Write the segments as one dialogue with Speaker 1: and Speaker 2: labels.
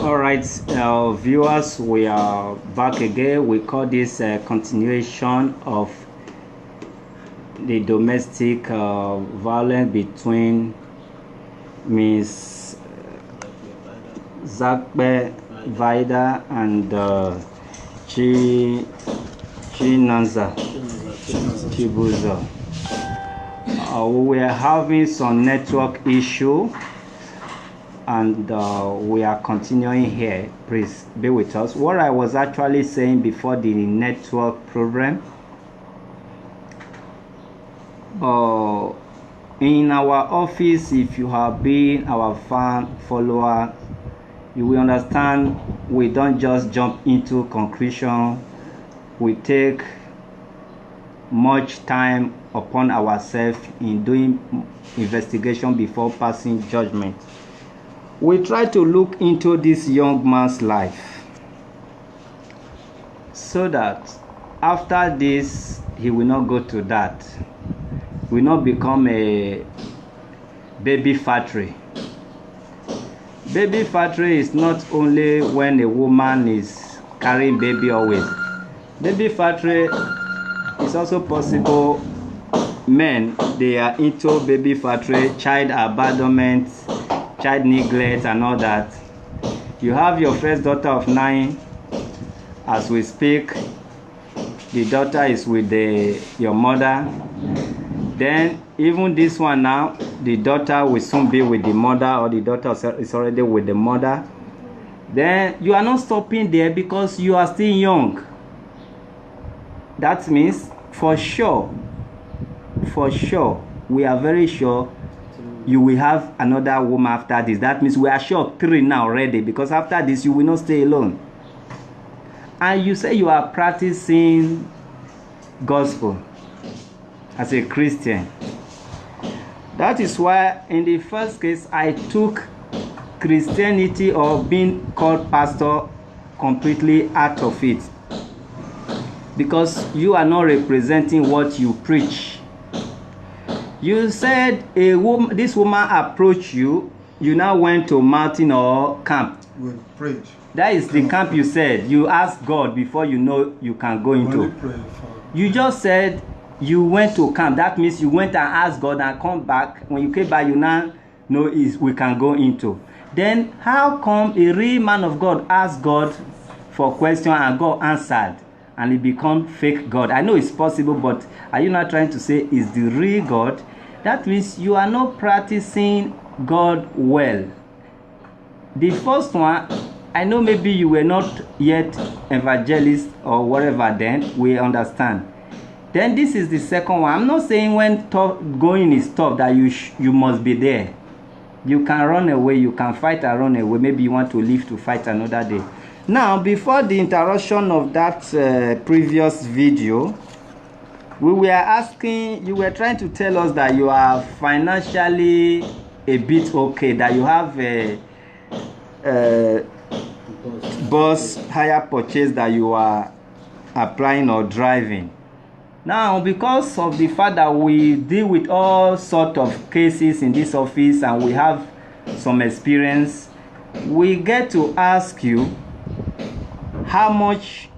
Speaker 1: Alright, viewers, we are back again. We call this a continuation of the domestic violence between Miss Zakpe Vida and Chinanza Chibuzo. We are having some network issue, and we are continuing here. Please be with us. What I was actually saying before the network program, in our office, if you have been our fan follower, you will understand we don't just jump into conclusion. We take much time upon ourselves in doing investigation before passing judgment. We try to look into this young man's life so that after this he will not go to that, will not become a baby factory. Baby factory is not only when a woman is carrying baby always. Baby factory is also possible men, they are into baby factory, child abandonment, child neglect and all that. You have your first daughter of 9 as we speak. The daughter is with your mother. Then even this one now, the daughter will soon be with the mother, or the daughter is already with the mother. Then you are not stopping there because you are still young. That means for sure, we are very sure you will have another woman after this. That means we are sure of 3 now already, because after this you will not stay alone. And you say you are practicing gospel as a Christian. That is why in the first case I took Christianity or being called pastor completely out of it, because you are not representing what you preach. You said this woman approached you. You now went to mountain or camp.
Speaker 2: We prayed.
Speaker 1: That is the camp you said. You asked God before you know you can go into. You just said you went to camp. That means you went and asked God and come back. When you came back, you now know we can go into. Then how come a real man of God asked God for question and God answered, and it become fake God? I know it's possible, but are you not trying to say is the real God? That means you are not practicing God well. The first one, I know maybe you were not yet evangelist or whatever, then we understand. Then this is the second one. I'm not saying when going is tough that you must be there. You can run away, you can fight and run away. Maybe you want to leave to fight another day. Now, before the interruption of that previous video, we were asking, you were trying to tell us that you are financially a bit okay, that you have a bus hire purchase that you are applying or driving. Now, because of the fact that we deal with all sorts of cases in this office and we have some experience, we get to ask you, how much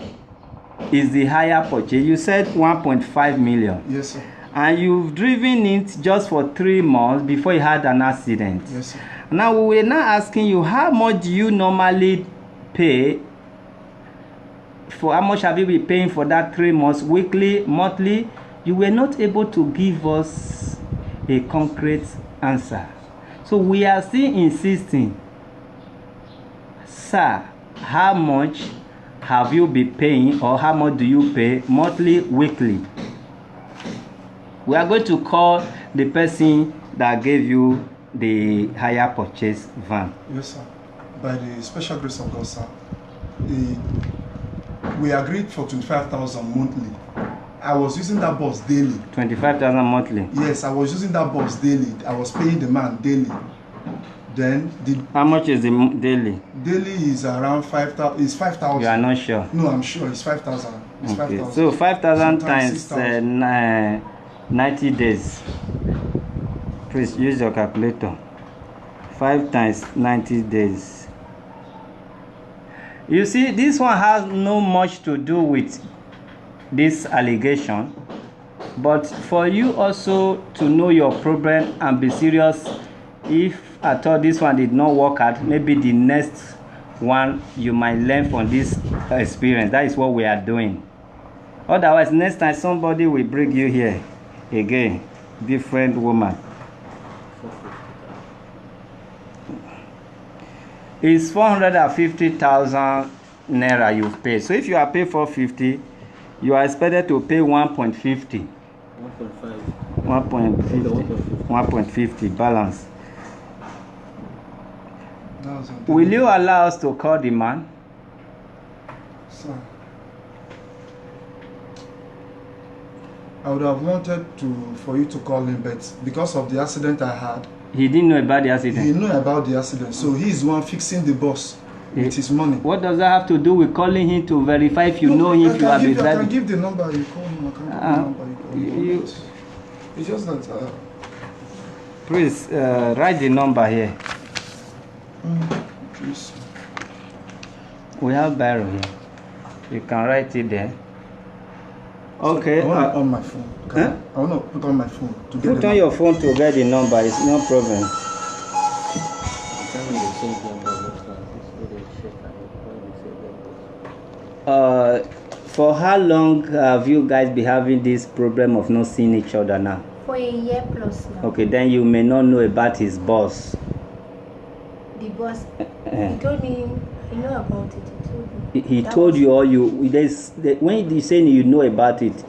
Speaker 1: is the hire purchase? You said 1.5 million.
Speaker 2: Yes, sir.
Speaker 1: And you've driven it just for 3 months before you had an accident.
Speaker 2: Yes, sir.
Speaker 1: Now we're now asking you, how much do you normally pay? For how much have you been paying for that 3 months, weekly, monthly? You were not able to give us a concrete answer. So we are still insisting, sir, how much have you been paying, or how much do you pay monthly, weekly? We are going to call the person that gave you the hire purchase van.
Speaker 2: Yes, sir. By the special grace of God, sir, we agreed for 25,000 monthly. I was using that bus daily. 25,000 monthly? Yes, I was using that bus daily. I was paying the man daily. Then how much is the daily? Daily is around 5,000. It's 5,000.
Speaker 1: You are not sure?
Speaker 2: No, I'm sure it's 5,000. It's
Speaker 1: okay.
Speaker 2: 5,000.
Speaker 1: So 5,000 times 90 days. Please use your calculator. 5 times 90 days. You see, this one has no much to do with this allegation, but for you also to know your problem and be serious. If I thought this one did not work out, maybe the next one you might learn from this experience. That is what we are doing. Otherwise, next time somebody will bring you here again, different woman. It's 450,000 naira you've paid. So if you are paid 450, you are expected to pay 1.50. 1.50 balance. Will you allow us to call the man?
Speaker 2: Sir, I would have wanted for you to call him, but because of the accident I had,
Speaker 1: he didn't know about the accident.
Speaker 2: He knew about the accident, so he's the one fixing the bus with his money.
Speaker 1: What does that have to do with calling him to verify if you know him? If you have been driving?
Speaker 2: I can give the number you call him. I can give the number you call him. It's just that.
Speaker 1: Please write the number here.
Speaker 2: Please.
Speaker 1: We have barrel here. You can write it there. Okay.
Speaker 2: So I want it on my phone. I want to put on my phone to get
Speaker 1: put on your phone to get the number. It's no problem. For how long have you guys been having this problem of not seeing each other now?
Speaker 3: For a year plus now.
Speaker 1: Okay, then you may not know about his boss.
Speaker 3: The boss, he told me, I know about it.
Speaker 1: He told you, or you, when you say you know about it,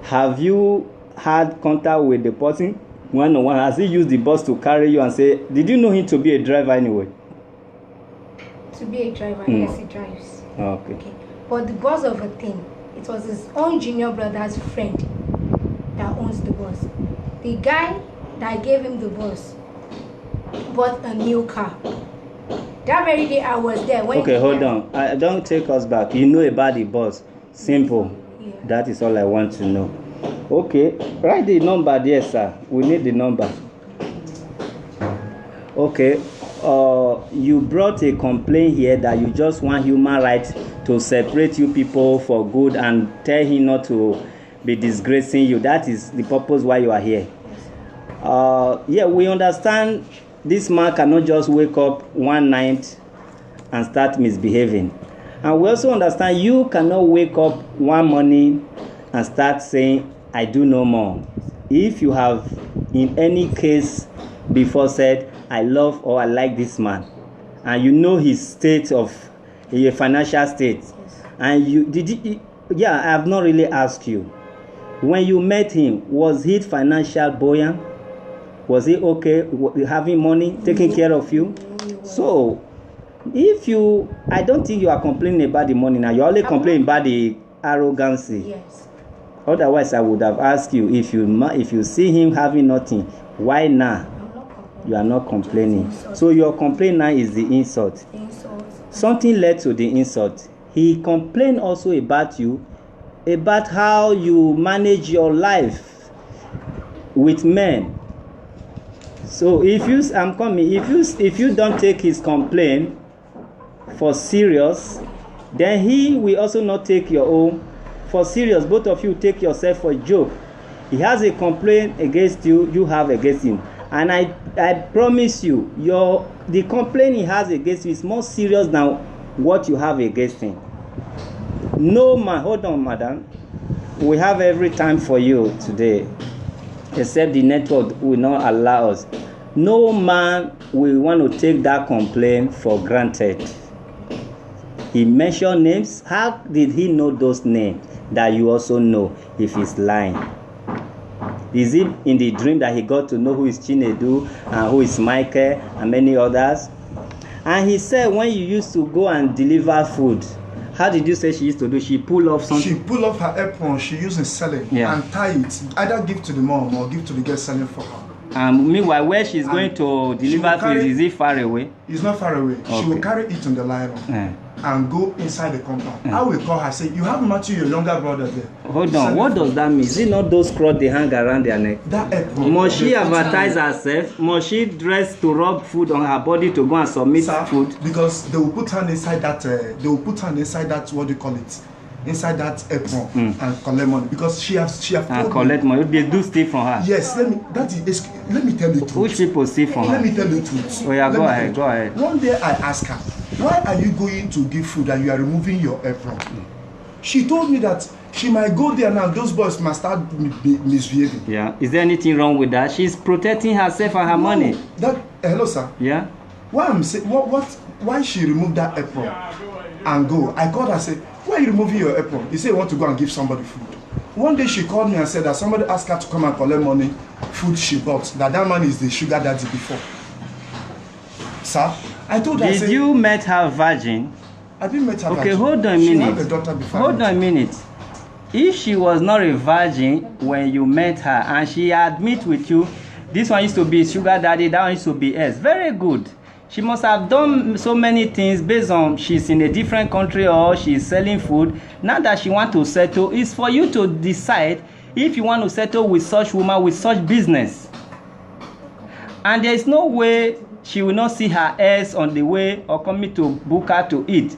Speaker 1: have you had contact with the person one-on-one? Has he used the bus to carry you and say, did you know him to be a driver anyway?
Speaker 3: To be a driver, yes, he drives.
Speaker 1: Okay.
Speaker 3: But the boss of a thing, it was his own junior brother's friend that owns the bus. The guy that gave him the bus bought a new car. That very day I was there.
Speaker 1: Okay, hold on. Don't take us back. You know about the bus. Simple. Yeah. That is all I want to know. Okay, write the number there, sir. We need the number. Okay. You brought a complaint here that you just want human rights to separate you people for good and tell him not to be disgracing you. That is the purpose why you are here. Yeah, we understand this man cannot just wake up one night and start misbehaving. And we also understand you cannot wake up one morning and start saying, I do no more. If you have in any case before said, I love or I like this man, and you know his state of a financial state, and I have not really asked you. When you met him, was he financial buoyant? Was he okay having money, taking care of you? So, I don't think you are complaining about the money now. You're only complaining about the arrogancy.
Speaker 3: Yes.
Speaker 1: Otherwise, I would have asked you if you see him having nothing, why now? You are not complaining. So your complaint now is the insult. Something led to the insult. He complained also about you, about how you manage your life with men. So if you don't take his complaint for serious, then he will also not take your own for serious. Both of you take yourself for a joke. He has a complaint against you, you have against him. And I promise you, the complaint he has against you is more serious than what you have against him. No man, hold on, madam. We have every time for you today, except the network will not allow us. No man will want to take that complaint for granted. He mentioned names. How did he know those names that you also know if he's lying? Is it in the dream that he got to know who is Chinedu and who is Michael and many others? And he said when you used to go and deliver food, how did you say she used to do? She pull off something?
Speaker 2: She pull off her apron she used in selling and tie it. Either give to the mom or give to the girl selling for her.
Speaker 1: Meanwhile, where she's going to deliver food, is it far away?
Speaker 2: It's not far away. Okay. She will carry it on the nylon and go inside the compound. I will call her, say, you have Matthew, your younger brother there.
Speaker 1: Hold on, what does that mean? Is it not those cloths they hang around their neck?
Speaker 2: That apron.
Speaker 1: Must she advertise herself? Must she dress to rub food on her body to go and submit food?
Speaker 2: Because they will put her inside that, what do you call it? Inside that apron and collect money, because she have
Speaker 1: and collect money. They do steal from her.
Speaker 2: Yes, let me tell you the truth.
Speaker 1: Which people steal from her?
Speaker 2: Let me tell you the truth.
Speaker 1: Oh yeah, go ahead.
Speaker 2: One day I asked her, why are you going to give food and you are removing your apron? She told me that she might go there now, those boys must start misbehaving.
Speaker 1: Yeah, is there anything wrong with that? She's protecting herself and her money.
Speaker 2: Hello sir.
Speaker 1: Yeah.
Speaker 2: Why I'm saying why she removed that apron and go? I called her, said, why are you removing your apron? He said you want to go and give somebody food. One day she called me and said that somebody asked her to come and collect money, food she bought. That man is the sugar daddy before. Sir, I told her.
Speaker 1: Did you met her virgin?
Speaker 2: I didn't meet her virgin.
Speaker 1: Okay, hold on a minute.
Speaker 2: She had a daughter before.
Speaker 1: Hold on a minute. If she was not a virgin when you met her and she admit with you, this one used to be sugar daddy, that one used to be S. Very good. She must have done so many things based on she's in a different country or she's selling food. Now that she want to settle, it's for you to decide if you want to settle with such woman, with such business. And there is no way she will not see her heirs on the way or coming to book her to eat.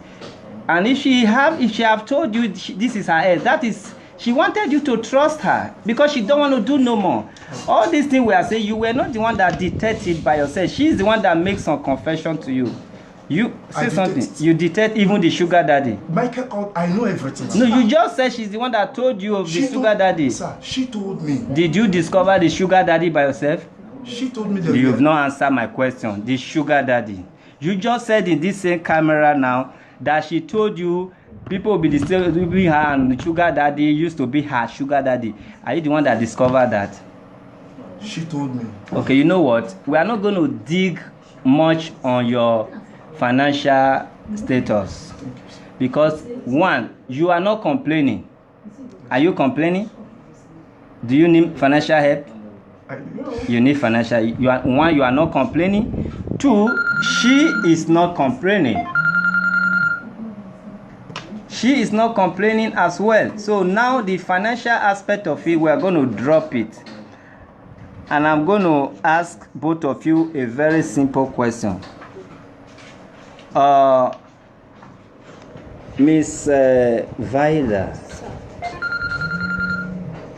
Speaker 1: And if she have told you this is her heirs, that is, she wanted you to trust her because she don't want to do no more. All these things we are saying, you were not the one that detected by yourself. She is the one that makes some confession to you. You say something. You detect even the sugar daddy.
Speaker 2: Michael, I know everything.
Speaker 1: No, you just said she's the one that told you of the sugar daddy.
Speaker 2: Sir, she told me.
Speaker 1: Did you discover the sugar daddy by yourself?
Speaker 2: She told me that.
Speaker 1: You've not answered my question. The sugar daddy. You just said in this same camera now that she told you people will be disturbing her and the sugar daddy used to be her sugar daddy. Are you the one that discovered that?
Speaker 2: She told me.
Speaker 1: Okay, you know what? We are not going to dig much on your financial status. Because one, you are not complaining. Are you complaining? Do you need financial help? You need financial. You are not complaining. Two, she is not complaining. She is not complaining as well. So now the financial aspect of it, we are going to drop it. And I'm going to ask both of you a very simple question. Miss Vida.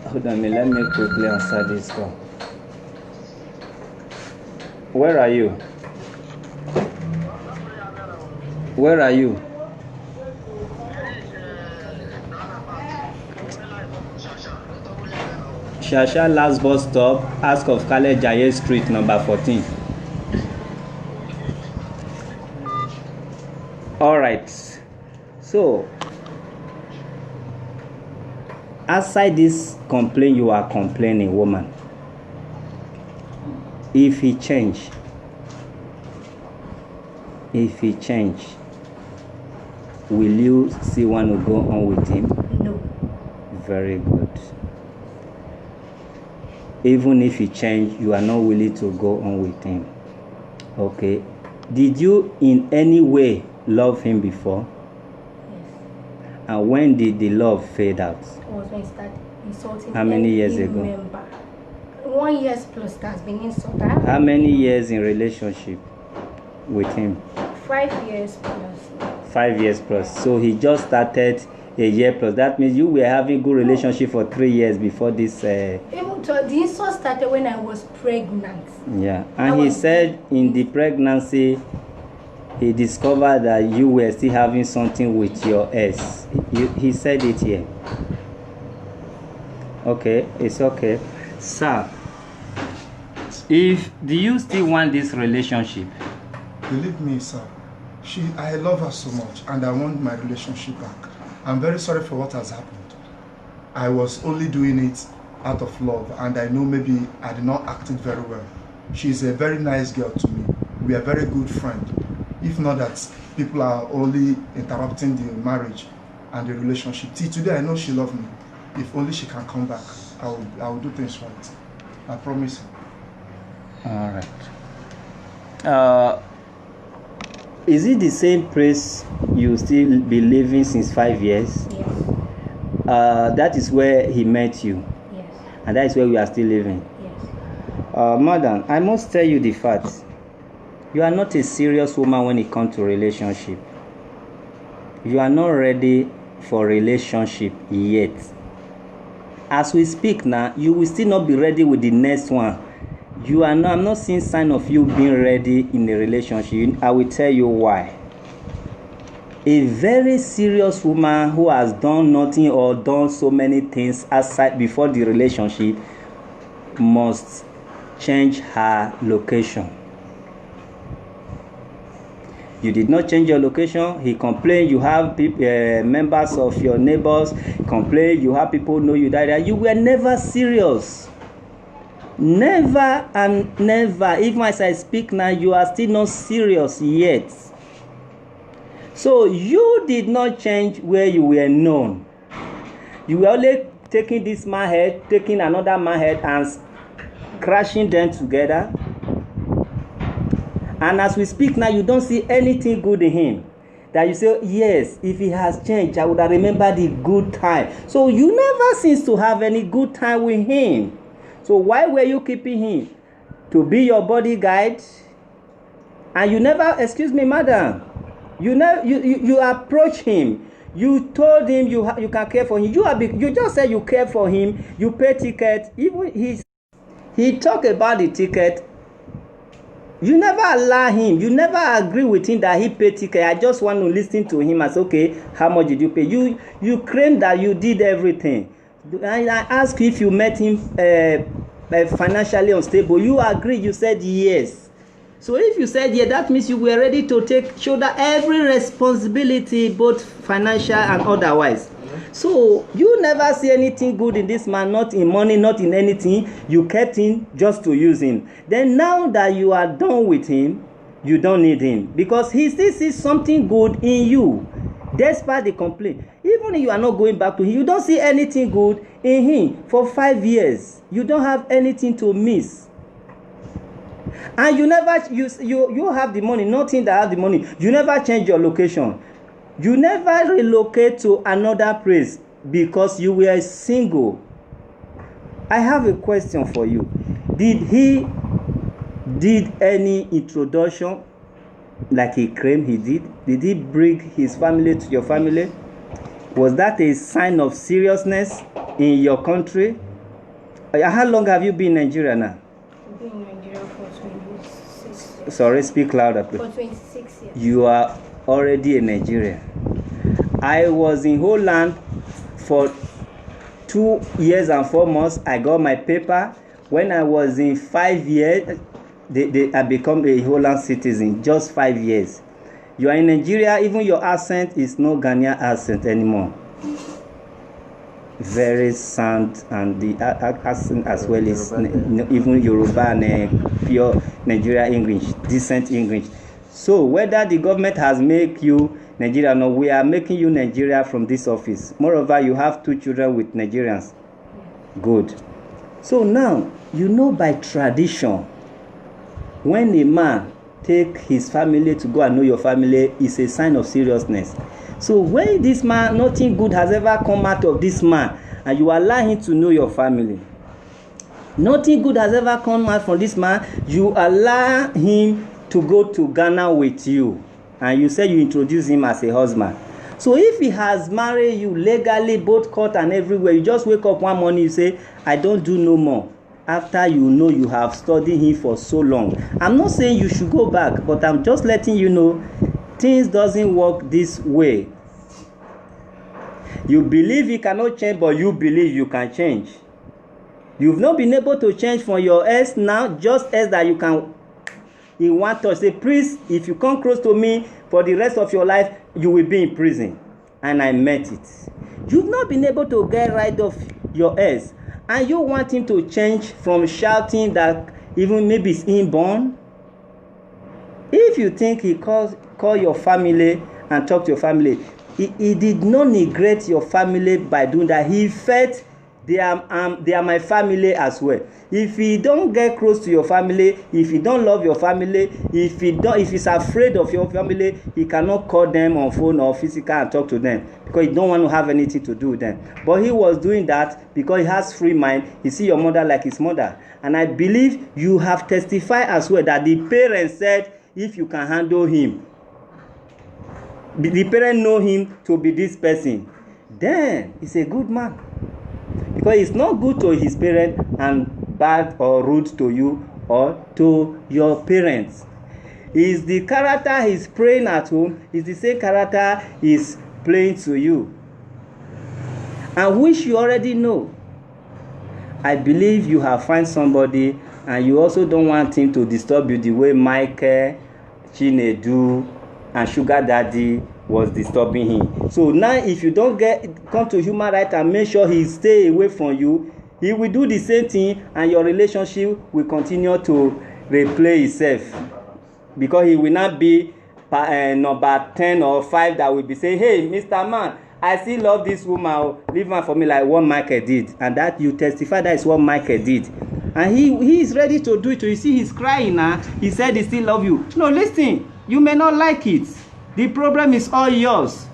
Speaker 1: Hold on, let me quickly answer this call. Where are you? Where are you? Shasha last bus stop, ask of Kale Jaye Street, number 14. Alright. So, outside this complaint you are complaining, woman, if he change, will you still want to go on with him?
Speaker 3: No.
Speaker 1: Very good. Even if he change, you are not willing to go on with him. Okay. Did you in any way love him before?
Speaker 3: Yes.
Speaker 1: And when did the love fade out?
Speaker 3: It was when he started insulting.
Speaker 1: How many years ago?
Speaker 3: Member. 1 year plus that's been insulted.
Speaker 1: How many years in relationship with him?
Speaker 3: 5 years plus.
Speaker 1: 5 years plus. So he just started a year plus. That means you were having good relationship for 3 years before this.
Speaker 3: Even the insult started when I was pregnant.
Speaker 1: Yeah, and he said in the pregnancy, he discovered that you were still having something with your ex. He said it here. Okay, it's okay. Sir, do you still want this relationship?
Speaker 2: Believe me, sir. I love her so much and I want my relationship back. I'm very sorry for what has happened. I was only doing it out of love and I know maybe I did not act it very well. She's a very nice girl to me. We are very good friends. If not that people are only interrupting the marriage and the relationship. Till today I know she loves me. If only she can come back, I will do things right. I promise.
Speaker 1: All right. Is it the same place you still be living since 5 years?
Speaker 3: Yes.
Speaker 1: That is where he met you.
Speaker 3: Yes.
Speaker 1: And that is where we are still living.
Speaker 3: Yes.
Speaker 1: Madam, I must tell you the fact. You are not a serious woman when it comes to relationship. You are not ready for relationship yet. As we speak now, you will still not be ready with the next one. I'm not seeing sign of you being ready in a relationship. I will tell you why. A very serious woman who has done nothing or done so many things aside before the relationship must change her location. You did not change your location. He complained you have members of your neighbors complain you have people know you that you were never serious. Never and never. Even as I speak now, you are still not serious yet. So you did not change where you were known. You were only taking this man's head, taking another man's head and crashing them together. And as we speak now, you don't see anything good in him. That you say, yes, if he has changed, I would have remembered the good time. So you never seem to have any good time with him. So why were you keeping him? To be your bodyguard? And you never, excuse me, madam, you approach him. You told him you can care for him. You just said you care for him. You pay ticket. Even he talk about the ticket. You never allow him. You never agree with him that he paid ticket. I just want to listen to him as okay. How much did you pay? You claim that you did everything. I ask you if you met him financially unstable. You agree. You said yes. So if you said yes, that means you were ready to shoulder every responsibility, both financial and otherwise. So you never see anything good in this man, not in money, not in anything. You kept him just to use him. Then now that you are done with him, you don't need him because he still sees something good in you, despite the complaint. Even if you are not going back to him, you don't see anything good in him for 5 years. You don't have anything to miss. And you never you have the money, nothing that have the money. You never change your location. You never relocate to another place because you were single. I have a question for you. Did he did any introduction like he claimed he did? Did he bring his family to your family? Was that a sign of seriousness in your country? How long have you been in Nigeria now?
Speaker 3: I've been in Nigeria for 26 years.
Speaker 1: Sorry, speak louder, please.
Speaker 3: For 26 years.
Speaker 1: You are already a Nigerian. I was in Holland for 2 years and 4 months. I got my paper. When I was in 5 years, I become a Holland citizen. Just 5 years. You are in Nigeria, even your accent is no Ghanaian accent anymore. Very sound, and the accent as well is even Yoruba and pure Nigeria English, decent English. So whether the government has made you Nigeria or no, we are making you Nigeria from this office. Moreover, you have 2 children with Nigerians. Good. So now, you know by tradition, when a man take his family to go and know your family, is a sign of seriousness. So when this man, nothing good has ever come out of this man, and you allow him to know your family, nothing good has ever come out from this man, you allow him to go to Ghana with you, and you say you introduce him as a husband. So if he has married you legally, both court and everywhere, you just wake up one morning, you say, I don't do no more. After you know you have studied him for so long. I'm not saying you should go back, but I'm just letting you know things doesn't work this way. You believe he cannot change, but you believe you can change. You've not been able to change from your ex now, just as that you can in one touch say, priest, if you come close to me for the rest of your life, you will be in prison. And I meant it. You've not been able to get rid of your ex, and you want him to change from shouting that even maybe it's inborn. If you think he call your family and talk to your family, he did not neglect your family by doing that. He felt they are my family as well. If you don't get close to your family, if you don't love your family, if he's afraid of your family, he cannot call them on phone or physical and talk to them because he don't want to have anything to do with them. But he was doing that because he has free mind. He see your mother like his mother. And I believe you have testified as well that the parents said, if you can handle him, the parents know him to be this person, then he's a good man. Because it's not good to his parents and bad or rude to you or to your parents. Is the character he's praying at home is the same character he's playing to you, and which you already know. I believe you have found somebody, and you also don't want him to disturb you the way Michael, Chinedu, and Sugar Daddy was disturbing him. So now if you don't come to human rights and make sure he stay away from you, he will do the same thing, and your relationship will continue to replay itself, because he will not be number 10 or 5 that will be saying, hey, Mr. Man, I still love this woman, leave her for me, like what Michael did. And that you testify that is what Michael did. And he is ready to do it. You see, he's crying now. He said he still love you. No, listen, you may not like it. The problem is all yours.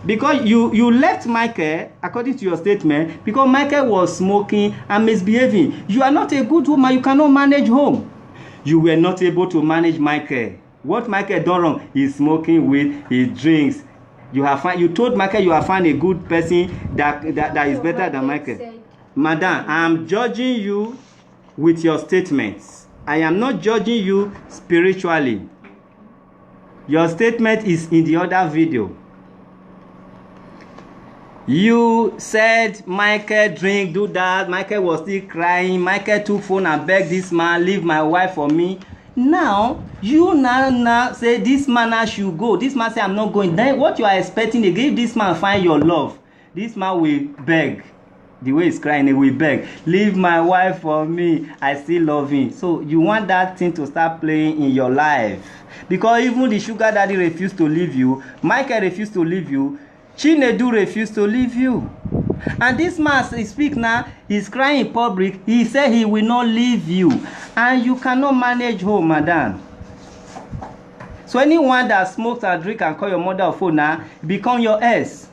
Speaker 1: Because you left Michael, according to your statement, because Michael was smoking and misbehaving. You are not a good woman. You cannot manage home. You were not able to manage Michael. What Michael done wrong? He's smoking weed, he drinks. You told Michael you have found a good person that is better than Michael. Madam, I am judging you with your statements. I am not judging you spiritually. Your statement is in the other video. You said Michael drink, do that. Michael was still crying. Michael took phone and begged this man, leave my wife for me. Now, you now say this man should go. This man say I'm not going. Then what you are expecting again, if this man find your love, this man will beg. The way he's crying, he will beg. Leave my wife for me. I still love him. So you want that thing to start playing in your life. Because even the Sugar Daddy refused to leave you. Michael refused to leave you. Chinedu refused to leave you. And this man speak now, he's crying in public. He said he will not leave you. And you cannot manage home, madam. So anyone that smokes and drink and call your mother or phone now, become your ex.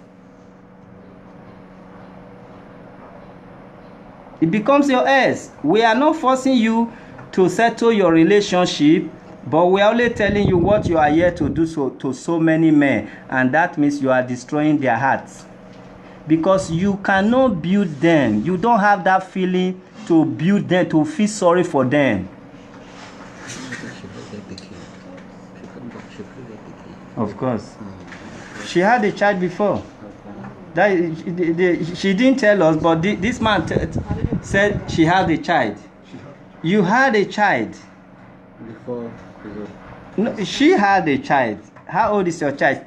Speaker 1: It becomes your ex. We are not forcing you to settle your relationship, but we are only telling you what you are here to do to so many men. And that means you are destroying their hearts. Because you cannot build them. You don't have that feeling to build them, to feel sorry for them. Of course. She had a child before. She didn't tell us, but this man said she had a child. You had a child.
Speaker 4: Before.
Speaker 1: No, she had a child. How old is your child?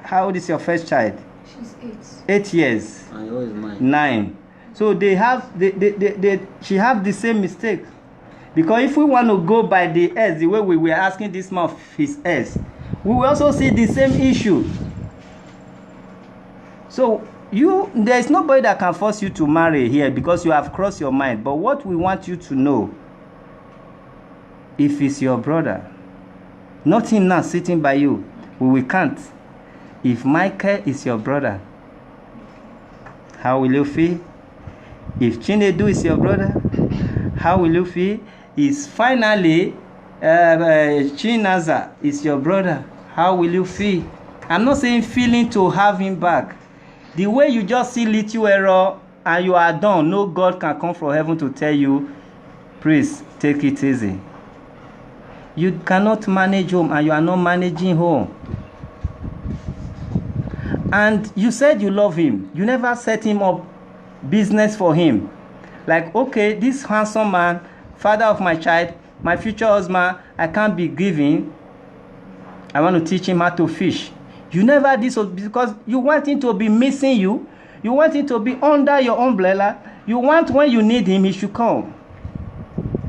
Speaker 1: How old is your first child?
Speaker 3: She's 8.
Speaker 1: 8 years.
Speaker 4: And yours is 9.
Speaker 1: 9. So she have the same mistake. Because if we want to go by the S, the way we were asking this man of his S, we will also see the same issue. So there is nobody that can force you to marry here because you have crossed your mind. But what we want you to know, if it's your brother, not him now sitting by you, we can't. If Michael is your brother, how will you feel? If Chinedu is your brother, how will you feel? If finally Chinaza is your brother, how will you feel? I'm not saying feeling to have him back. The way you just see little error and you are done, no God can come from heaven to tell you, please take it easy. You cannot manage home and you are not managing home. And you said you love him. You never set him up business for him. Like, okay, this handsome man, father of my child, my future husband, I can't be giving. I want to teach him how to fish. You never did so because you want him to be missing you. You want him to be under your umbrella. You want when you need him, he should come.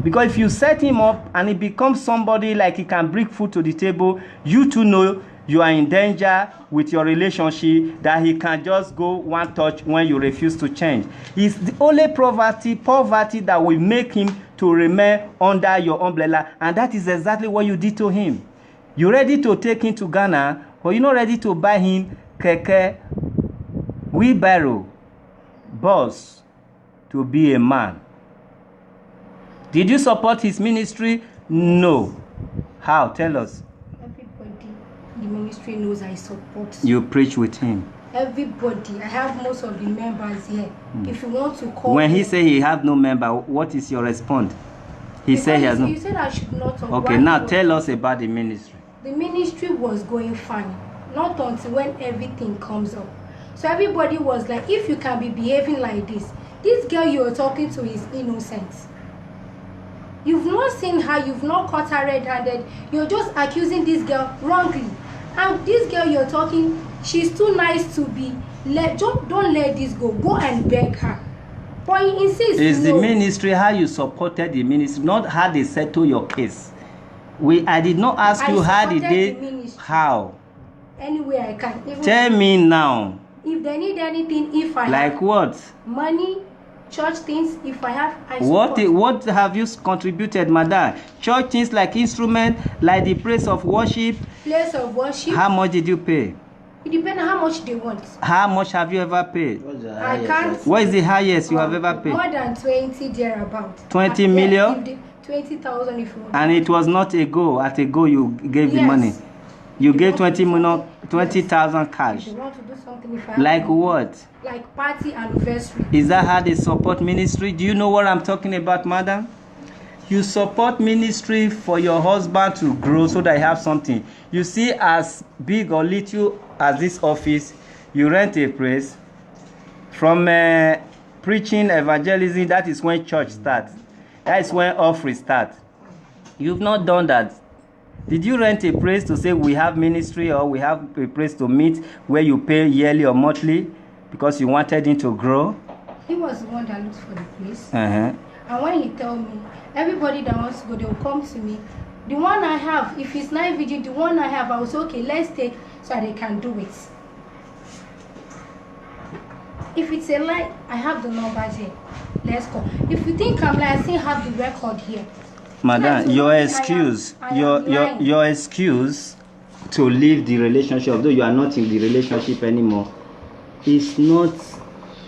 Speaker 1: Because if you set him up and he becomes somebody like he can bring food to the table, you too know you are in danger with your relationship, that he can just go one touch when you refuse to change. It's the only poverty that will make him to remain under your umbrella, and that is exactly what you did to him. You're ready to take him to Ghana, but you're not ready to buy him keke, wheelbarrow, bus to be a man. Did you support his ministry? No. How? Tell us.
Speaker 3: Everybody in the ministry knows I support.
Speaker 1: You preach with him.
Speaker 3: Everybody. I have most of the members here. If you want to call
Speaker 1: when he say he have no member, what is your response? He said he has no.
Speaker 3: You said I should not talk.
Speaker 1: Okay, now tell us about the ministry.
Speaker 3: The ministry was going fine, not until when everything comes up. So everybody was like, if you can be behaving like this girl you're talking to is innocent. You've not seen her, you've not caught her red-handed, you're just accusing this girl wrongly. And this girl you're talking, she's too nice to be don't let this go and beg her. But he insists.
Speaker 1: Is the ministry how you supported the ministry, not how they settle your case? I did not ask you how did they, how?
Speaker 3: Anyway, I can. Even
Speaker 1: tell me now.
Speaker 3: If they need anything, if I
Speaker 1: like
Speaker 3: have
Speaker 1: what?
Speaker 3: Money, church things, if I have, I support.
Speaker 1: What have you contributed, madam? Church things like instrument, like the place of worship.
Speaker 3: Place of worship.
Speaker 1: How much did you pay?
Speaker 3: It depends on how much they want.
Speaker 1: How much have you ever paid?
Speaker 3: I can't.
Speaker 1: What is the highest you have ever paid?
Speaker 3: More than 20 thereabout.
Speaker 1: 20 million?
Speaker 3: 20,000 if you want.
Speaker 1: And it was not a go. At a go you gave the money. You gave 20,000 cash.
Speaker 3: If you want to do something, if I
Speaker 1: like what?
Speaker 3: Like party anniversary.
Speaker 1: Is that how they support ministry? Do you know what I'm talking about, madam? You support ministry for your husband to grow so that you have something. You see, as big or little as this office, you rent a place. From preaching, evangelism, that is when church starts. That is when offering starts. You've not done that. Did you rent a place to say we have ministry, or we have a place to meet where you pay yearly or monthly because you wanted him to grow?
Speaker 3: He was the one that looked for the place.
Speaker 1: And
Speaker 3: when he told me, everybody that wants to go, they'll come to me. The one I have, if it's night vigil, the one I have, I was okay, let's take so they can do it. If it's a lie, I have the numbers here. Let's go. If you think I'm lying, I still have the record here.
Speaker 1: Madam, your excuse to leave the relationship, although you are not in the relationship anymore, is not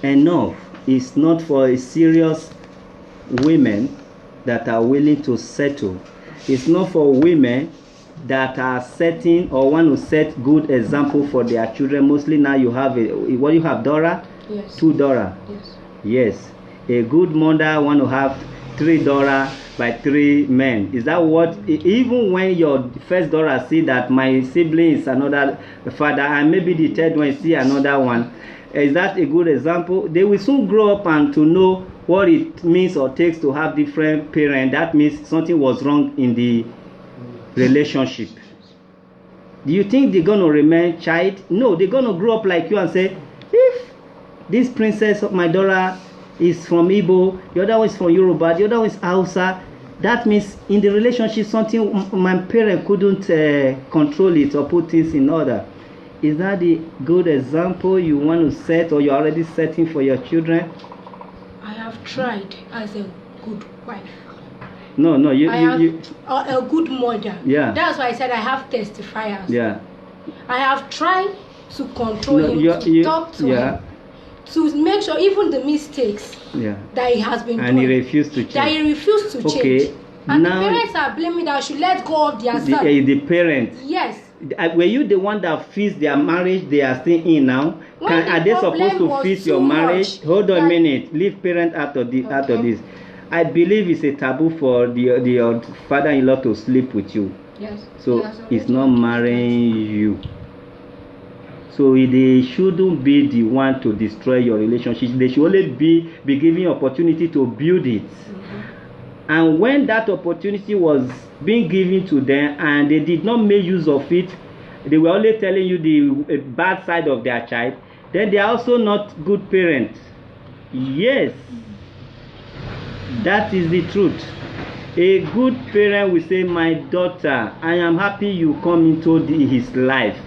Speaker 1: enough. It's not for a serious women that are willing to settle. It's not for women that are setting or want to set good example for their children. Mostly now you have what you have, Dora?
Speaker 3: Yes.
Speaker 1: 2 Dora?
Speaker 3: Yes.
Speaker 1: Yes. A good mother want to have 3 Dora by 3 men. Is that what, even when your first daughter see that my sibling is another father, and maybe the third one see another one, is that a good example? They will soon grow up and to know what it means or takes to have different parents. That means something was wrong in the relationship. Do you think they're going to remain child? No, they're going to grow up like you and say, if this princess of my daughter is from Igbo, the other one is from Yoruba, the other one is Hausa, that means in the relationship something my parent couldn't control it or put things in order. Is that the good example you want to set, or you're already setting for your children?
Speaker 3: I have tried as a good wife.
Speaker 1: No,
Speaker 3: a good mother.
Speaker 1: Yeah.
Speaker 3: That's why I said I have testifiers.
Speaker 1: Yeah.
Speaker 3: I have tried to control him, to talk to him, to make sure even the mistakes that he has been doing.
Speaker 1: And he refused to change.
Speaker 3: That he refused to change. And now, the parents are blaming that I should let go of their son.
Speaker 1: The parents.
Speaker 3: Yes.
Speaker 1: Were you the one that fixed their marriage they are still in now? Are they supposed to fix your marriage? Hold on a minute. Leave parents out of this. I believe it's a taboo for the father-in-law to sleep with you.
Speaker 3: Yes.
Speaker 1: So he's not marrying you. So they shouldn't be the one to destroy your relationship. They should only be giving opportunity to build it. And when that opportunity was being given to them and they did not make use of it, they were only telling you the bad side of their child, then they are also not good parents. Yes, that is the truth. A good parent will say, my daughter, I am happy you come into his life.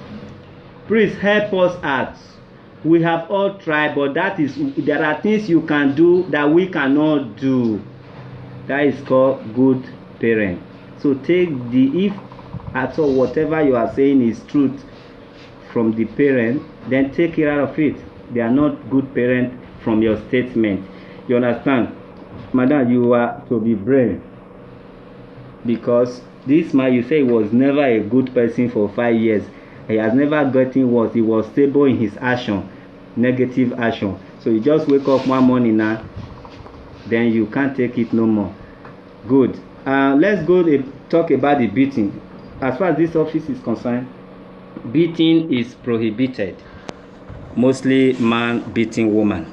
Speaker 1: Please help us out. We have all tried, but there are things you can do that we cannot do. That is called good parent. So if at all whatever you are saying is truth from the parent, then take care of it. They are not good parents from your statement. You understand? Madam, you are to be brave. Because this man, you say, was never a good person for 5 years. He has never gotten worse. He was stable in his action, negative action. So you just wake up one morning now, then you can't take it no more. Good. Let's go talk about the beating. As far as this office is concerned, beating is prohibited. Mostly man beating woman.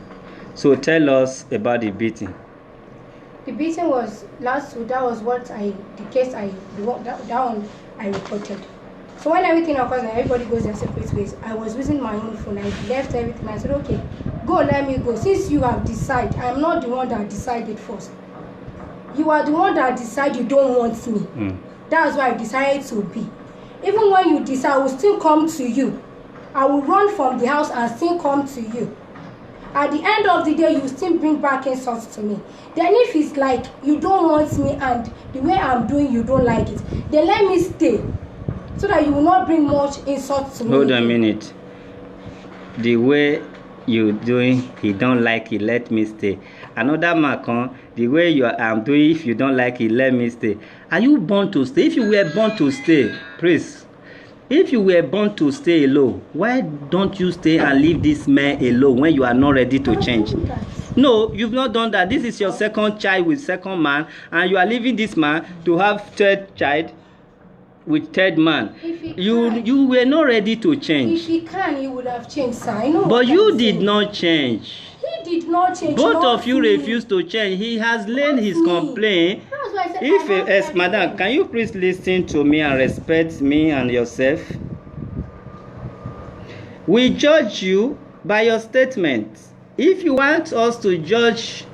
Speaker 1: So tell us about the beating.
Speaker 3: The beating was last week. That was that one I reported. So when everything occurs and everybody goes their separate ways, I was using my own phone. I left everything. I said, okay, go, let me go. Since you have decided, I'm not the one that decided first. You are the one that decided you don't want me. That's why I decided to be. Even when you decide, I will still come to you. I will run from the house and still come to you. At the end of the day, you still bring back insults to me. Then if it's like you don't want me and the way I'm doing, you don't like it, then let me stay so that you will not bring much insults to me.
Speaker 1: Hold a minute. The way you doing, he don't like it, let me stay. Another man come, the way I'm doing, if you don't like it, let me stay. Are you born to stay? If you were born to stay, please. If you were born to stay alone, why don't you stay and leave this man alone when you are not ready to change? No, you've not done that. This is your second child with second man, and you are leaving this man to have third child with third man. You were not ready to change.
Speaker 3: If he can, he would have changed, sir. I know.
Speaker 1: But you did not change.
Speaker 3: He did not change.
Speaker 1: Both of you refused to change. He has learned his complaint. If madam, can you please listen to me and respect me and yourself? We judge you by your statement. If you want us to judge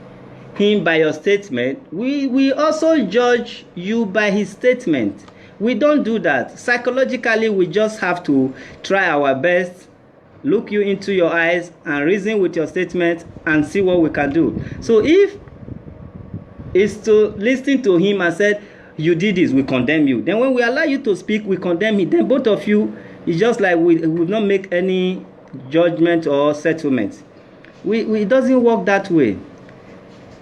Speaker 1: him by your statement, we also judge you by his statement. We don't do that. Psychologically, we just have to try our best, look you into your eyes and reason with your statement and see what we can do. So if it's to listen to him and said, you did this, we condemn you. Then when we allow you to speak, we condemn him. Then both of you, it's just like we will not make any judgment or settlement. It doesn't work that way.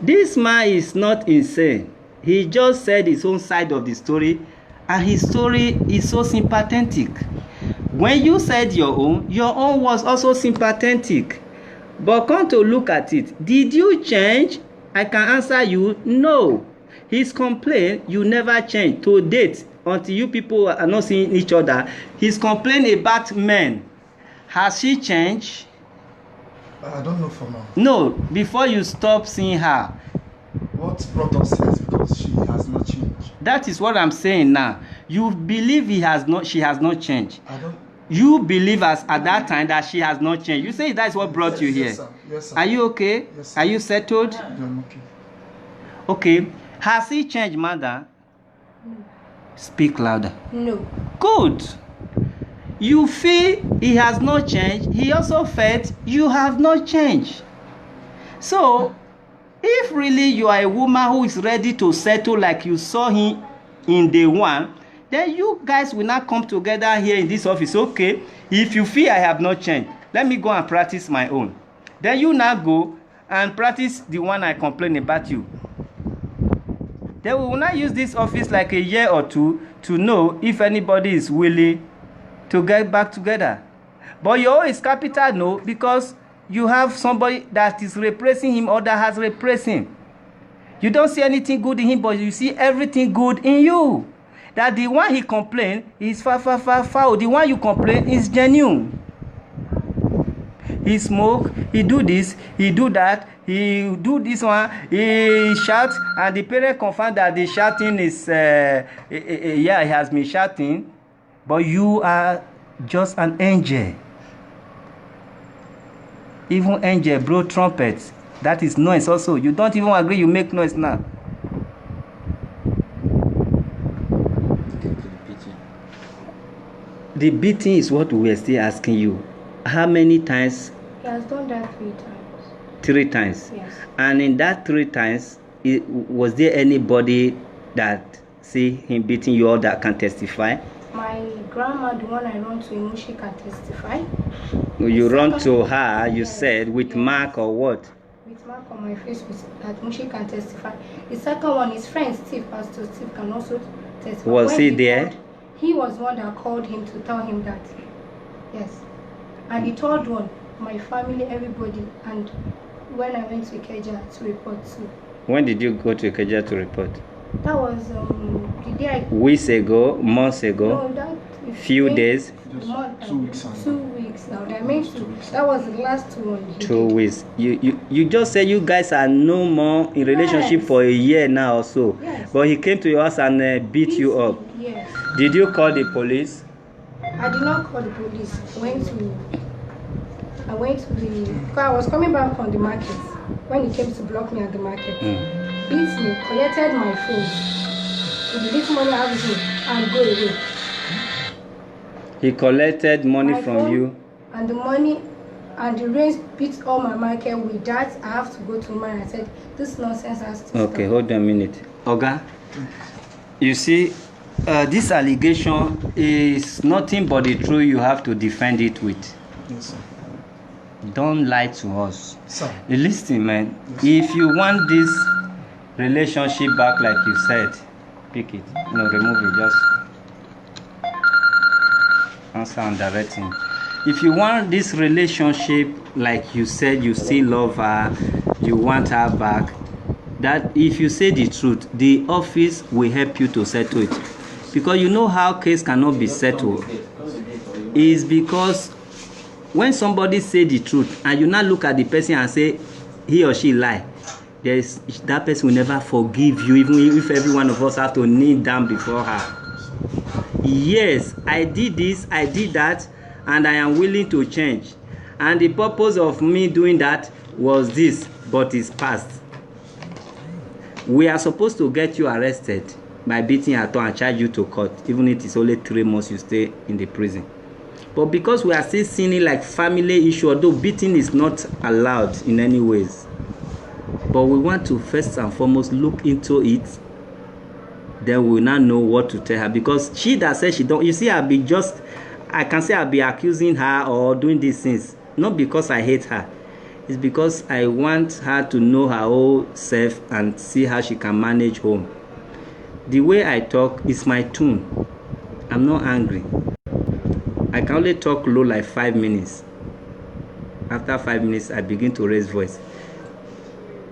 Speaker 1: This man is not insane. He just said his own side of the story, and his story is so sympathetic. When you said your own was also sympathetic. But come to look at it, did you change? I can answer you, no. His complaint, you never change to date until you people are not seeing each other. His complaint about men, has she changed?
Speaker 2: I don't know for now.
Speaker 1: No, before you stop seeing her.
Speaker 2: What brought us here is because she has not changed.
Speaker 1: That is what I'm saying now. You believe she has not changed.
Speaker 2: I don't.
Speaker 1: You believe at that time that she has not changed. You say that's what brought you here.
Speaker 2: Yes, sir. Yes, sir.
Speaker 1: Are you okay?
Speaker 2: Yes, sir.
Speaker 1: Are you settled?
Speaker 2: Yeah, I'm okay.
Speaker 1: Okay. Has he changed, mother?
Speaker 3: No.
Speaker 1: Speak louder.
Speaker 3: No.
Speaker 1: Good. You feel he has not changed. He also felt you have not changed. So, if really you are a woman who is ready to settle like you saw him in day one, then you guys will not come together here in this office. Okay, if you feel I have not changed, let me go and practice my own. Then you now go and practice the one I complain about you. Then we will not use this office like a year or two to know if anybody is willing to get back together. But your own is capital no, because you have somebody that is repressing him or that has repressed him. You don't see anything good in him, but you see everything good in you. That the one he complained is far. The one you complain is genuine. He smoke, he do this, he do that, he do this one, he shout, and the parent confirm that the shouting is, he has been shouting, but you are just an angel. Even angel blow trumpets. That is noise also. You don't even agree, you make noise now. the beating is what we are still asking you. How many times?
Speaker 3: He has done that 3 times.
Speaker 1: 3 times?
Speaker 3: Yes.
Speaker 1: And in that 3 times, was there anybody that see him beating you or that can testify?
Speaker 3: My grandma, the one I run to in Mushi, can testify.
Speaker 1: You run to her, you said, with mark or what?
Speaker 3: With mark on my face, that Mushi can testify. The second one, his friend Steve, Pastor Steve, can also testify.
Speaker 1: Was he there?
Speaker 3: He was one that called him to tell him that. Yes. And the third one, my family, everybody, and when I went to Ikeja to report too.
Speaker 1: When did you go to Ikeja to report?
Speaker 3: That was the day I...
Speaker 1: Weeks ago, months ago?
Speaker 3: No, that...
Speaker 1: Few days?
Speaker 2: 2 weeks.
Speaker 3: 2 weeks now. That means that was the last one.
Speaker 1: 2 weeks. You just said you guys are no more in relationship
Speaker 3: Yes.
Speaker 1: for a year now or so.
Speaker 3: Yes.
Speaker 1: But he came to your house and beat you up.
Speaker 3: Yes.
Speaker 1: Did you call the police?
Speaker 3: I did not call the police. I went to the... Because I was coming back from the market when he came to block me at the market. Beat me, collected my phone. With the little money I have with me and go away.
Speaker 1: He collected money
Speaker 3: My
Speaker 1: from
Speaker 3: phone
Speaker 1: you?
Speaker 3: And the money and the rain beat all my market. With that, I have to go to mine. I said, this nonsense has to
Speaker 1: Okay,
Speaker 3: stop.
Speaker 1: hold on a minute. Oga, you see, this allegation is nothing but the truth you have to defend it with.
Speaker 2: Yes, sir.
Speaker 1: Don't lie to us.
Speaker 2: Sir.
Speaker 1: Listen, man, if you want this relationship back like you said, pick it. No, remove it, just answer and direct him. If you want this relationship like you said, you still love her, you want her back, that if you say the truth, the office will help you to settle it. Because you know how case cannot be settled is because when somebody say the truth and you now look at the person and say he or she lie, that person will never forgive you, even if every one of us have to kneel down before her. Yes, I did this, I did that, and I am willing to change. And the purpose of me doing that was this, but it's past. We are supposed to get you arrested by beating her tongue and charge you to court, even if it's only 3 months you stay in the prison. But because we are still seeing it like family issue, although beating is not allowed in any ways, but we want to first and foremost look into it. Then we will now know what to tell her, because she that says she don't, you see, I can say I'll be accusing her or doing these things, not because I hate her. It's because I want her to know her whole self and see how she can manage home. The way I talk is my tone. I'm not angry. I can only talk low like 5 minutes. After 5 minutes, I begin to raise voice.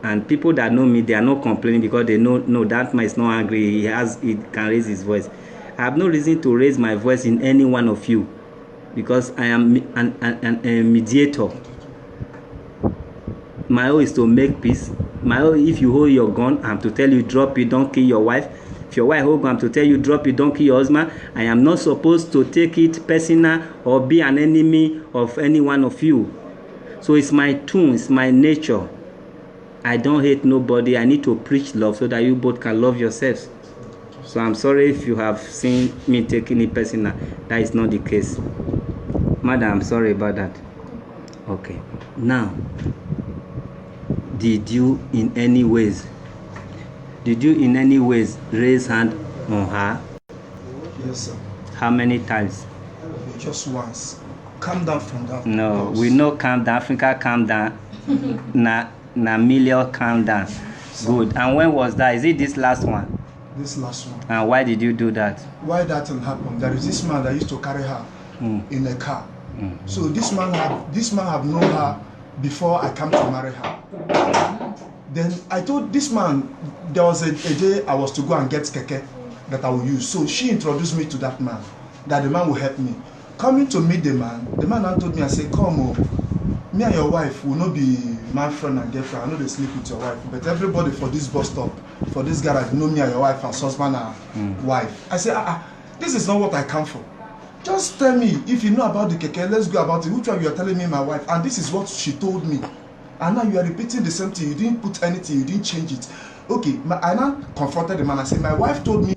Speaker 1: And people that know me, they are not complaining because they know, no, that man is not angry. He can raise his voice. I have no reason to raise my voice in any one of you, because I am a mediator. My own is to make peace. My own, if you hold your gun, I'm to tell you drop it, don't kill your wife. If your wife hold gun, I'm to tell you drop it, don't kill your husband. I am not supposed to take it personal or be an enemy of any one of you. So it's my tune, it's my nature. I don't hate nobody. I need to preach love so that you both can love yourselves. So I'm sorry if you have seen me taking it personal. That is not the case. Madam, I'm sorry about that. Okay. Now, did you in any ways raise hand on her?
Speaker 2: Yes, sir.
Speaker 1: How many times?
Speaker 2: Just once. Calm down from that.
Speaker 1: No, we know calm down. Africa, calm down. Na million, calm down. Good. And when was that? Is it this last one?
Speaker 2: This last one.
Speaker 1: And why did you do that?
Speaker 2: Why that will happen? There is this man that used to carry her in a car. So this man have known her before I come to marry her. Then I told this man there was a day I was to go and get keke that I will use. So she introduced me to that man, that the man will help me. Coming to meet the man now told me, I said, come, me and your wife will not be man friend and girlfriend. I know they sleep with your wife, but everybody for this bus stop, for this garage, know me and your wife as husband and wife. I said, this is not what I come for. Just tell me, if you know about the keke, let's go about it. Which one you are telling me my wife? And this is what she told me. And now you are repeating the same thing. You didn't put anything, you didn't change it. Okay, I now confronted the man. I said, my wife told me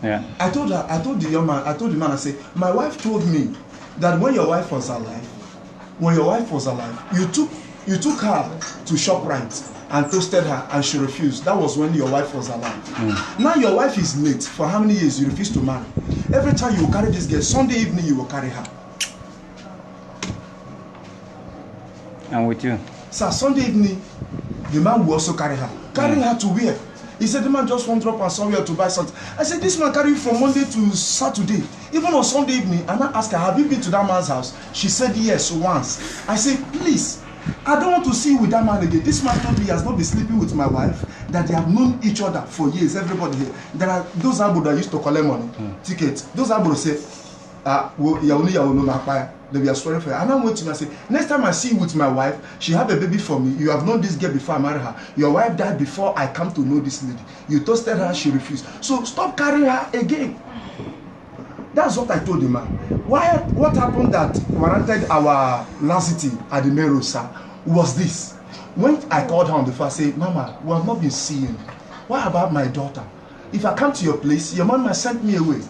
Speaker 1: Yeah.
Speaker 2: I told the young man, I told the man, I said, my wife told me that when your wife was alive, you took her to ShopRite and toasted her and she refused. That was when your wife was alive. Now your wife is late. For how many years you refuse to marry? Every time you will carry this girl, Sunday evening you will carry her.
Speaker 1: I'm with you.
Speaker 2: Sir, Sunday evening, the man will also carry her. Carrying her to where? He said the man just won't drop her somewhere to buy something. I said, this man carry you from Monday to Saturday. Even on Sunday evening, and I asked her, have you been to that man's house? She said yes, once. I said, please, I don't want to see you with that man again. This man told me he has not been sleeping with my wife, that they have known each other for years, everybody here. There are those abos that used to collect money, tickets. Those abos say, they were swearing for her. And I went to me and said, next time I see you with my wife, she have a baby for me. You have known this girl before I married her. Your wife died before I come to know this lady. You toasted her, she refused. So stop carrying her again. That's what I told the man. What happened that warranted our laxity at the Mero, sir, was this. When I called her on the phone, I said, Mama, we have not been seeing. What about my daughter? If I come to your place, your mom might send me away.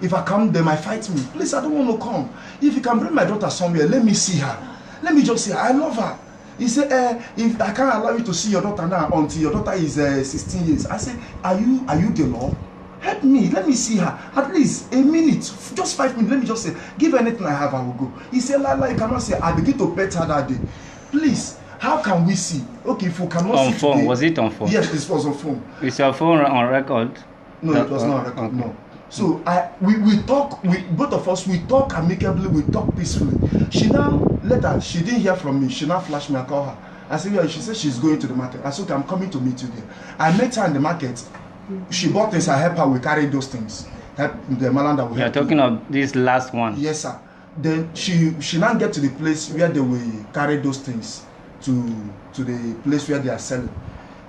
Speaker 2: If I come, they might fight me. Please, I don't want to come. If you can bring my daughter somewhere, let me see her. Let me just see her. I love her. He said, if I can't allow you to see your daughter now until your daughter is 16 years. I said, are you the law? Help me. Let me see her. At least a minute. Just 5 minutes. Let me just say, give her anything I have, I will go. He said, Lala, you cannot say. I begin to pet her that day. Please, how can we see? Okay, if we cannot see
Speaker 1: phone.
Speaker 2: Today,
Speaker 1: was it on phone?
Speaker 2: Yes, it was on phone.
Speaker 1: Is your phone on record?
Speaker 2: No, it was not on record. Okay. No. So we talk, both of us, we talk amicably, we talk peacefully. She now, later, she didn't hear from me. She now flashed me, I call her. I said, yeah, she said she's going to the market. I said, okay, I'm coming to meet you there. I met her in the market. She bought things, I helped her, we carried those things. Help the man that we
Speaker 1: You're talking of this last one?
Speaker 2: Yes, sir. Then she now get to the place where they will carry those things to the place where they are selling.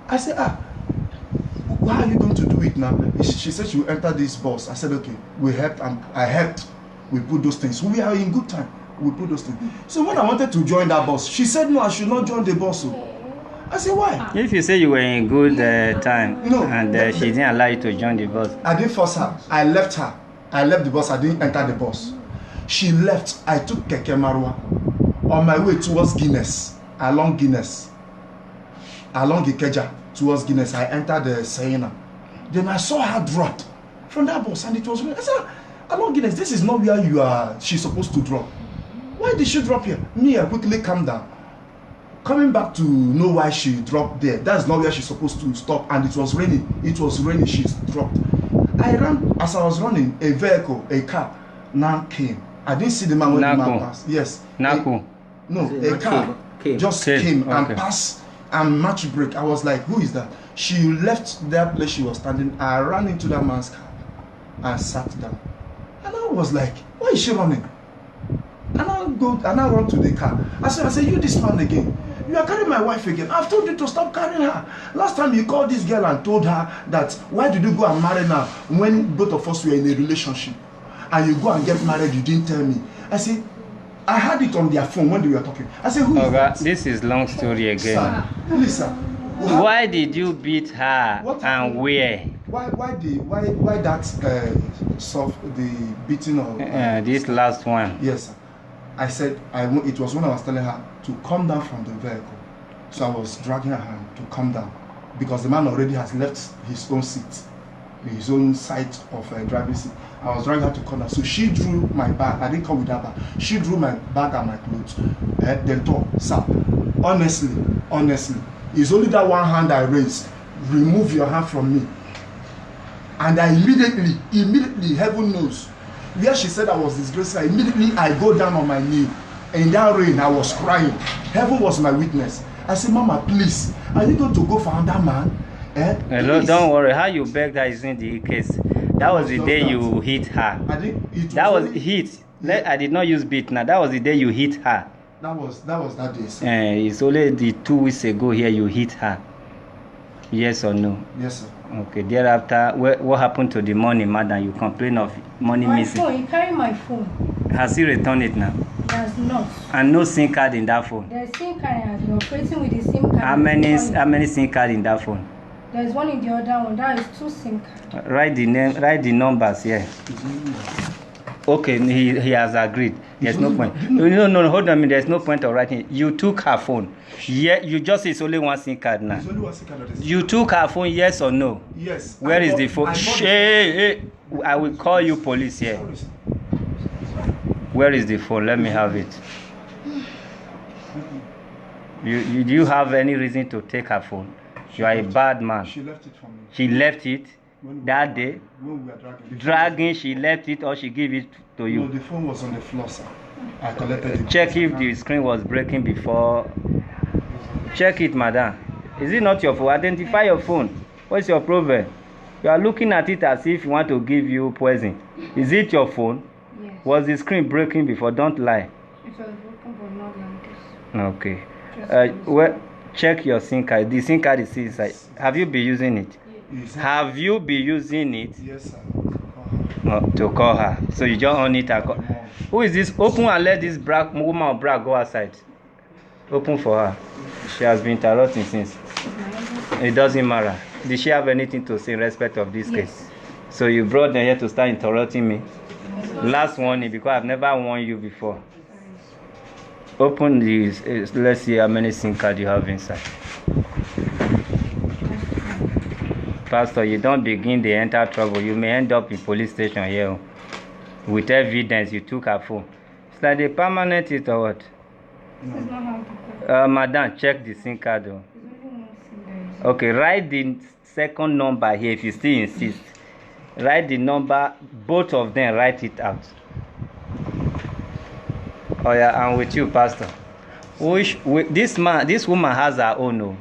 Speaker 2: I said, why are you going to do it now? She said she will enter this bus. I said, okay, we helped, I helped. We put those things. We are in good time. We put those things. So when I wanted to join that bus, she said, no, I should not join the bus. I said, why?
Speaker 1: If you say you were in good time,
Speaker 2: no,
Speaker 1: and she didn't allow you to join the bus.
Speaker 2: I didn't force her. I left her. I left the bus. I didn't enter the bus. She left. I took Keke Marwa on my way towards Guinness, along Ikeja. Towards Guinness, I entered the Siena. Then I saw her drop from that bus, and it was. I said, "Along Guinness, this is not where she's supposed to drop. Why did she drop here?" Me, I quickly calmed down. Coming back to know why she dropped there. That's not where she's supposed to stop, and it was raining. It was raining. She dropped. I ran as I was running. A car, now came. I didn't see the man when the man passed. Yes.
Speaker 1: Naku.
Speaker 2: A car just came and passed. And match break. I was like, who is that? She left that place she was standing. I ran into that man's car and sat down. And I was like, why is she running? And I run to the car. I said, you this man again. You are carrying my wife again. I've told you to stop carrying her. Last time you called this girl and told her that, why did you go and marry now when both of us were in a relationship? And you go and get married, you didn't tell me. I said, I had it on their phone when they were talking. I said, who is that?
Speaker 1: This is long story again.
Speaker 2: Sir, please, sir.
Speaker 1: Why did you beat her and where?
Speaker 2: Why that the beating of
Speaker 1: this last one?
Speaker 2: Yes, sir. I said it was when I was telling her to come down from the vehicle. So I was dragging her hand to come down because the man already has left his own seat, his own side of driving seat. I was dragging her to come down. So she drew my bag. I didn't come with that bag. She drew my bag and my clothes. Then told, sir, honestly, it's only that one hand I raised. Remove your hand from me. And I immediately, heaven knows, where she said I was disgraced, immediately I go down on my knee. In that rain, I was crying. Heaven was my witness. I said, Mama, please, are you going to go for another man?
Speaker 1: Hello, don't worry. How you begged her isn't the case. That was the day you hit her. That was hit. Yeah. I did not use beat now. That was the day you hit her.
Speaker 2: That was that day, sir.
Speaker 1: It's only the 2 weeks ago here you hit her. Yes or no?
Speaker 2: Yes, sir.
Speaker 1: Okay. Thereafter, what happened to the money, madam? You complain of money missing.
Speaker 3: My phone. He carried my phone.
Speaker 1: Has he returned it now?
Speaker 3: He has not.
Speaker 1: And no SIM card in that phone?
Speaker 3: The SIM card has been operating with the SIM card.
Speaker 1: How many SIM card in that phone?
Speaker 3: There's one in the other one. That is 2 SIM cards.
Speaker 1: Write the name, write the numbers here. Okay, he has agreed. There's no point. No, hold on a minute. There's no point of writing. You took her phone. Yeah, you just it's only one SIM card now.
Speaker 2: It's only one SIM card.
Speaker 1: You took her phone, yes or no?
Speaker 2: Yes.
Speaker 1: Where is the phone? Hey, I will call you police here. Where is the phone? Let me have it. Do you have any reason to take her phone? You are a bad man.
Speaker 2: She left it for me.
Speaker 1: She left it that day?
Speaker 2: When we were
Speaker 1: dragging, she left it or she gave it to you?
Speaker 2: No, the phone was on the floor, sir. I collected it.
Speaker 1: Check if the screen was breaking before. Check it, madam. Is it not your phone? Identify your phone. What's your problem? You are looking at it as if you want to give you poison. Is it your phone?
Speaker 3: Yes.
Speaker 1: Was the screen breaking before? Don't lie.
Speaker 3: It was broken, but not like this.
Speaker 1: Okay. Well, check your SIM card. The SIM card is inside. Have you been using it?
Speaker 2: Yes.
Speaker 1: Have you been using it?
Speaker 2: Yes, sir.
Speaker 1: To call her. So you just on it and call. Who is this? Open and let this woman or bra go outside. Open for her. She has been interrupting since. It doesn't matter. Did she have anything to say in respect of this case? So you brought them here to start interrupting me. Last warning, because I've never warned you before. Open these. Let's see how many SIM cards you have inside. Pastor, you don't begin the enter trouble. You may end up in police station here with evidence you took her phone. It's like the permanent it or what? Madam, check the SIM card. Okay, write the second number here if you still insist. Write the number, both of them, write it out. Oh yeah, I'm with you, Pastor. This woman has her own. Oh.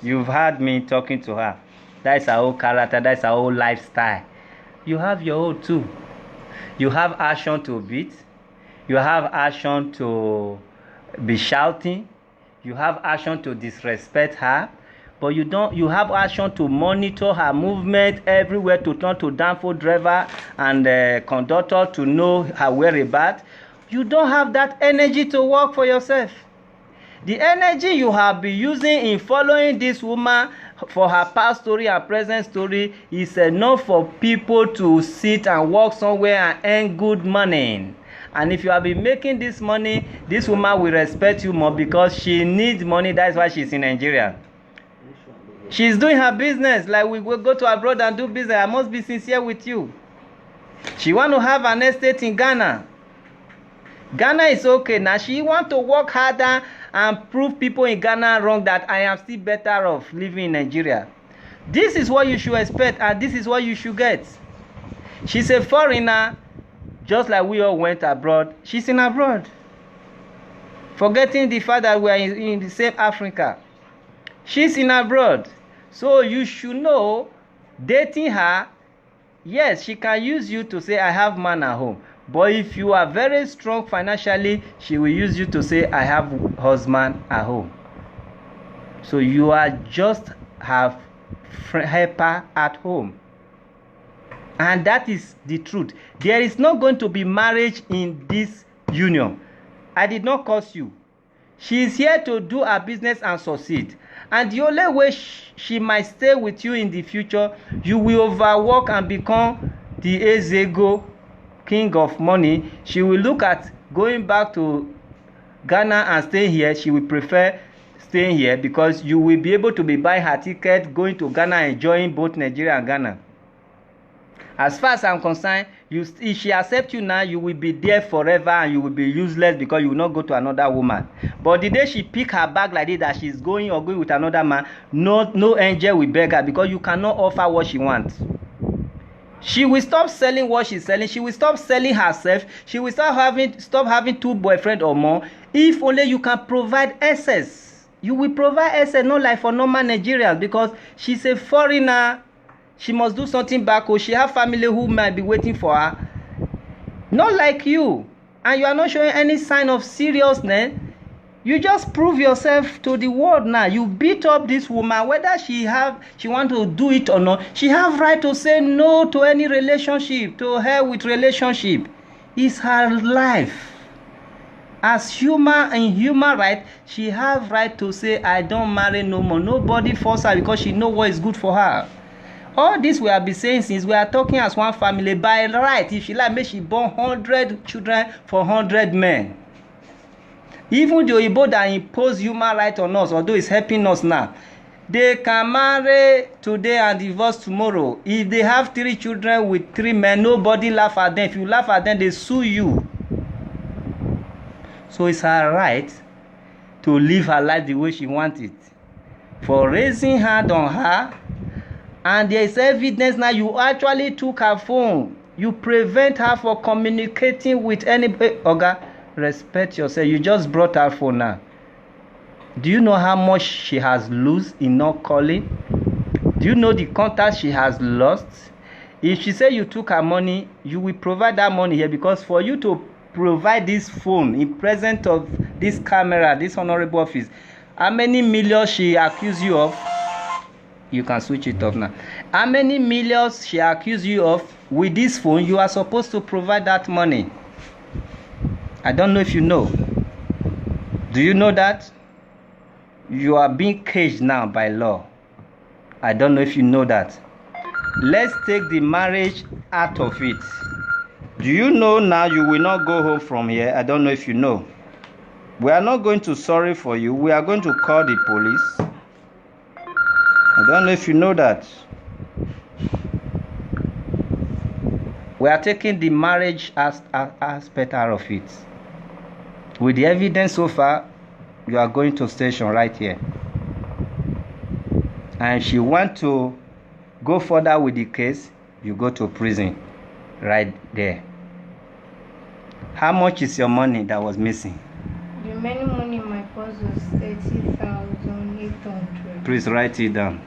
Speaker 1: You've heard me talking to her. That's her whole character, that's her whole lifestyle. You have your own too. You have action to beat. You have action to be shouting. You have action to disrespect her. But you have action to monitor her movement everywhere, to turn to downfall driver and conductor to know her whereabouts. You don't have that energy to work for yourself. The energy you have been using in following this woman for her past story and present story is enough for people to sit and work somewhere and earn good money. And if you have been making this money, this woman will respect you more because she needs money. That's why she's in Nigeria. She's doing her business like we will go to abroad and do business. I must be sincere with you. She want to have an estate in Ghana. Ghana is okay now. She want to work harder and prove people in Ghana wrong that I am still better off living in Nigeria. This is what you should expect and this is what you should get. She's a foreigner, just like we all went abroad. She's in abroad. Forgetting the fact that we are in the same Africa. She's in abroad. So you should know, dating her, yes, she can use you to say, I have man at home. But if you are very strong financially, she will use you to say, I have husband at home. So you are just have helper at home. And that is the truth. There is not going to be marriage in this union. I did not curse you. She is here to do her business and succeed. And the only way she might stay with you in the future, you will overwork and become the Ezego, king of money. She will look at going back to Ghana and staying here. She will prefer staying here because you will be able to be buying her ticket, going to Ghana, enjoying both Nigeria and Ghana. As far as I'm concerned, if she accepts you now, you will be there forever and you will be useless because you will not go to another woman. But the day she pick her bag like this, that she's going or going with another man, no angel will beg her because you cannot offer what she wants. She will stop selling what she's selling. She will stop selling herself. She will stop having 2 boyfriends or more. If only you can provide access. You will provide access, not like for normal Nigerians, because she's a foreigner. She must do something back home. She have family who might be waiting for her. Not like you. And you are not showing any sign of seriousness. You just prove yourself to the world now. You beat up this woman, whether she want to do it or not. She have right to say no to any relationship, to her with relationship. It's her life. As human right, she have right to say, I don't marry no more. Nobody force her because she know what is good for her. All this we have been saying since we are talking as one family. By right, if she like, make she born 100 children for 100 men. Even the Oyibo that impose human right on us, although it's helping us now, they can marry today and divorce tomorrow. If they have 3 children with 3 men, nobody laugh at them. If you laugh at them, they sue you. So it's her right to live her life the way she wants it. For raising hand on her, and there is evidence now you actually took her phone. You prevent her from communicating with anybody. Oga, respect yourself. You just brought her phone now. Do you know how much she has lost in not calling? Do you know the contact she has lost? If she say you took her money, you will provide that money here, because for you to provide this phone in presence of this camera, this honorable office, how many millions she accused you of? You can switch it off now. How many millions she accused you of? With this phone, you are supposed to provide that money. I don't know if you know. Do you know that? You are being caged now by law. I don't know if you know that. Let's take the marriage out of it. Do you know now you will not go home from here? I don't know if you know. We are not going to sorry for you. We are going to call the police. I don't know if you know that. We are taking the marriage aspect out of it. With the evidence so far, you are going to station right here. And if you want to go further with the case, you go to prison right there. How much is your money that was missing?
Speaker 3: The remaining money in my purse was 30,800.
Speaker 1: Please write it down.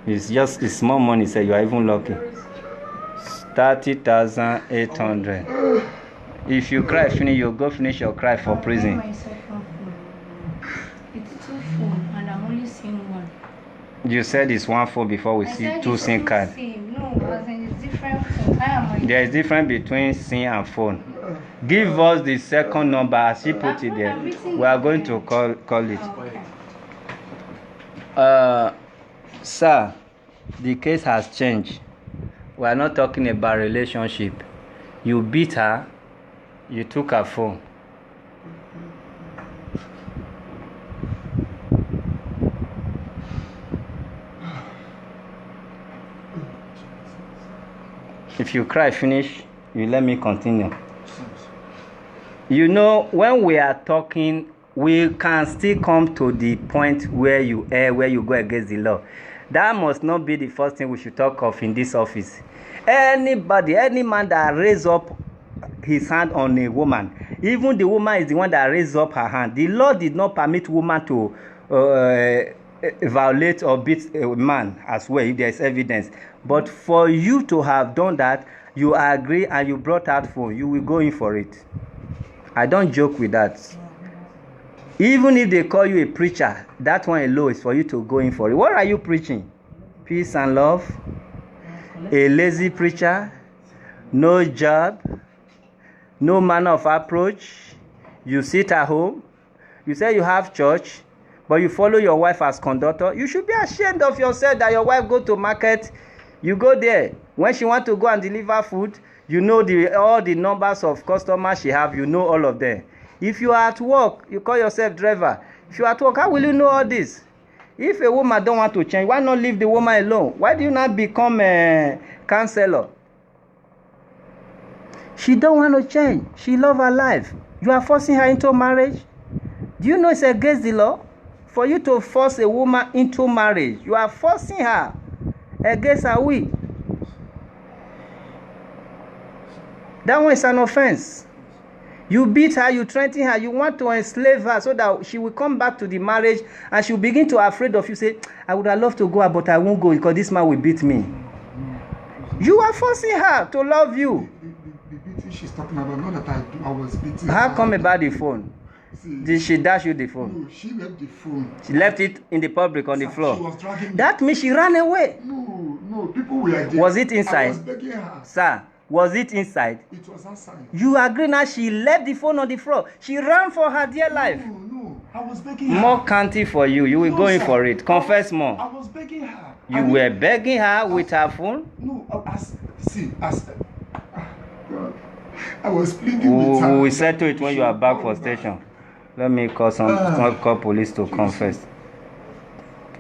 Speaker 1: It's just a small money, so you are even lucky. 30,800. If you cry finish, you go finish your cry for prison.
Speaker 3: My second phone. It's 2 phones and I'm only seeing one.
Speaker 1: You said it's 1 phone before we see 2 SIM cards.
Speaker 3: No, as in it's different phone.
Speaker 1: There is difference between SIM and phone. Give us the second number as she put it there. We are going to call it. Sir, the case has changed. We are not talking about relationship. You beat her, you took her phone. If you cry finish, you let me continue. You know, when we are talking, we can still come to the point where you err, where you go against the law. That must not be the first thing we should talk of in this office. Anybody, any man that raise up his hand on a woman, even the woman is the one that raised up her hand. The law did not permit woman to violate or beat a man as well if there is evidence. But for you to have done that, you agree and you brought out phone, you will go in for it. I don't joke with that. Even if they call you a preacher, that one alone is for you to go in for it. What are you preaching? Peace and love? A lazy preacher? No job? No manner of approach? You sit at home? You say you have church, but you follow your wife as conductor? You should be ashamed of yourself that your wife go to market. You go there. When she want to go and deliver food, you know all the numbers of customers she have. You know all of them. If you are at work, you call yourself driver. If you are at work, how will you know all this? If a woman don't want to change, why not leave the woman alone? Why do you not become a counselor? She don't want to change. She love her life. You are forcing her into marriage. Do you know it's against the law? For you to force a woman into marriage, you are forcing her against her will. That one is an offense. You beat her, you threaten her, you want to enslave her so that she will come back to the marriage and she will begin to afraid of you. Say, I would have loved to go out, but I won't go because this man will beat me. You are forcing her to love you.
Speaker 2: The beating she's talking about, not that I was beating
Speaker 1: How
Speaker 2: her.
Speaker 1: come about the phone? Did she dash you the phone?
Speaker 2: No, she left the phone.
Speaker 1: She left it in the public on the floor.
Speaker 2: She was dragging
Speaker 1: That means she ran away.
Speaker 2: No, people were against.
Speaker 1: Was it inside?
Speaker 2: I was begging her.
Speaker 1: Sir, Was it inside?
Speaker 2: It was outside.
Speaker 1: You agree now she left the phone on the floor. She ran for her dear life.
Speaker 2: No. I was begging her.
Speaker 1: More county for you. You will go in for it. Confess more.
Speaker 2: I was begging her.
Speaker 1: You were begging her with her phone?
Speaker 2: No. I was pleading with her.
Speaker 1: We will settle it when you are back for station. Let me call call police to confess.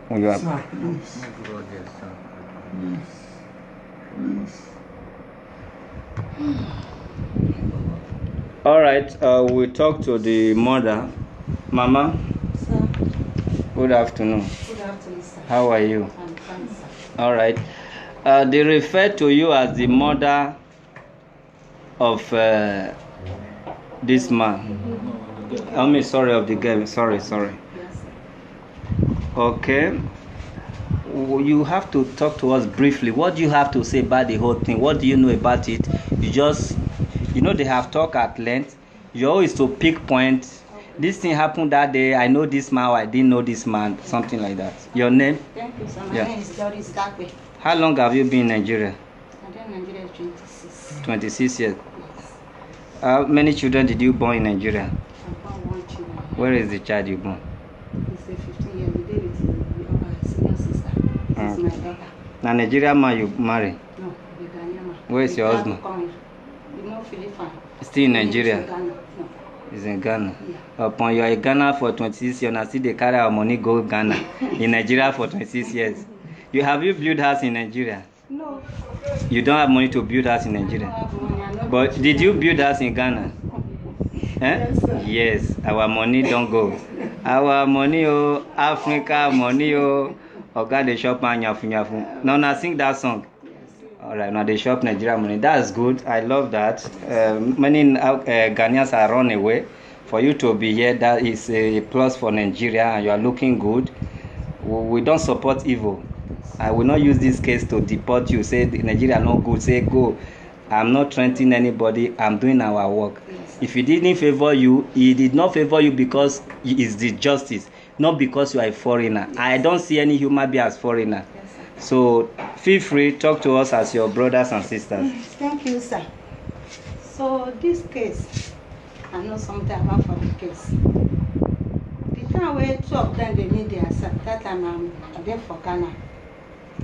Speaker 1: When you are...
Speaker 2: Sir, please. Please.
Speaker 1: All right, we'll talk to the mother. Mama.
Speaker 5: Sir.
Speaker 1: Good afternoon.
Speaker 5: Good afternoon, sir.
Speaker 1: How are you?
Speaker 5: I'm fine, sir.
Speaker 1: All right. They refer to you as the mother of this man. I mean, sorry, of the girl. Sorry.
Speaker 5: Yes, sir.
Speaker 1: Okay. You have to talk to us briefly. What do you have to say about the whole thing? What do you know about it? You know, they have talked at length. You always to pick points. This thing happened that day. I know this man. I didn't know this man. Something like that. Your name?
Speaker 5: Thank you, sir. My name is Doris Dakwe.
Speaker 1: How long have you been in Nigeria?
Speaker 5: I've been in Nigeria 26.
Speaker 1: 26 years.
Speaker 5: Yes.
Speaker 1: How many children did you born in Nigeria?
Speaker 5: I found one child.
Speaker 1: Where is the child you born?
Speaker 5: He's a 15 years. The day with my senior sister. This is my daughter.
Speaker 1: Now Nigerian man you marry?
Speaker 5: No, the Ghanaian man.
Speaker 1: Where is your husband?
Speaker 5: You know Philippines.
Speaker 1: Still in Nigeria?
Speaker 5: Ghana. No.
Speaker 1: He's in Ghana.
Speaker 5: Yeah.
Speaker 1: Upon you are in Ghana for 26 years, and still they carry our money go Ghana. In Nigeria for 26 years. Have you built house in Nigeria?
Speaker 5: No.
Speaker 1: You don't have money to build house in Nigeria. But did you build house in Ghana?
Speaker 5: Yes, sir.
Speaker 1: Yes, our money don't go. Our money, oh, Africa money, oh. Oga the shop and nyafu. Now sing that song. All right, now they shop Nigeria money. That's good. I love that. Many Ghanaians are run away. For you to be here, that is a plus for Nigeria, and you are looking good. We don't support evil. I will not use this case to deport you. Say Nigeria not good. Say go. I'm not threatening anybody. I'm doing our work.
Speaker 5: Yes,
Speaker 1: if he didn't favor you, he did not favor you because he is the justice, not because you are a foreigner. Yes. I don't see any human being as foreigner.
Speaker 5: Yes, sir.
Speaker 1: So feel free, talk to us as your brothers and sisters.
Speaker 5: Thank you, sir. So this case, I know something about for the case. The time where two of them they need their son, that time I'm there for Ghana.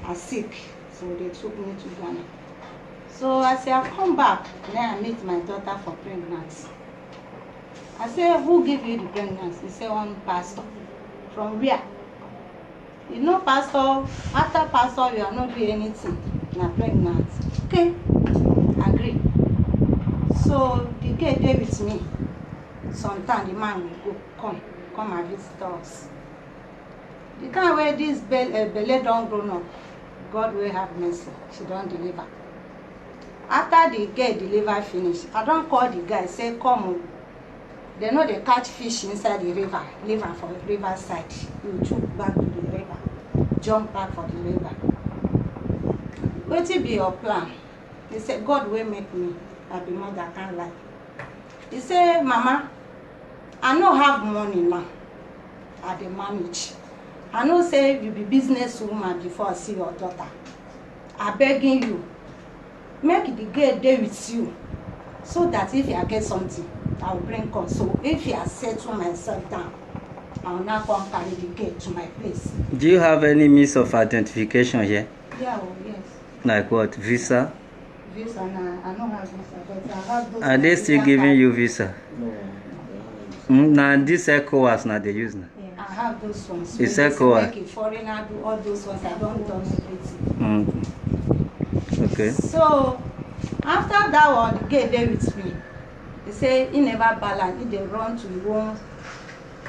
Speaker 5: I'm sick, so they took me to Ghana. So as I come back, then I meet my daughter for pregnancy. I say, who give you the pregnancy? He say, one pastor. From where? You know, pastor, after pastor, you are not doing anything. You are pregnant. Okay, agree. So the girl there with me. Sometimes the man will go, come and visit us. The time where this belly don't grow up, God will have mercy. She don't deliver. After the girl deliver finish, I don't call the guy, say come. They know they catch fish inside the river, leave her for the river side. You jump back to the river, jump back for the river. What will be your plan? He said, God will make me. I be mother can't lie. He said, Mama, I no have money now. I dey manage. I know say you be business woman before I see your daughter. I begging you, make the girl there with you, so that if I get something, I will bring come. So if I settle myself down, I will now come carry the girl to my place.
Speaker 1: Do you have any means of identification here?
Speaker 5: Yeah, oh, yes.
Speaker 1: Like what? Visa?
Speaker 5: Visa, nah, I don't have visa, but I have those.
Speaker 1: Are they still giving you visa?
Speaker 5: No.
Speaker 1: Now this ECOWAS now they use now.
Speaker 5: Yeah, I have those ones.
Speaker 1: It's
Speaker 5: When
Speaker 1: ECOWAS.
Speaker 5: they make a foreigner do all those ones. I don't do everything.
Speaker 1: Okay.
Speaker 5: So after that one, the girl there with me. He say he never balance. He dey run to his own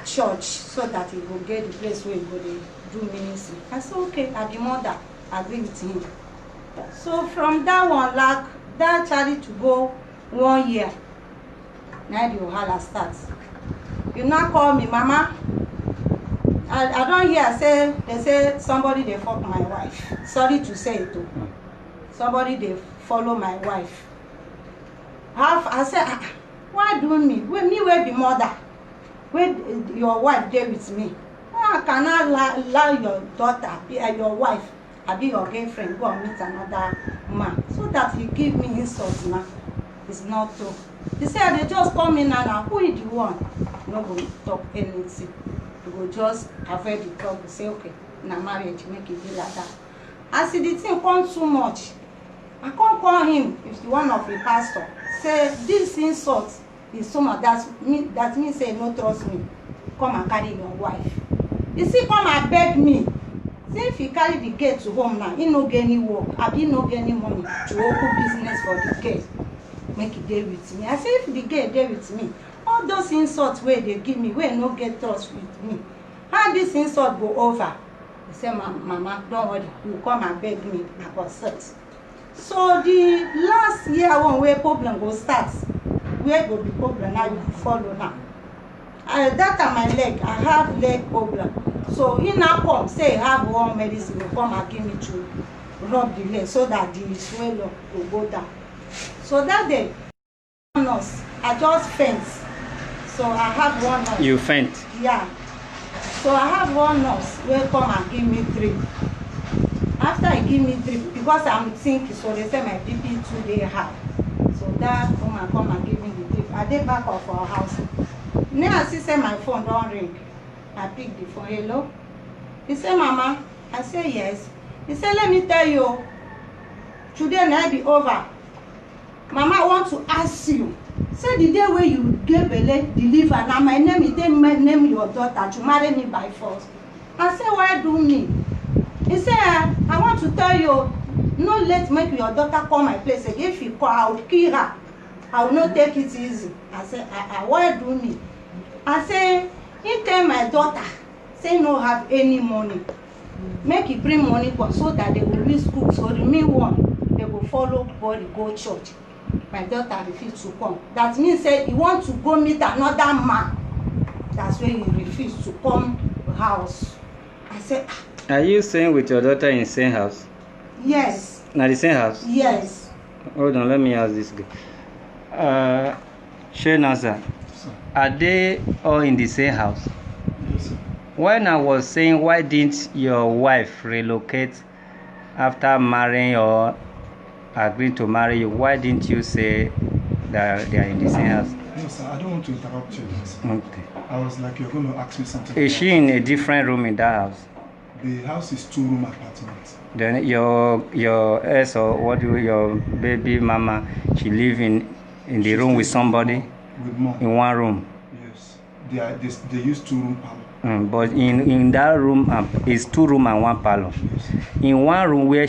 Speaker 5: church so that he go get the place where he go dey do ministry. I say okay, I be mother, I agree with him. So from that one, like that charity to go 1 year, now the wahala starts. You now call me, Mama. I don't hear say they say somebody they fuck my wife. Sorry to say it too. Somebody they follow my wife. I say, why do me? When me will be mother, when your wife there with me, how can I allow your daughter, your wife, I be your girlfriend, go and meet another man. So that he give me insults now. It's not true. He said they just call me now, who is the one? No go talk anything. You go just avoid the talk, say okay, na marriage make it be like that. I see the thing come too much. I can't call him if the one of the pastor. Say this insult is so much that means say no trust me. Come and carry your wife. You see, come and beg me. See if he carry the girl to home now, he no get any work, he no get any money to open business for the girl. Make it there with me. I say if the girl there with me, all those insults where they give me, where no get trust with me, how this insult go over? He say, Mama, don't worry, you come and beg me about sex. So the last year one where problem go start, where go be problem now you follow now. That time my leg, I have leg problem. So he now come say he have one medicine, will come and give me to rub the leg so that the swelling will go down. So that day, nurse, I just faint. So I have one nurse.
Speaker 1: You faint?
Speaker 5: Yeah. So I have one nurse will come and give me drip. After I give me drip, because I'm thinking, so they say my BP 2 day high. So that woman come and give me the drip. I did back of our house. Now I see say my phone don't ring. I pick the phone. Hello? He said, Mama. I say yes. He said, let me tell you, today night be over. Mama, I want to ask you. Say the day where you gave a deliver, now my name is name your daughter to marry me by force. I say, why do me? He said, I want to tell you, no let make your daughter call my place again. If you call, I will kill her. I will not take it easy. I say, why do me? I say, he tell my daughter, say no have any money. Make it bring money so that they will reach school. So the mean one, they will follow body, go church. My daughter refused to come. That means say he want to go meet another man. That's when he refused to come to the house. I said,
Speaker 1: are you staying with your daughter in the same house?
Speaker 5: Yes.
Speaker 1: Not the same house?
Speaker 5: Yes.
Speaker 1: Hold on, let me ask this guy. Shenaza, are they all in the same house?
Speaker 2: Yes, sir.
Speaker 1: When I was saying, why didn't your wife relocate after marrying or agreeing to marry you? Why didn't you say that they are in the same house?
Speaker 2: No, sir, I don't want to interrupt you.
Speaker 1: Okay.
Speaker 2: I was like, you're going to ask me something.
Speaker 1: Is she in a different room in that house?
Speaker 2: The house is 2-room apartment.
Speaker 1: Then your ex or your baby mama, she live in the room with somebody?
Speaker 2: With mom.
Speaker 1: In one room?
Speaker 2: Yes. They use 2-room parlor.
Speaker 1: But in that room, it's 2 room and 1 parlor.
Speaker 2: Yes.
Speaker 1: In one room where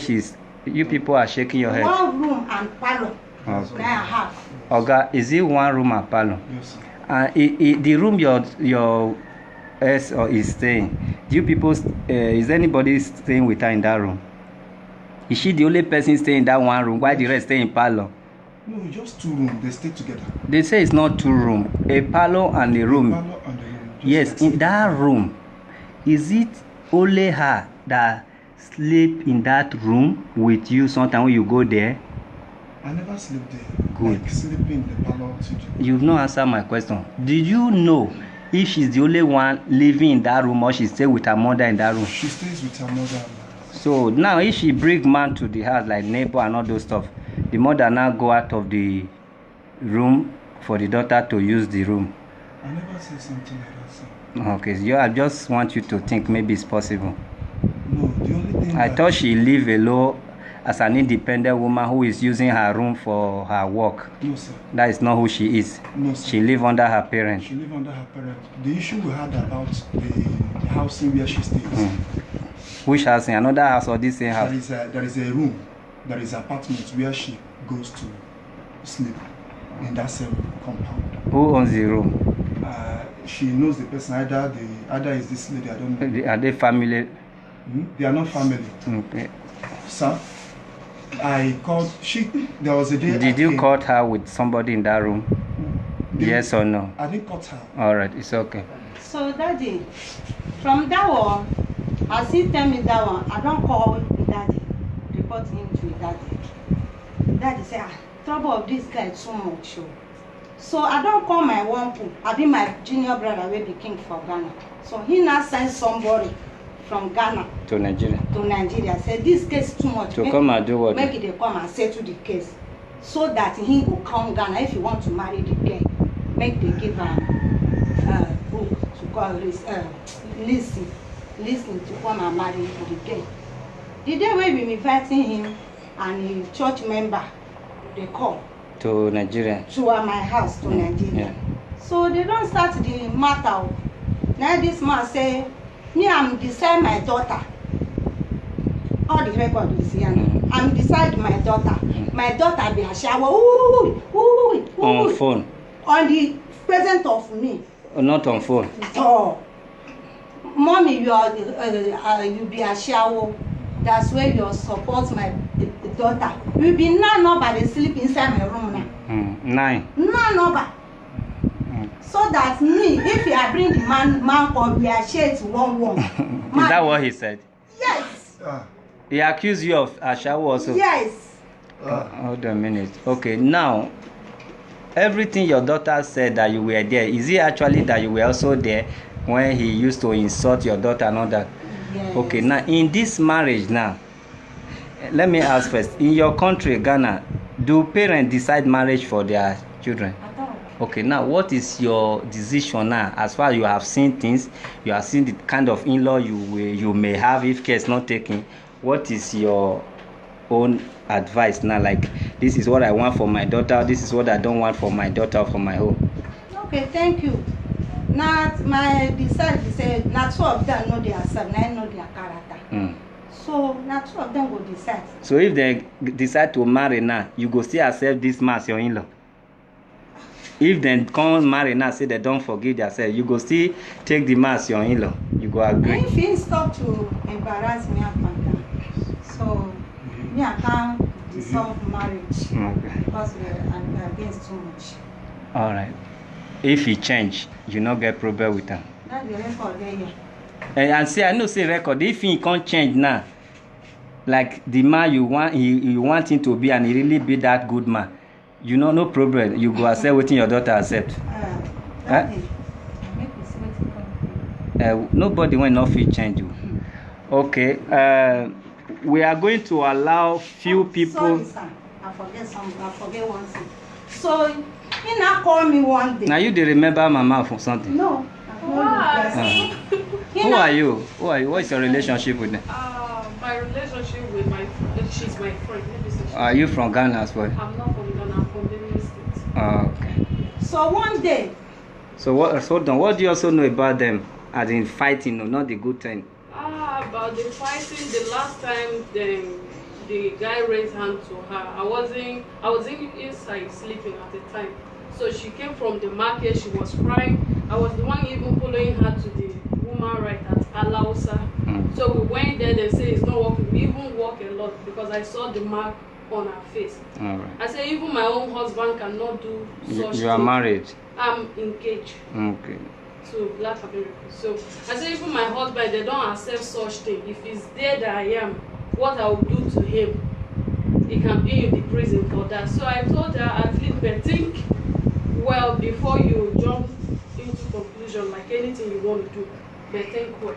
Speaker 1: you people are shaking your head.
Speaker 5: 1 room and parlor.
Speaker 1: Okay.
Speaker 5: Now I have.
Speaker 1: Oga, is it 1 room and parlor?
Speaker 2: Yes, sir.
Speaker 1: And the room your ex is staying, do you people, is anybody staying with her in that room? Is she the only person staying in that 1 room while the rest stay in parlor?
Speaker 2: No, just 2 rooms. They stay together.
Speaker 1: They say it's not 2 rooms, a parlor and a room.
Speaker 2: A parlor and a room.
Speaker 1: Yes, in that room, is it only her that sleep in that room with you sometimes when you go there?
Speaker 2: I never sleep there.
Speaker 1: Good.
Speaker 2: Like sleeping in the parlor.
Speaker 1: You've not answered my question. Did you know if she's the only one living in that room or she stay with her mother in that room?
Speaker 2: She stays with her mother.
Speaker 1: So now if she bring man to the house like neighbor and all those stuff, the mother now go out of the room for the daughter to use the room.
Speaker 2: I never said something like that, sir.
Speaker 1: Okay, I just want you to think maybe it's possible.
Speaker 2: No, the only thing
Speaker 1: I thought she live alone as an independent woman who is using her room for her work.
Speaker 2: No, sir.
Speaker 1: That is not who she is.
Speaker 2: No, sir.
Speaker 1: She live under her parents.
Speaker 2: She live under her parents. The issue we had about the housing where she stays.
Speaker 1: Which house? Another house or this same house?
Speaker 2: There is a room, there is an apartment where she goes to sleep in that same compound.
Speaker 1: Who owns the room?
Speaker 2: She knows the person. Either is this lady. I don't know.
Speaker 1: Are they family?
Speaker 2: They are not family.
Speaker 1: Okay.
Speaker 2: Sir, I called. There was a day.
Speaker 1: Did you caught her with somebody in that room? Yes or no?
Speaker 2: I didn't caught her.
Speaker 1: All right, it's okay.
Speaker 5: So daddy, from that one, as he tell me that one, I don't call daddy, report him to daddy. Daddy say, trouble of this guy too much. So I don't call my uncle. I be my junior brother will be king for Ghana. So he now send somebody from Ghana
Speaker 1: to Nigeria.
Speaker 5: To Nigeria. Say this case too much.
Speaker 1: To come and do what?
Speaker 5: Make it come and settle the case, so that he will come Ghana if you want to marry the girl. Make they give a book to call listen to come and marry the girl. The day when we inviting him and a church member, they come
Speaker 1: to Nigeria.
Speaker 5: To my house to Nigeria. So they don't start the matter. Now this man say, me I'm beside my daughter. All the record is here. I'm beside my daughter. My daughter be a shower.
Speaker 1: On phone.
Speaker 5: On the present of me.
Speaker 1: Not on phone.
Speaker 5: Oh, mommy, you be a shower. That's where you support my daughter. You be nobody sleep inside my room now.
Speaker 1: 9.
Speaker 5: Nobody. So that me, if I bring the man come, we are shared to one.
Speaker 1: Is that what he said?
Speaker 5: Yes.
Speaker 1: He accused you of Ashawo also?
Speaker 5: Yes.
Speaker 1: Hold on a minute. Okay, now, everything your daughter said that you were there, is it actually that you were also there when he used to insult your daughter and all that?
Speaker 5: Yes.
Speaker 1: Okay, now, in this marriage now, let me ask first, in your country, Ghana, do parents decide marriage for their children? Okay, now what is your decision now? As far as you have seen things, you have seen the kind of in-law you may have if care is not taken. What is your own advice now? Like, this is what I want for my daughter, this is what I don't want for my daughter or for my home.
Speaker 5: Okay, thank you. Now my decide to say, not two of them know their self, I know their character. So not two of them will decide.
Speaker 1: So if they decide to marry now, you go still accept this man as your in-law? If they come marry now, say they don't forgive themselves, you go still take the man as your in-law? You go agree?
Speaker 5: If he stop to embarrass me up and down, so me I can't dissolve marriage.
Speaker 1: Okay.
Speaker 5: Because we're against too much.
Speaker 1: All right. If he change, you not get problem with him.
Speaker 5: That's the record there.
Speaker 1: And say, I know say record. If he can't change now, like the man you want him to be, and he really be that good man, you know, no problem. You go accept what your daughter accept. Nobody will not feel change you. Okay. We are going to allow few people.
Speaker 5: Sorry, sir. I forget one thing. So he now call me one day.
Speaker 1: Now you did remember Mama for something?
Speaker 5: No.
Speaker 1: Who are you? What is your relationship with them?
Speaker 6: My relationship with she's my friend.
Speaker 1: Are you from Ghana as well?
Speaker 6: I'm not from Ghana, I'm from Benue State.
Speaker 1: Okay.
Speaker 5: So one day.
Speaker 1: So what do you also know about them? As in fighting, no, not the good thing.
Speaker 6: About the fighting, the last time the guy raised hand to her, I was inside sleeping at the time. So she came from the market, she was crying. I was the one even following her to the woman right at Alausa. So we went there, they say it's not working. We even walk a lot because I saw the mark on her face.
Speaker 1: All right.
Speaker 6: I say even my own husband cannot do such
Speaker 1: You are married?
Speaker 6: I'm engaged.
Speaker 1: Okay.
Speaker 6: To Black America. So I say even my husband, they don't accept such thing. If it's there that I am, what I will do to him, he can be in the prison for that. So I told her, at least think well before you jump into conclusion like anything you want to do. But think well.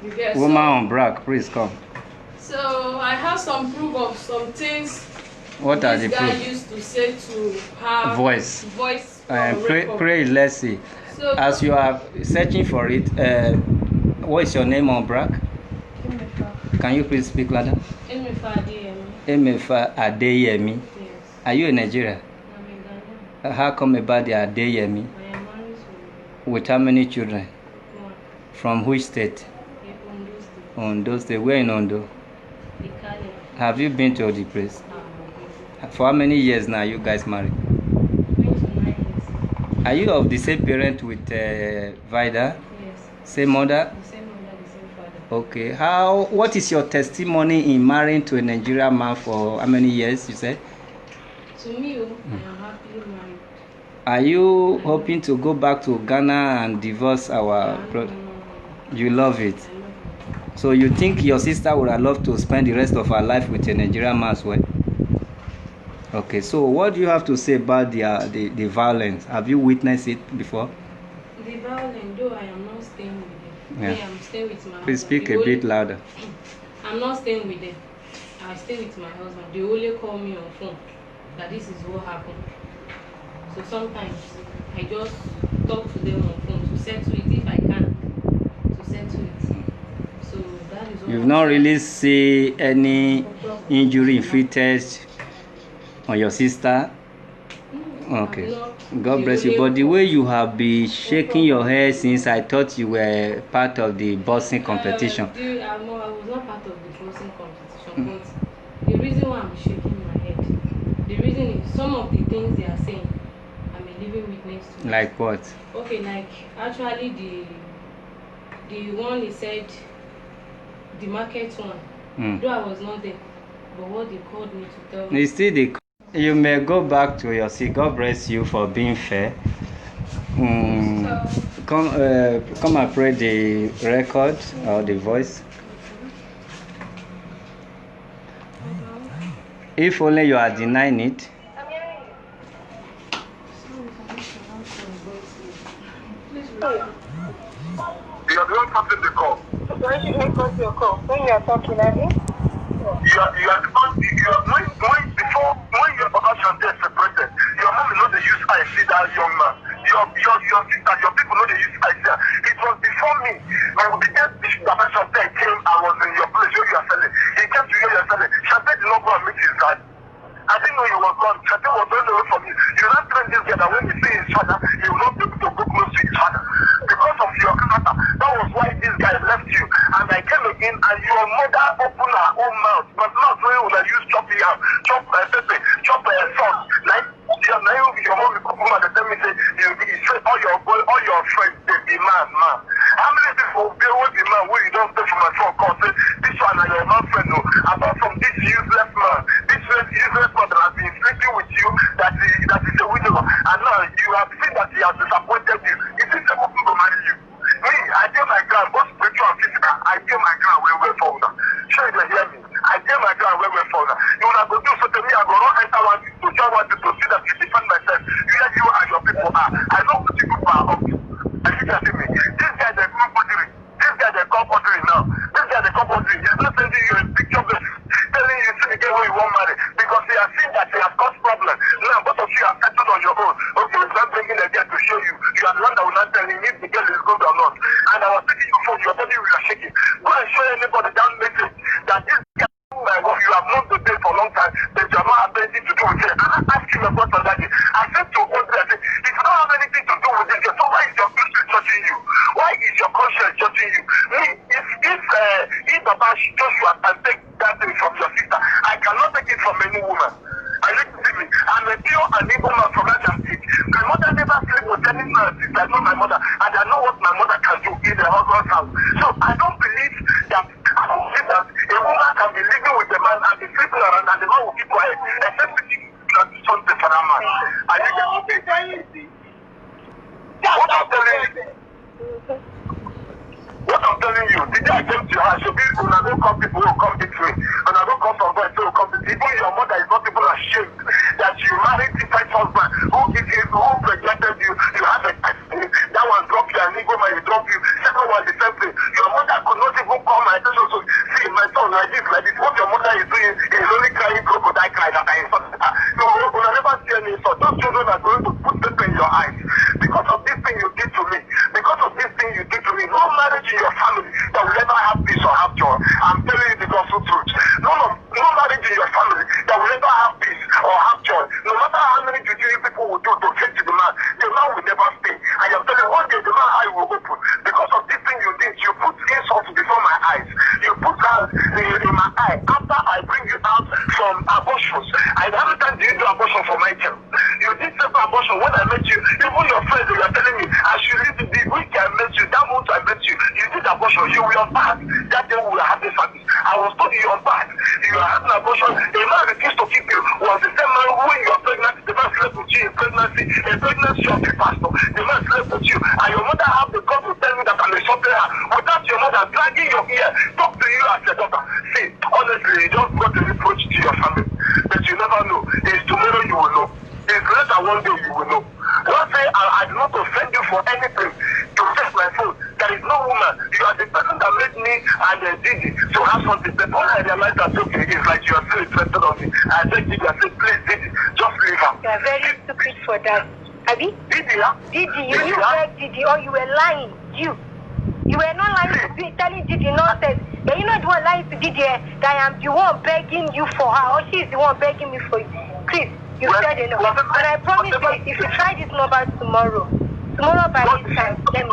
Speaker 6: You get
Speaker 1: woman on Brack, please come.
Speaker 6: So I have some proof of some things.
Speaker 1: What are the
Speaker 6: guy
Speaker 1: proof?
Speaker 6: Used to say to her
Speaker 1: voice. Pray, let's see.
Speaker 6: So,
Speaker 1: as you are searching for it, what is your name on Brack?
Speaker 6: Emefa.
Speaker 1: Can you please speak louder?
Speaker 6: Emefa Adeyemi.
Speaker 1: Emefa Adeyemi.
Speaker 6: Yes.
Speaker 1: Are you in Nigeria?
Speaker 6: I'm in Ghana.
Speaker 1: How come about the Adeyemi?
Speaker 6: I am married to
Speaker 1: with how many children?
Speaker 6: one.
Speaker 1: From which state?
Speaker 6: Ondo State.
Speaker 1: Ondo State. Where in Ondo?
Speaker 6: Ikale.
Speaker 1: Have you been to the place? For how many years now you guys married?
Speaker 6: 29 years.
Speaker 1: Are you of the same parent with Vida?
Speaker 6: Yes.
Speaker 1: Same mother?
Speaker 6: The same mother, the same father.
Speaker 1: Okay. What is your testimony in marrying to a Nigerian man for how many years you said?
Speaker 6: To me, I am happily married.
Speaker 1: Are you hoping to go back to Ghana and divorce our brother? You love it.
Speaker 6: I love it.
Speaker 1: So you think your sister would have loved to spend the rest of her life with a Nigerian man as well? Okay, so what do you have to say about the violence? Have you witnessed it before?
Speaker 6: The violence, though I am not staying with them.
Speaker 1: Yeah.
Speaker 6: Me, I'm staying with my husband.
Speaker 1: Please speak a bit louder.
Speaker 6: I'm not staying with them. I stay with my husband. They only call me on phone that this is what happened. So sometimes I just talk to them on phone to settle it if I can. To settle it. So that is what
Speaker 1: You've not really seen any injury inflicted on your sister? Okay. God bless you. But the way you have been shaking your head since I thought you were part of the boxing competition.
Speaker 6: I was not part of the boxing competition, but the reason why I'm shaking my head, the reason is some of the things they are saying, I'm a living witness to.
Speaker 1: Like what?
Speaker 6: Okay, like actually the one he said, the market one, though I was not there, but what they called me to tell me.
Speaker 1: It's still the. You may go back to your seat. God bless you for being fair. Come and pray the record or the voice. If only you are denying it.
Speaker 7: You are doing something to call.
Speaker 8: Why should I cut your call? When you are talking, Abby?
Speaker 7: You are when your papa Chantel separated, your mom know they use I see that young man. Your sister, your people know they use I see that. It was before me. When the day Papa Chantel came, I was in your place where you are selling. He came to you are selling. Chantel did not go and meet his dad. I didn't know you were gone. Chantel was going away from you. You not train this guy that when you see his father, he will not be able to go close to his father. Because of your character, that was why this guy left you. And I came again, and your mother opened her own mouth. But not knowing when I use chop yam, chop pepper, chop sauce. Like your mom will come and tell me say you say all your friends they be man. How many people they will be man when you don't pay for my phone call say this one and your man friend no. Apart from this useless man, this useless man that has been sleeping with you, that is a widow, and now you have seen that he has disappointed you. Is it able to marry you? Me, I tell my ground, both spiritual and physical, I tell my ground where we're from now. Sure you hear me. I tell my ground where we're from now. You will go do so to me, I go not enter one to join one to see that you defend myself. Where you and your people are. I know what you people are up to. And you can see me. This guy they come country. This guy they come country now. This guy they come country. He's not sending you a picture of telling you to get where you want marry. Because he has seen that he has caused problems. Now both of you are settled on your own. Okay, he's not bringing a girl to show you. You are the one that will not tell him if the girl is good or not. And I was taking your phone, your body you are shaking. Go and show anybody that message that this guy you have known today for a long time, that you are not have anything to do with it. And I asked him a question that day. I said to Audrey, I said, if you don't have anything to do with this, so why is your conscience judging you? Why is your conscience judging you? Me, if Baba Joshua can take that thing from your sister, I cannot take it from any woman. I need to see me. I'm a pure and evil man from that state. My mother never slept with any man since I know my mother, and I know what my mother can do in the husband's house. So I don't believe that a woman can be living with the man and be sleeping around and the man will keep quiet, except if he can do something for that man. I think that's okay. What I'm telling you. What I'm telling you, the day I came to your house, when I don't come, people will come beat me. When I don't come from God, they will come beat me. Even your mother is not even ashamed that you married the first husband who projected you. You have a that one dropped you, and Igbo man, he dropped you. Second one, the same thing. Your mother could not even come and tell you, so, see, my son, like this. What your mother is doing is only crying crocodile cry that I insulted her. You will never see any insult. Those children are going to put paper in your eyes. Because of this thing you did to me. Because of this thing you did to me. No marriage in your family that will ever have peace or have joy. I'm telling you the gospel truth. No marriage in your family that will ever have peace or have joy. No matter how many juju people will do to get to the man will never stay. I am telling you, one day the man eye will open. Because of this thing you did, you put insult before my eyes. You put out in my eye. After I bring you out from abortions, I never time do you do abortion for my child. You did separate abortion when I met you. Even your friends, they were telling me, I should leave the week I met you, that month I met you, you did abortion, you were on bad. That day we were having service. I was told you on bad. You were having abortion. A man refused to keep you. Was the same man when you were pregnant, the man slept with you in pregnancy, a pregnancy of the pastor. The man slept with you. And your mother have the God to tell me that I'm insulting her. Without your mother dragging your ear, talk to you as a daughter. See, honestly, you just got a reproach to your family. But you never know. It's tomorrow you will know. It's later one day you will know. Don't say I do not offend you for anything. To test my phone. There is no woman. You are the person that made me and Didi to have something. But when I realized that, okay, it's like you are still interested on me. I said, Didi, I said, please, Didi, just leave her.
Speaker 8: You are very stupid for that. Abi?
Speaker 7: Didi, yeah?
Speaker 8: Didi, you knew where Didi, or you were lying. You were not lying to be telling Didi nonsense. But you know the one lying to Didi that I am the one begging you for her, or she is the one begging me for you. Please, you said enough. And I promise you, if you try this number tomorrow by this time, then you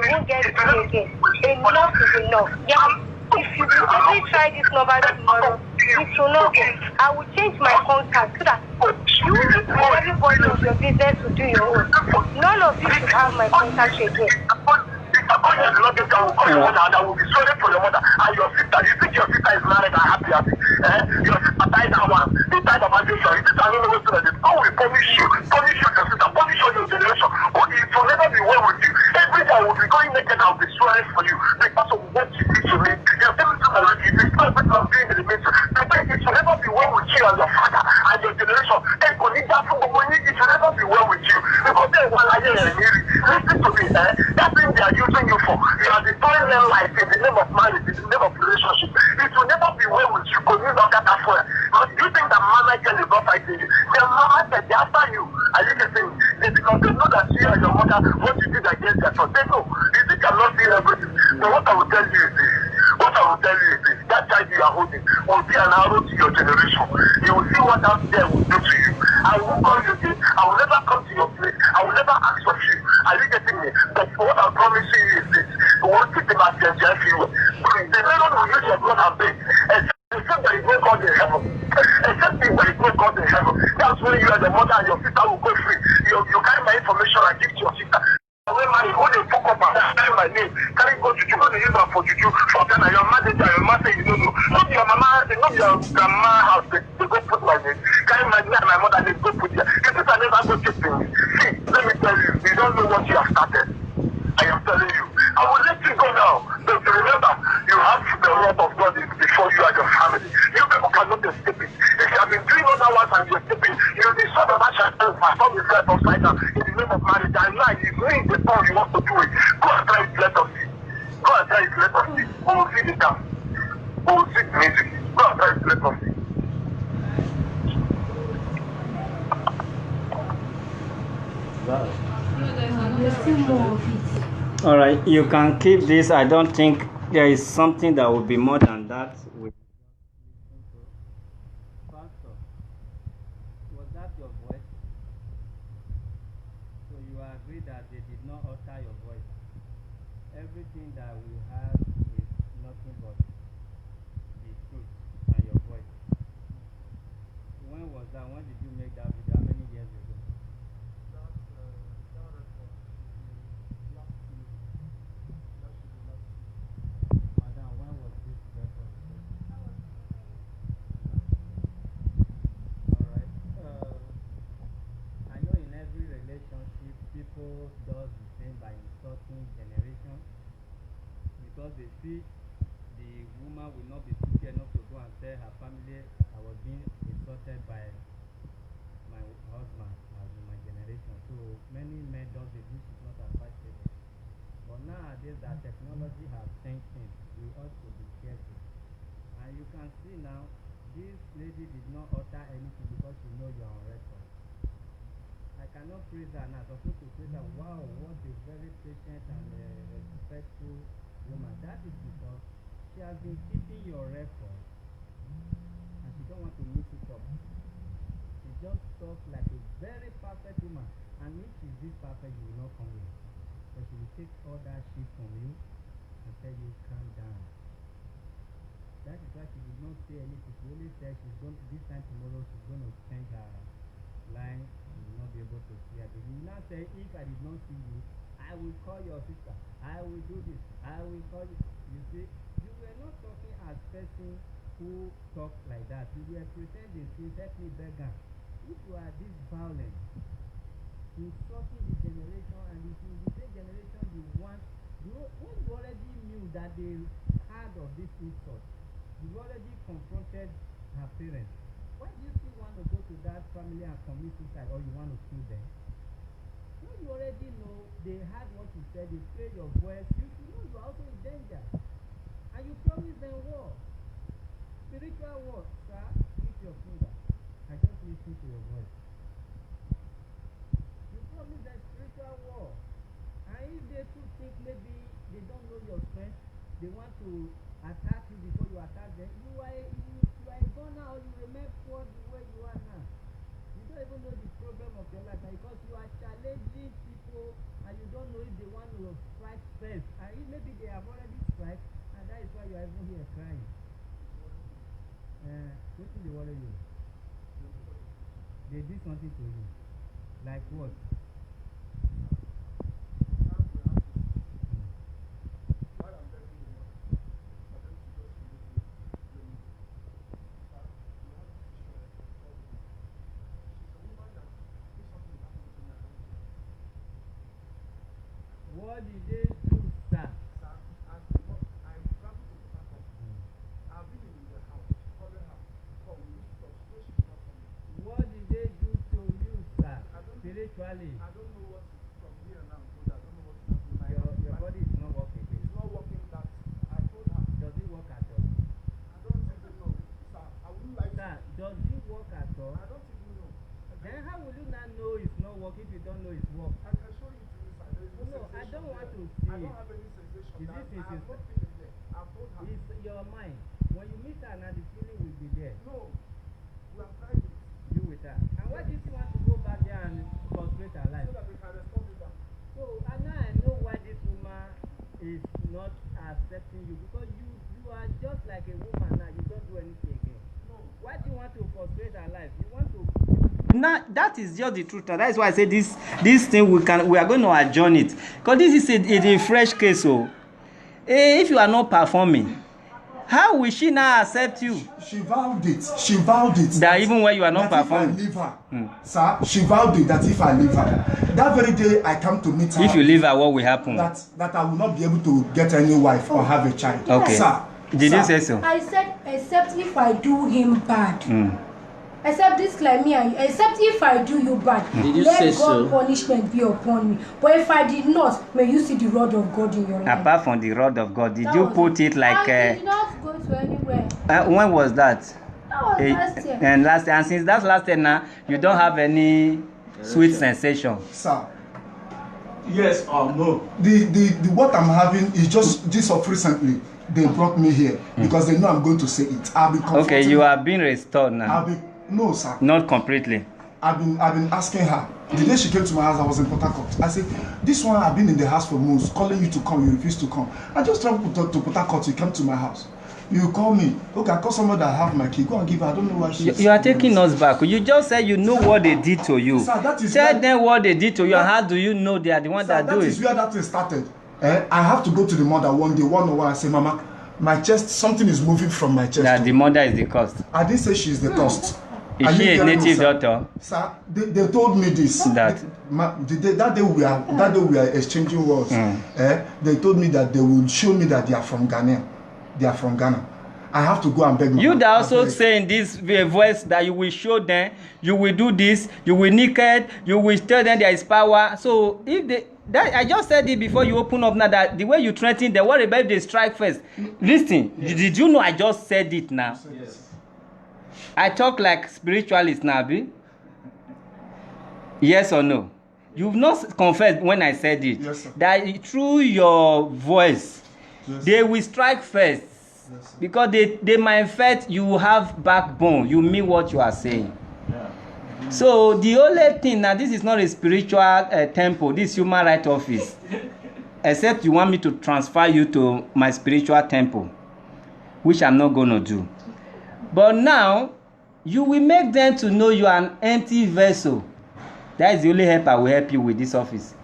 Speaker 8: won't get it again. Enough is enough. Yeah. If you really try this number tomorrow, it will not go. I will change my contact so that you and everybody of your business will do your own. None of you should have my contact again.
Speaker 7: I will be sorry for your mother and your sister. You think your sister is married and happy? Your sister died that one. They died of addiction. You think I don't know what to do? God will punish you, your sister, punish your generation. But it will never be well with you. Every day I will be going naked and I will be swearing for you because of what you did to me. You're telling me that you despite what I'm doing in the midst. It will never be well with you and your father and your generation. It will never be well with you. Because they will listen to me. That thing they are using you for. You are destroying their life in the name of marriage, in the name of relationship. It will never be well with you because you don't get that for it. Because you think that mama girl is not fighting you. Their mama said they after you. And you can say, it's because they know that you and your mother, what you did against their son. They know. You think I'm not seeing everything. So what I will tell you is this. That child you are holding will be an arrow to your generation. You will see what out there will do to you. I will call you this. I will never come to your place. I will never ask of you. Are you getting me? But what I'm promising you is this. We will keep them at your everywhere. The melon will use your blood and beg. Except there is no God in heaven. Except there is no God in heaven. That's when you and the mother and your sister will go free. You carry my information and give to your sister. When they fuck up and carry my name, carry go to you, when they use them for juju, for Ghana, your manager, your master, you don't know. Not your mama, not your grandma house, they go put my name. Carry my name and my mother, they go put there. This is I never go to things. See, let me tell you don't know what you have started. I am telling you. I will let you go now. But remember, you have the wrath of God before you and your family. You people cannot escape it. If you have been doing other ones and you're escaping, you'll be sort of actually perform this life upside down in the name of marriage. And now you bring the power you want to do it. Go and try it, let us see. Go and try it, let us see. Who will see the dance? Who will see the music? Go and try it, let us see.
Speaker 3: There's still more of it.
Speaker 1: All right, you can keep this. I don't think there is something that will be more than that. Pastor, was that your voice? So you agree that they did not utter your voice. Everything that we have is nothing but the truth and your voice. When was that? When did you make that video? How many years ago? Madam, when was this record? Alright. I know in every relationship people does the same by insulting generation because they see the woman will not be stupid enough to go and tell her family I was being insulted by my husband as in my generation. So many men does it. This is not advisable. But nowadays that technology has changed things, we ought to be careful. And you can see now, this lady did not utter anything because she knows you are on record. I cannot praise her now. I'm supposed to praise her. Wow, what a very patient and respectful woman. That is because she has been keeping your record and she don't want to mix it up. She just talks like a very perfect woman. And if she's this perfect, you will not come with. But she will take all that shit from you and tell you calm down. That is why she did not say anything. She only said she's going to, this time tomorrow she's going to change her line. You will not be able to see her. But you will not say, if I did not see you, I will call your sister. I will do this. I will call you. You see, you were not talking as person who talks like that. You were pretending to let me beg her. If you are this violent, insulting the generation, and if you the same generation you want, when you already knew that they heard of this insult, you already confronted her parents. Why do you still want to go to that family and commit suicide, or you want to kill them? Why know you already know they heard what you said, they played your voice, you know you are also in danger. And you promise them war. Spiritual war. Sir, lift your finger. I just listen to your voice. You promise them spiritual war. And if they too think maybe they don't know your strength, they want to attack you before you attack them, you are a gunner or you remain poor the way you are now. You don't even know the problem of your life because you are challenging people and you don't know if they want to strike first. And if maybe they have already struck, and that is why you are even here crying. What do they worry you? They did something to you. Like what? What did they do, sir? What did they do to you, sir? Spiritually?
Speaker 2: I don't know what from here now. I don't know what is happening.
Speaker 1: Your body is not working.
Speaker 2: It's not working. That I told her.
Speaker 1: Does it work at all?
Speaker 2: I don't even know, sir. I wouldn't like.
Speaker 1: Sir, does it work at all?
Speaker 2: I don't even know.
Speaker 1: Then how will you not know it's not working if you don't know it's work?
Speaker 2: I can show you to you, sir. There is no
Speaker 1: I don't want to see.
Speaker 2: I don't have any sensation.
Speaker 1: Is
Speaker 2: I
Speaker 1: this
Speaker 2: have not been there. I've told her.
Speaker 1: It's your mind. When you meet her now, the feeling will be there.
Speaker 2: No. We are private.
Speaker 1: You with her. And why do you still want to go back there and frustrate her life?
Speaker 2: So that we can respond to that.
Speaker 1: So, and now I know why this woman is not accepting you. Because you are just like a woman now. You don't do anything again.
Speaker 2: No.
Speaker 1: Why do you want to frustrate her life? You want to... Now, that is just the truth. That is why I say this thing we are going to adjourn it. Because this is a fresh case. So, if you are not performing, how will she now accept you?
Speaker 2: She vowed it. She vowed it.
Speaker 1: That even when you are not performing.
Speaker 2: If I leave her, sir, she vowed it that if I leave her, that very day I come to meet her.
Speaker 1: If you leave her, what will happen?
Speaker 2: That I will not be able to get any wife or have a child.
Speaker 1: Okay.
Speaker 2: Sir,
Speaker 1: did you say so?
Speaker 3: I said, except if I do him bad. Except this like me, except if I do you bad.
Speaker 4: Did you
Speaker 3: let
Speaker 4: say
Speaker 3: God
Speaker 4: so?
Speaker 3: punishment be upon me. But if I did not, may you see the rod of God in your life.
Speaker 1: Apart from the rod of God, did
Speaker 3: That
Speaker 1: you
Speaker 3: was
Speaker 1: put it like...
Speaker 3: I did not go to anywhere.
Speaker 1: when was that?
Speaker 3: That was last year.
Speaker 1: And last year. And since that's last year now, you don't have any sweet sensation.
Speaker 2: Sir, yes or no? The what I'm having is just this of recently. They brought me here because they know I'm going to say it. I'll be comforting.
Speaker 1: Okay, you are being restored now.
Speaker 2: No, sir.
Speaker 1: Not completely.
Speaker 2: I've been asking her. The day she came to my house, I was in Port Harcourt. I said, this one I've been in the house for months, calling you to come, you refuse to come. I just traveled to Port Harcourt, you came to my house. You call me. Okay, I call someone that have my key. Go and give her. I don't know why she's...
Speaker 1: You are taking us back. You just said you know what they did to you.
Speaker 2: Sir, that is...
Speaker 1: Tell them what they did to you and how do you know they are the one that do it?
Speaker 2: That is where that thing started. I have to go to the mother one day, one-on-one, I say, Mama, my chest, something is moving from my chest.
Speaker 1: That the mother is the cause.
Speaker 2: I didn't say she's the cause.
Speaker 1: Is she a native doctor?
Speaker 2: Sir, they told me this. That day we are exchanging words. They told me that they will show me that they are from Ghana. They are from Ghana. I have to go and beg.
Speaker 1: You that also say in this voice that you will show them, you will do this, you will naked, you will tell them there is power. So if they... That, I just said it before you open up now that the way you threaten them, what about if they strike first? Listen, did you know I just said it now?
Speaker 2: Yes.
Speaker 1: I talk like spiritualist now, B? Yes or no? You've not confessed when I said it.
Speaker 2: Yes, sir.
Speaker 1: That through your voice,
Speaker 2: Yes,
Speaker 1: they will strike first.
Speaker 2: Yes,
Speaker 1: because they might infect you have backbone. You mean what you are saying. So the only thing now, this is not a spiritual temple, this human rights office, except you want me to transfer you to my spiritual temple, which I'm not going to do. But now, you will make them to know you are an empty vessel. That is the only help I will help you with this office.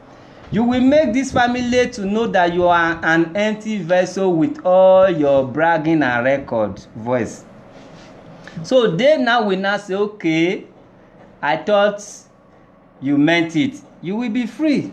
Speaker 1: You will make this family to know that you are an empty vessel with all your bragging and record voice. So they now will now say, okay, I thought you meant it. You will be free.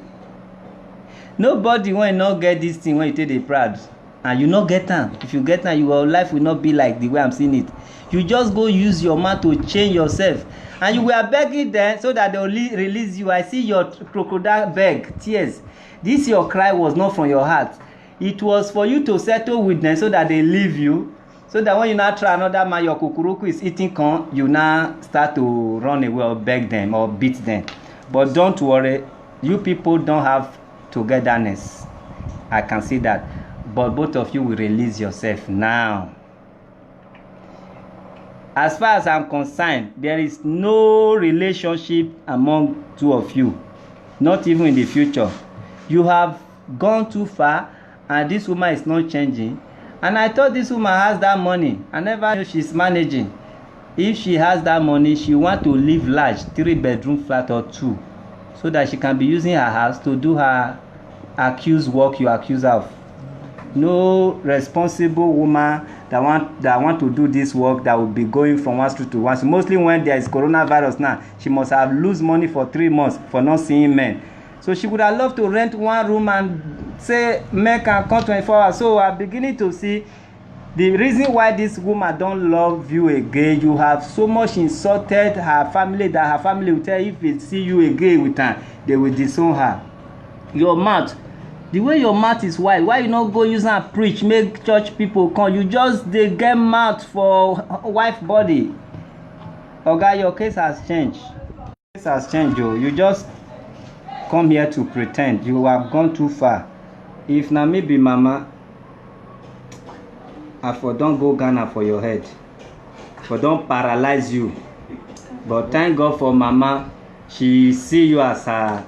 Speaker 1: Nobody will not get this thing when you take the proud. and you not get am. If you get am, your life will not be like the way I'm seeing it. You just go use your mouth to change yourself, and you were begging them so that they'll release you. I see your crocodile beg tears. This your cry was not from your heart. It was for you to settle with them so that they leave you, so that when you now try another man, your kukuruku is eating corn, you now start to run away or beg them or beat them. But don't worry, you people don't have togetherness. I can see that. But both of you will release yourself now. As far as I'm concerned, there is no relationship among two of you, not even in the future. You have gone too far, and this woman is not changing. And I thought this woman has that money. I never knew she's managing. If she has that money, she want to live large, 3-bedroom flat or 2, so that she can be using her house to do her accused work you accuse her of. No responsible woman that want to do this work that will be going from one street to one. So mostly when there is coronavirus now, she must have lose money for 3 months for not seeing men. So she would have loved to rent one room and say men can come 24 hours. So I'm beginning to see the reason why this woman don't love you again. You have so much insulted her family that her family will tell you if they see you again with her, they will disown her. Your mouth, the way your mouth is wide, why you not go use and preach, make church people come? You just they get mouth for wife body. Oga, your case has changed. Case has changed, Joe. You just come here to pretend. You have gone too far. If na me be mama, I for don't go Ghana for your head. For don't paralyze you. But thank God for mama. She see you as her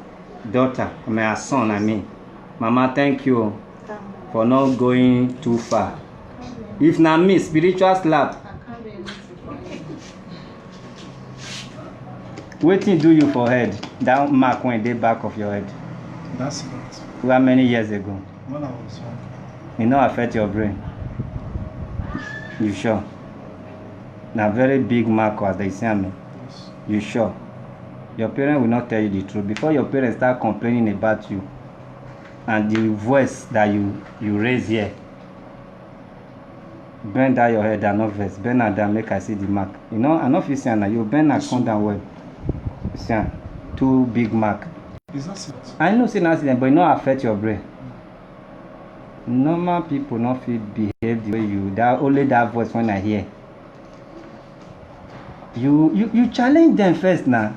Speaker 1: daughter, her son, I mean. Mama, thank you for not going too far. If na me, spiritual slap. Wetin do you for head? That mark when they back of your head.
Speaker 2: That's right.
Speaker 1: How many years ago?
Speaker 2: When I was young.
Speaker 1: It no affect your brain. You sure? Na very big mark as they say me.
Speaker 2: Yes.
Speaker 1: You sure? Your parents will not tell you the truth. Before your parents start complaining about you and the voice that you raise here, bend down your head and not vex. Bend down, make I see the mark. You know, I know if you see now, you bend and come down well. See, 2 big mark.
Speaker 2: Is that it?
Speaker 1: I know it's an accident, but it not affect your brain. Normal people not feel behave the way you. That only that voice when I hear. You challenge them first now.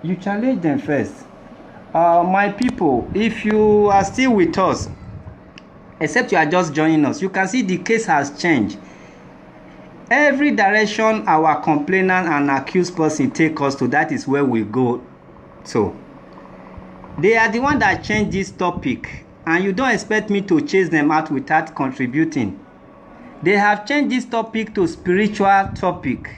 Speaker 1: You challenge them first. My people, if you are still with us, except you are just joining us, you can see the case has changed. Every direction our complainant and accused person take us to, that is where we go. So they are the one that changed this topic, and you don't expect me to chase them out without contributing. They have changed this topic to spiritual topic.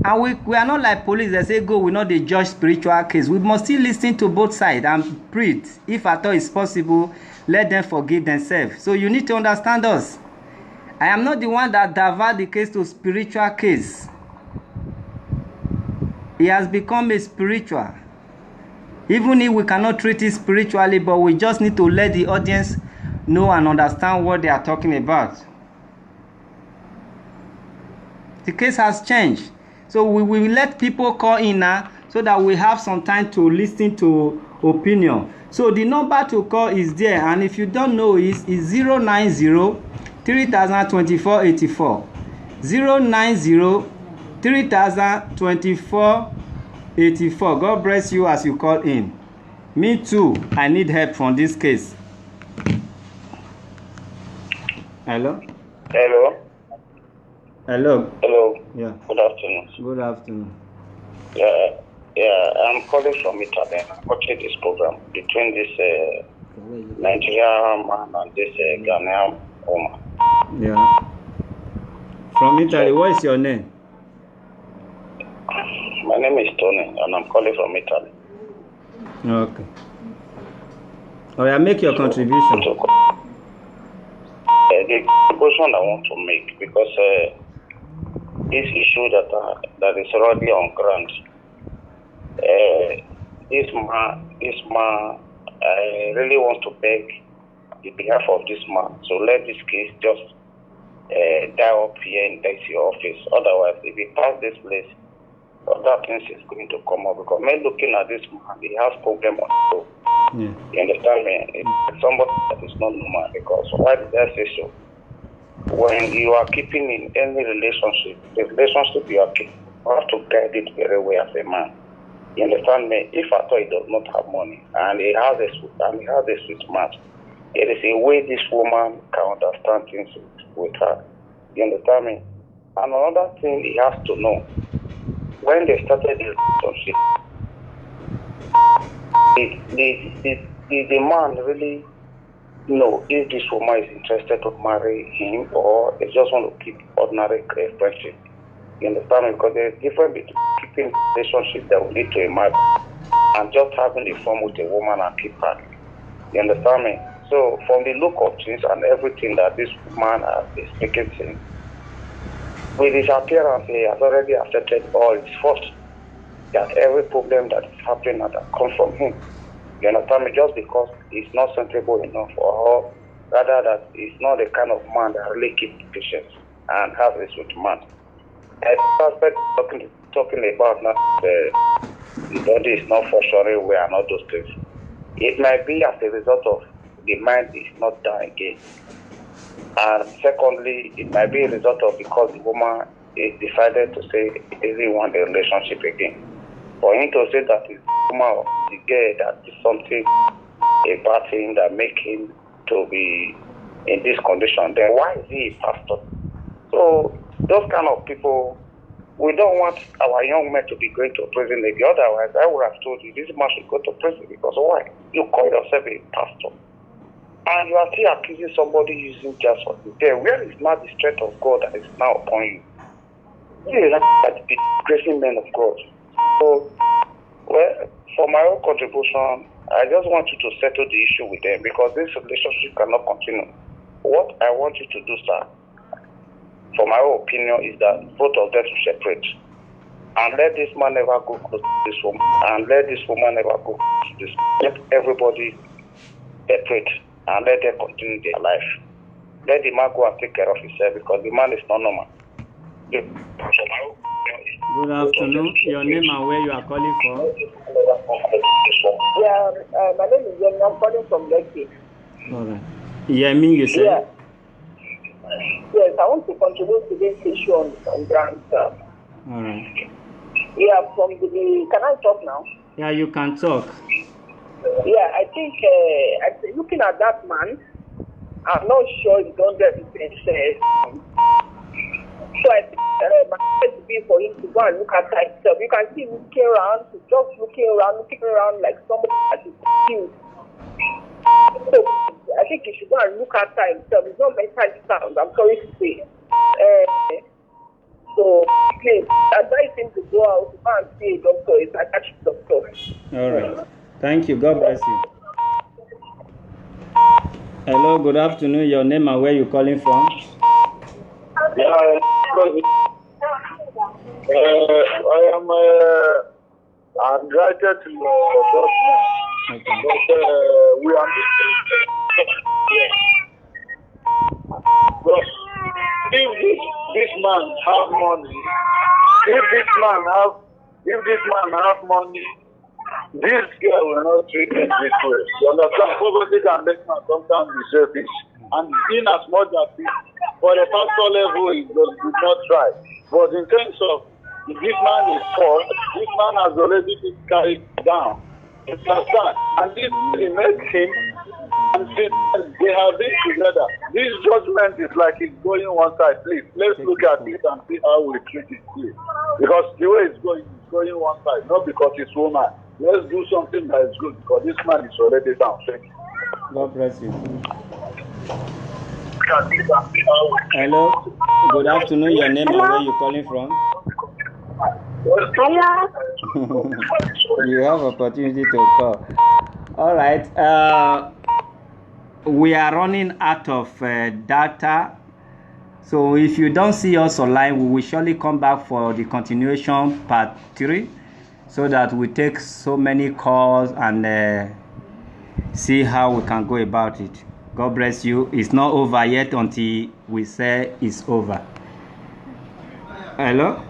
Speaker 1: And we are not like police that say go, we know they judge spiritual case. We must still listen to both sides and pray. If at all it's possible, let them forgive themselves. So you need to understand us. I am not the one that divert the case to spiritual case. It has become a spiritual. Even if we cannot treat it spiritually, but we just need to let the audience know and understand what they are talking about. The case has changed. So we will let people call in now so that we have some time to listen to opinion. So the number to call is there, and if you don't know is 090 3024 84. 090 3024 84. God bless you as you call in. Me too, I need help from this case. Hello?
Speaker 9: Hello?
Speaker 1: Hello.
Speaker 9: Hello.
Speaker 1: Yeah.
Speaker 9: Good afternoon.
Speaker 1: Good afternoon.
Speaker 9: Yeah, I'm calling from Italy. I'm watching this program between this Nigerian man and this Ghanaian woman.
Speaker 1: Yeah. From Italy, what is your name?
Speaker 9: My name is Tony, and I'm calling from Italy.
Speaker 1: Okay. All right, make your contribution.
Speaker 9: The question I want to make, because this issue that is already on ground, this man I really want to beg on behalf of this man, so let this case just die up here in the office. Otherwise, if he pass this place, other things is going to come up, because me looking at this man, he has problem on his own. You understand me? It's somebody that is not normal, because why did I say so? When you are keeping in any relationship, the relationship you are keeping, you have to guide it very well as a man. You understand me? If at all he does not have money and he has a sweet match, it is a way this woman can understand things with her. You understand me? And another thing he has to know, when they started the relationship, the man really know if this woman is interested to marry him or they just want to keep ordinary friendship. You understand me? Because there's a difference between keeping a relationship that will lead to a marriage and just having a fun with a woman and keep her. You understand me? So from the look of things and everything that this man is making things, with his appearance, he has already accepted all his faults. That every problem that is happening that comes from him. You understand me? Just because he's not sensible enough, or rather that he's not the kind of man that really keeps patience and has a sweet man. I started talking about now the body is not functioning well and all those things. It might be as a result of the mind is not done again. And secondly, it might be a result of because the woman is decided to say he doesn't want the relationship again. For him to say that the woman or the girl that is something about him that make him to be in this condition, then why is he a pastor? So those kind of people, we don't want our young men to be going to prison again. Otherwise, I would have told you this man should go to prison, because why? You call yourself a pastor and you are still accusing somebody using just what you did. Where is now the strength of God that is now upon you? You are like the disgracing men of God. So, well, for my own contribution, I just want you to settle the issue with them, because this relationship cannot continue. What I want you to do, sir, for my own opinion, is that both of them should separate. And let this man never go close to this woman. And let this woman never go close to this. Let everybody separate and let them continue their life. Let the man go and take care of himself, because the man is not normal.
Speaker 1: Good afternoon. Your name and where you are calling from?
Speaker 10: Yeah, my name is Yemi. I'm calling from Lekki.
Speaker 1: All right. Yemi, you said?
Speaker 10: Yeah. Yes, I want to contribute to this issue on ground.
Speaker 1: All right.
Speaker 10: Yeah, can I talk now?
Speaker 1: Yeah, you can talk.
Speaker 10: Yeah, I think looking at that man, I'm not sure he's done that. So I think my advice would be for him to go and look at himself. You can see him looking around, just looking around like somebody that is confused. So I think he should go and look at himself. He's not mentally sound, I'm sorry to say. So please advise him to go out to go and see a doctor, a psychiatric doctor.
Speaker 1: All right. Thank you. God bless you. Hello, good afternoon. Your name and where you calling from?
Speaker 11: Yeah, I am invited to
Speaker 1: okay.
Speaker 11: But we are but if this man have money, if this man have money, this girl will not treat him this way. You understand? Poverty can make man sometimes be selfish. And in as much as for the pastor level, he does not try. But in terms of if this man is poor, this man has already been carried down. You understand? And this really makes him, and they have been together. This judgment is like it's going one side. Please, let's look at it and see how we treat it, please. Because the way it's going one side, not because it's woman. Let's do something that is good, because this man is already down. Thank you.
Speaker 1: God bless you. Hello. Good afternoon. Your name and where you calling from?
Speaker 8: Hello.
Speaker 1: You have opportunity to call. All right. We are running out of data. So if you don't see us online, we will surely come back for the continuation part 3, so that we take so many calls and see how we can go about it. God bless you. It's not over yet until we say it's over. Hello?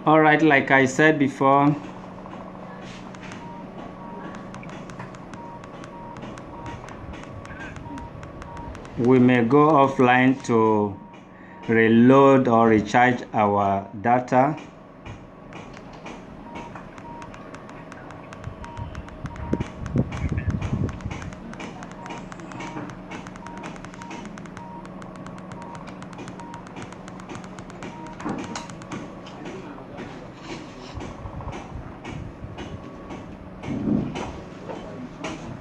Speaker 1: All right, like I said before, we may go offline to reload or recharge our data.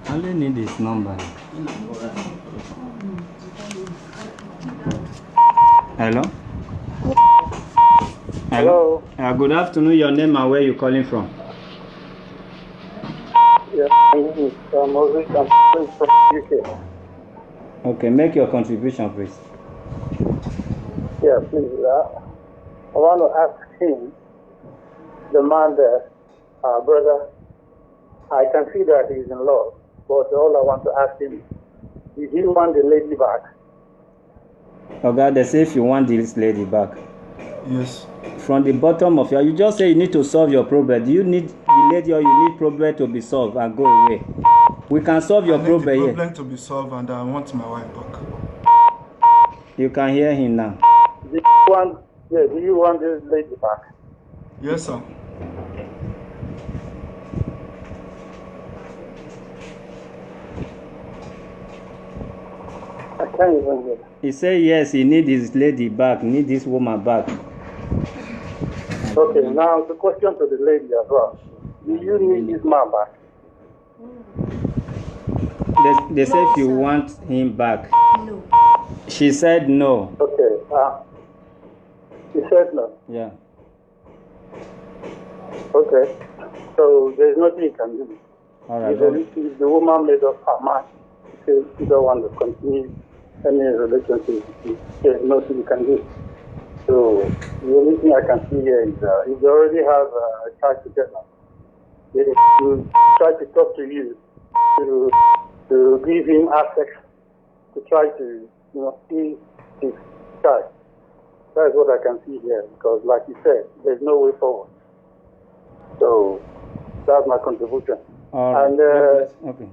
Speaker 1: I only need this number. Hello?
Speaker 11: Hello.
Speaker 1: Good afternoon. Your name and where you calling from?
Speaker 11: Yeah, my name is Moses. I'm calling from UK.
Speaker 1: Okay, make your contribution, please.
Speaker 11: Yeah, please. I want to ask him, the man there, brother, I can see that he's in love, but all I want to ask him, did he want the lady back?
Speaker 1: Okay, they say if you want this lady back.
Speaker 2: Yes.
Speaker 1: From the bottom of you just say you need to solve your problem. Do you need the lady or you need problem to be solved and go away? We can solve your problem here.
Speaker 2: I need the problem to be solved and I want my wife back.
Speaker 1: You can hear him now.
Speaker 11: Do you want this lady back?
Speaker 2: Yes, sir.
Speaker 11: I can't even hear.
Speaker 1: He said yes, he need his lady back, need this woman back.
Speaker 11: Okay, now the question to the lady as well. Do you need this man back?
Speaker 1: They say if you want him back.
Speaker 3: No.
Speaker 1: She said no.
Speaker 11: Okay. She said no.
Speaker 1: Yeah.
Speaker 11: Okay. So there's nothing you can do.
Speaker 1: All right.
Speaker 11: If the woman made up her mind, she don't want to continue any relationship, there's nothing you can do. So the only thing I can see here is if they already have a child together, they will try to talk to you to give him access to try to see his child. That's what I can see here because, like you said, there's no way forward. So that's my contribution.
Speaker 1: And okay.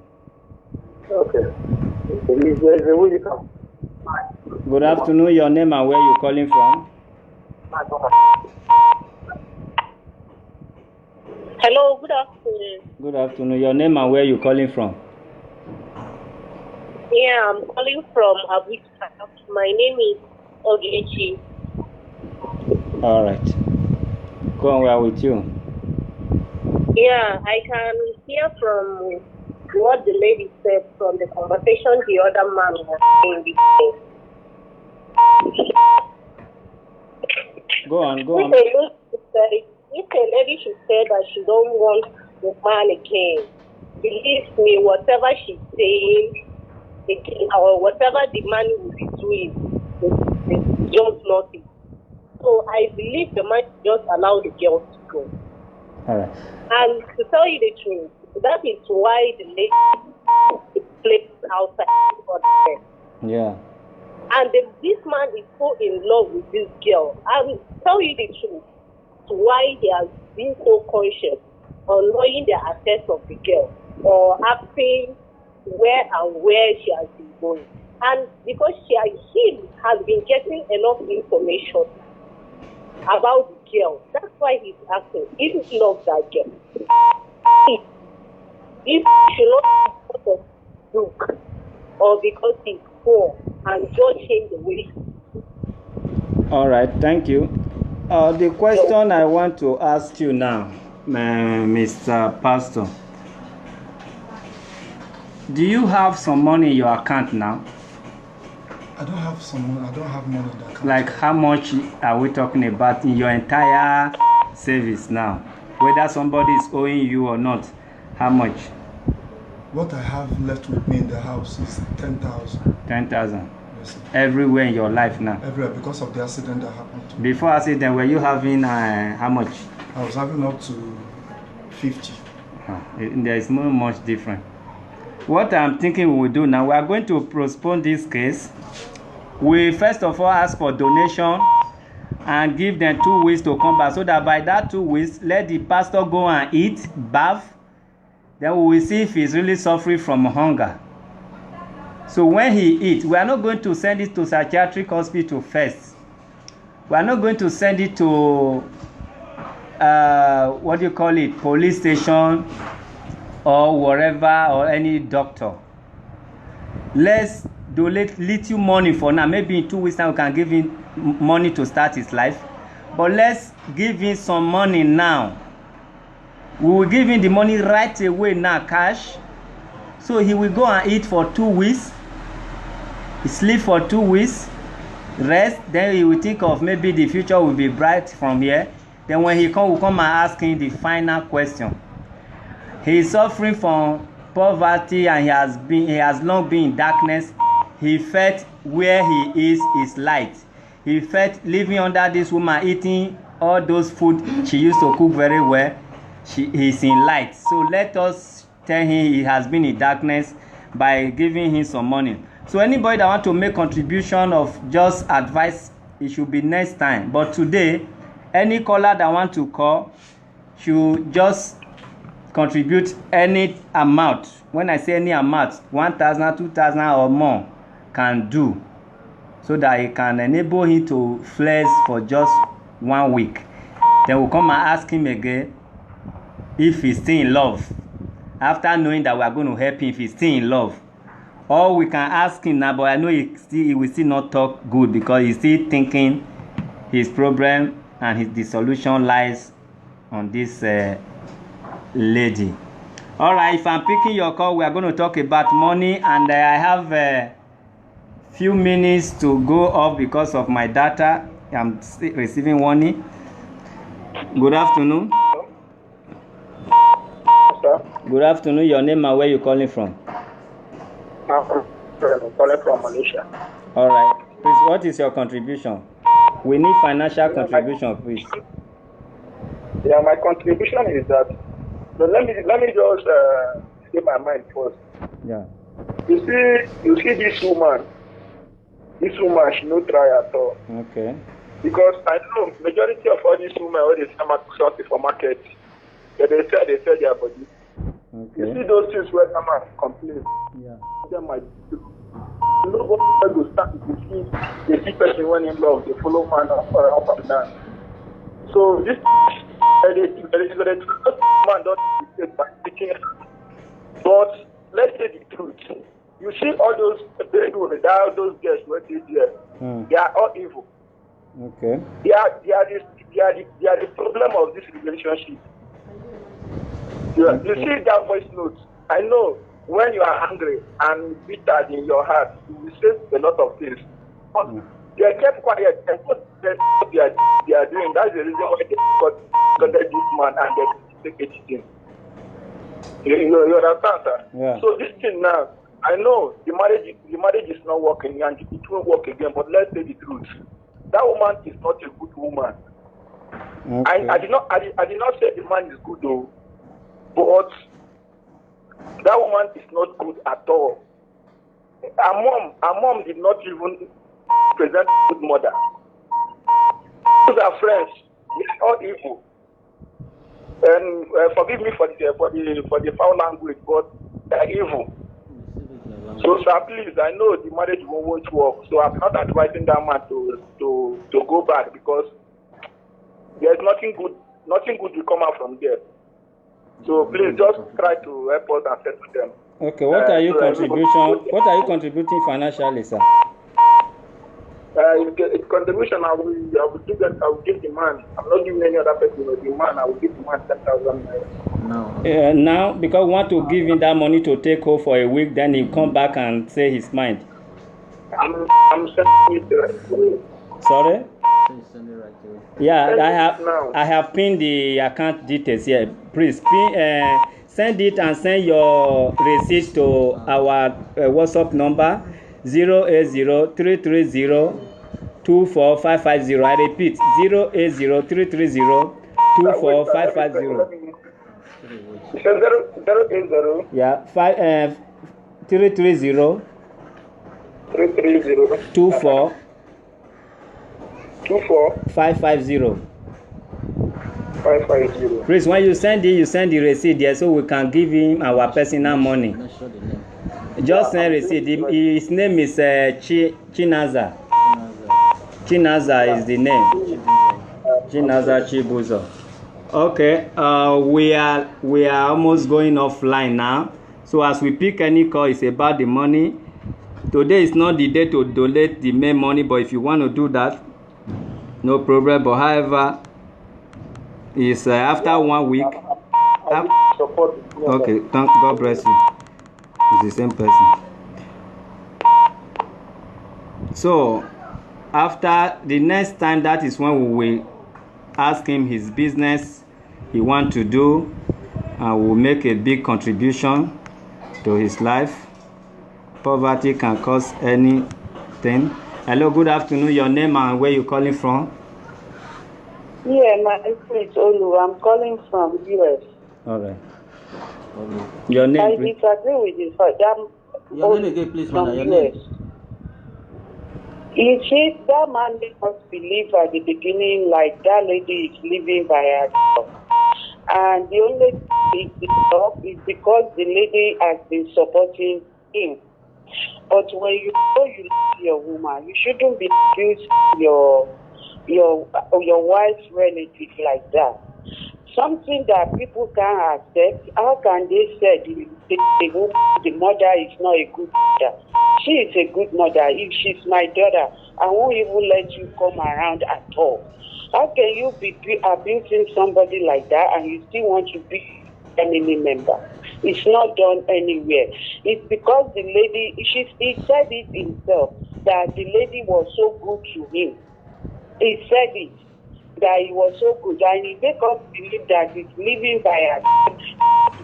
Speaker 11: Okay. There's a way you come.
Speaker 1: Good afternoon. Your name and where you calling from?
Speaker 12: Hello, good afternoon.
Speaker 1: Good afternoon. Your name and where you calling from?
Speaker 12: Yeah, I'm calling from Abuja. My name is Ogechi.
Speaker 1: All right. Go on, we are with you.
Speaker 12: Yeah, I can hear from what the lady said from the conversation the other man was saying before.
Speaker 1: Go on.
Speaker 12: If a lady should say that she don't want the man again, believe me, whatever she's saying, or whatever the man will be doing, is just nothing. So I believe the man should just allow the girl to go.
Speaker 1: All right.
Speaker 12: And to tell you the truth, that is why the lady plays outside for the
Speaker 1: Yeah.
Speaker 12: And this man is so in love with this girl. I will tell you the truth, why he has been so conscious on knowing the address of the girl or asking where she has been going. And because he has been getting enough information about the girl. That's why he's asking if he loves that girl. If she not because of look or because he's poor and judge him the way.
Speaker 1: All right, thank you. The question I want to ask you now, Mr. Pastor, do you have some money in your account now?
Speaker 2: I don't have some money. I don't have money in the account.
Speaker 1: Like how much are we talking about in your entire service now? Whether somebody is owing you or not, how much?
Speaker 2: What I have left with me in the house is 10,000.
Speaker 1: 10,000.
Speaker 2: Yes, sir.
Speaker 1: Everywhere in your life now?
Speaker 2: Everywhere, because of the accident that happened to me.
Speaker 1: Before accident, were you having how much?
Speaker 2: I was having up to 50.
Speaker 1: There is not much different. What I'm thinking we will do now, we are going to postpone this case. We first of all ask for donation and give them 2 weeks to come back, so that by that 2 weeks, let the pastor go and eat, bath. Then we will see if he's really suffering from hunger. So when he eats, we are not going to send it to psychiatric hospital first. We are not going to send it to what do you call it, police station or wherever, or any doctor. Let's donate little money for now. Maybe in 2 weeks time we can give him money to start his life. But let's give him some money now. We will give him the money right away now, cash. So he will go and eat for 2 weeks. He sleep for 2 weeks. Rest. Then he will think of maybe the future will be bright from here. Then when he come, we'll come and ask him the final question. He is suffering from poverty and he has long been in darkness. He felt where he is light. He felt living under this woman, eating all those food she used to cook very well. He's in light. So let us tell him he has been in darkness by giving him some money. So anybody that want to make contribution of just advice, it should be next time. But today, any caller that want to call should just contribute any amount. When I say any amount, 1,000, 2,000 or more can do, so that it can enable him to flex for just 1 week. Then we'll come and ask him again if he's still in love, after knowing that we are going to help him if he's still in love. Or we can ask him now, but I know he will still not talk good, because he's still thinking his problem and the solution lies on this lady. All right, if I'm picking your call, we are going to talk about money, and I have a few minutes to go off because of my data. I'm receiving warning. Good afternoon.
Speaker 11: Sir?
Speaker 1: Good afternoon. Your name and where you calling from?
Speaker 11: I'm calling from Malaysia.
Speaker 1: All right. Please, what is your contribution? We need financial contribution, please.
Speaker 11: Yeah, my contribution is that. So let me just say my mind first.
Speaker 1: Yeah.
Speaker 11: You see this woman. This woman, she no try at all.
Speaker 1: Okay.
Speaker 11: Because I know majority of all these women when they sell for market, they sell their body.
Speaker 1: Okay.
Speaker 11: You see those things where someone complain.
Speaker 1: Yeah.
Speaker 11: Them might do. You know what go start to see person when in love, they follow man up and down. So this man don't mistake by taking. But let's say the truth. You see all those those girls where they are all evil.
Speaker 1: Okay.
Speaker 11: They are the problem of this relationship. You see that voice note. I know when you are angry and bitter in your heart, you will say a lot of things. But they kept quiet and what they are doing. That's the reason why they got this man and they take it. You understand, sir?
Speaker 1: Yeah.
Speaker 11: So this thing now, I know the marriage is not working and it won't work again. But let's say the truth. That woman is not a good woman.
Speaker 1: Okay.
Speaker 11: I did not say the man is good though, but that woman is not good at all. Her mom did not even present a good mother. Those are friends. It's all evil. And forgive me for the foul language, but they're evil. So, sir, please, I know the marriage won't work, so I'm not advising that man to go back because there's nothing good will come out from there. So please just try to help us and settle them.
Speaker 1: Okay, what are you contributing financially, sir?
Speaker 11: Contribution, I will give the man. I'm not giving any other person. The man, I will give the man 10,000 naira.
Speaker 1: No. Now, because we want to give him that money to take home for a week, then he'll come back and say his mind.
Speaker 11: I'm sending it right away.
Speaker 1: Sorry?
Speaker 4: Send it right away.
Speaker 1: Yeah, I have pinned the account details here. Please send it and send your receipt to our WhatsApp number 080-330-24550. I repeat, 080-330-24550.
Speaker 11: It's 080.
Speaker 1: Yeah, 330 24 550. Please, when you send the receipt there so we can give him our personal money. Just send receipt. His name is Chinaza. Chinaza is the name. Chinaza Chibuzo. Okay, we are almost going offline now. So as we pick any call, it's about the money. Today is not the day to donate the main money, but if you want to do that, no problem. But however, it's after 1 week. Okay, God bless you. It's the same person. So after the next time, that is when we will ask him his business he want to do, and will make a big contribution to his life. Poverty can cause anything. Hello, good afternoon. Your name and where you calling from?
Speaker 13: Yeah, my name is Olu. I'm calling from US.
Speaker 1: All right. Your name,
Speaker 13: I
Speaker 1: please?
Speaker 13: disagree with you.
Speaker 4: Your name again, please,
Speaker 13: from
Speaker 4: your
Speaker 13: US.
Speaker 4: name.
Speaker 13: You see, that man made us believe at the beginning like that lady is living by herself. And the only thing is because the lady has been supporting him. But when you know you love your woman, you shouldn't be accused your wife's relative like that. Something that people can't accept. How can they say the mother is not a good mother? She is a good mother. If she's my daughter, I won't even let you come around at all. How can you be abusing somebody like that and you still want to be a family member? It's not done anywhere. It's because the lady, he said it himself, that the lady was so good to him. He said it, that he was so good. And he make us believe that he's living by herself,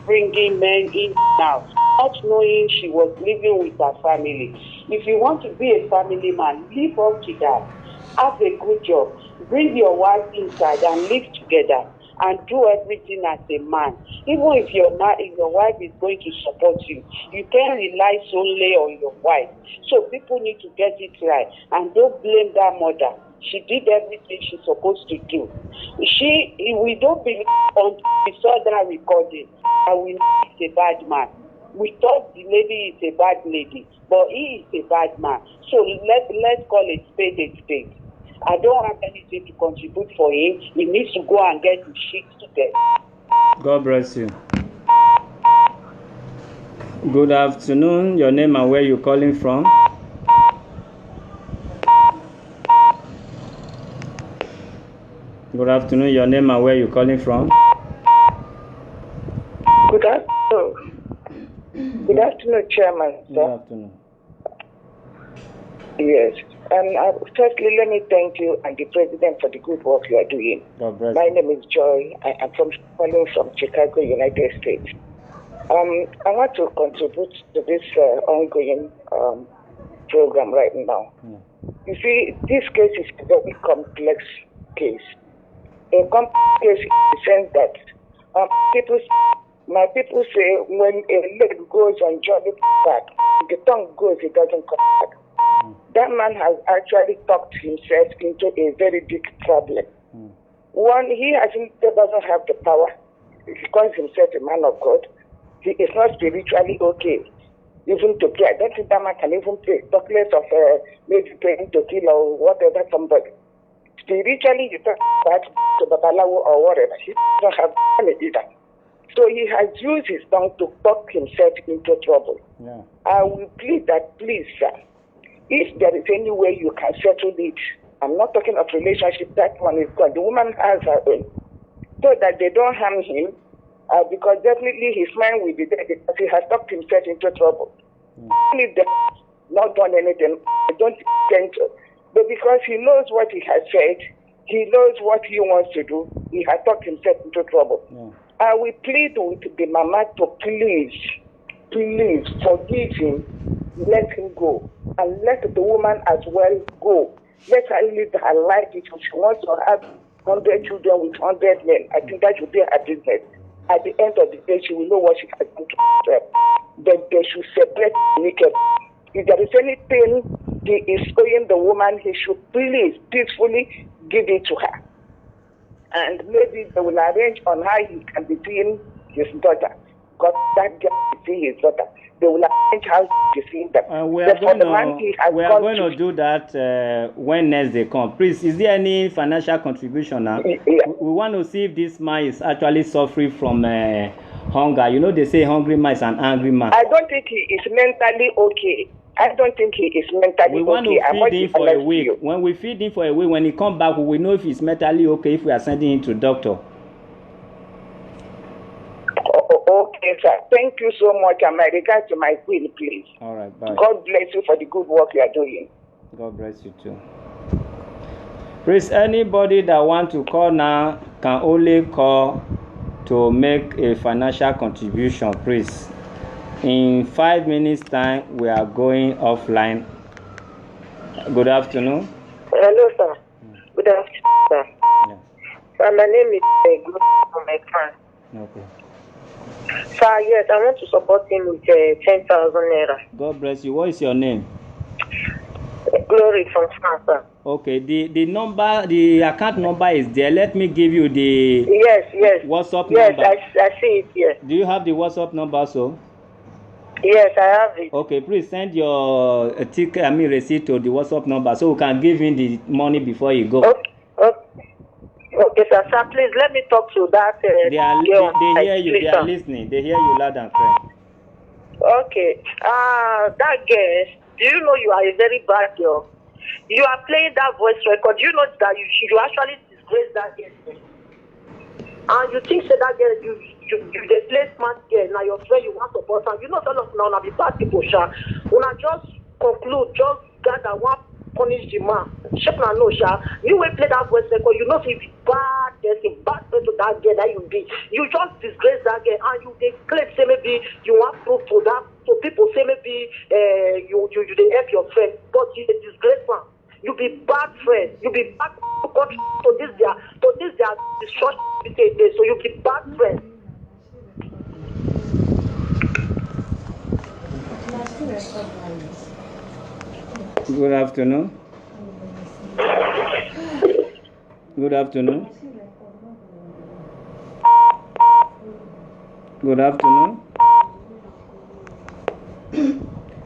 Speaker 13: bringing men in now, not knowing she was living with her family. If you want to be a family man, live up to that. Have a good job. Bring your wife inside and live together. And do everything as a man. Even if your wife is going to support you, you can't rely solely on your wife. So people need to get it right. And don't blame that mother. She did everything she's supposed to do. We don't believe until we saw that recording and we know he's a bad man. We thought the lady is a bad lady, but he is a bad man. So let's call a spade a spade. I don't have anything to contribute for him. He needs to go and get his shit together.
Speaker 1: God bless you. Good afternoon. Your name and where you calling from? Good afternoon. Your name and where you calling from?
Speaker 13: Good afternoon. Good afternoon, Chairman.
Speaker 1: Good afternoon.
Speaker 13: Yes. Firstly, let me thank you and the President for the good work you are doing. My name is Joy. I'm calling from Chicago, United States. I want to contribute to this ongoing program right now. You see, this case is a very complex case. A complex case in the sense that my people say when a leg goes on journey back, the tongue goes, it doesn't come back. That man has actually talked himself into a very big problem. One, he doesn't have the power. He calls himself a man of God. He is not spiritually okay. even to kill. I don't think that man can even pray. Talk less of maybe praying to kill or whatever somebody. Spiritually, you talk about to Babalawo or whatever. He doesn't have money either. So he has used his tongue to talk himself into trouble.
Speaker 1: Yeah.
Speaker 13: I will plead that, please, sir, if there is any way you can settle it, I'm not talking of relationship, that one is gone. The woman has her own. So that they don't harm him, because definitely his mind will be there because he has talked himself into trouble. If they have not done anything, I don't think so. But because he knows what he has said, he knows what he wants to do, he has talked himself into trouble.
Speaker 1: Yeah.
Speaker 13: I will plead with the mama to please forgive him, let him go, and let the woman as well go. Let her live her life. If she wants to have 100 children with 100 men, I think that should be her business. At the end of the day, she will know what she has done to herself. But they should separate naked. If there is anything he is owing the woman, he should please peacefully give it to her. And maybe they will arrange on how he can be seeing his daughter. Because that girl is seeing his daughter. They will arrange how he is seeing them.
Speaker 1: We are going to do that when next they come. Please, is there any financial contribution now?
Speaker 13: Yeah.
Speaker 1: We want to see if this man is actually suffering from hunger. You know, they say hungry man is an angry man.
Speaker 13: I don't think he is mentally okay. I don't think he is mentally okay.
Speaker 1: We want to feed him for a week. When we feed him for a week, when he comes back, we will know if he's mentally okay, if we are sending him to doctor.
Speaker 13: Okay, sir. Thank you so much. And my regards to my queen, please.
Speaker 1: All right, bye.
Speaker 13: God bless you for the good work you are doing.
Speaker 1: God bless you too. Please, anybody that want to call now can only call to make a financial contribution, please. In 5 minutes time, we are going offline. Good afternoon.
Speaker 12: Hello, sir. Good afternoon, sir.
Speaker 1: Yeah.
Speaker 12: Sir, my name is Good from Ekran.
Speaker 1: Okay.
Speaker 12: Sir, yes, I want to support him with 10,000 naira.
Speaker 1: God bless you. What is your name?
Speaker 12: Glory from France, sir.
Speaker 1: Okay, the number, the account number is there. Let me give you the WhatsApp number.
Speaker 12: Yes, I see it here.
Speaker 1: Do you have the WhatsApp number, so?
Speaker 12: Yes, I have it.
Speaker 1: Okay, please send your ticket, receipt to the WhatsApp number so we can give him the money before you go.
Speaker 12: Okay, sir. Sir, please let me talk to that.
Speaker 1: They hear you. They are listening. They hear you loud and clear.
Speaker 12: Okay. That girl, do you know you are a very bad girl? You are playing that voice record. You know that you actually disgrace that girl. And you think that girl, you dey play smart girl. Now your friend, you want to support her. You know all of now be bad people, sha. Una just conclude, just gather one punish the man. Shep na no, sha. You will play that voice record. You know if you be bad person, bad person to that girl that you be. You just disgrace that girl and you dey claim say maybe you want proof to that. So people say maybe you dey help your friend, but you dey disgrace one. You be bad friend. You be bad to this their destruction. So you be bad friend.
Speaker 1: Good afternoon. Good afternoon. Good afternoon.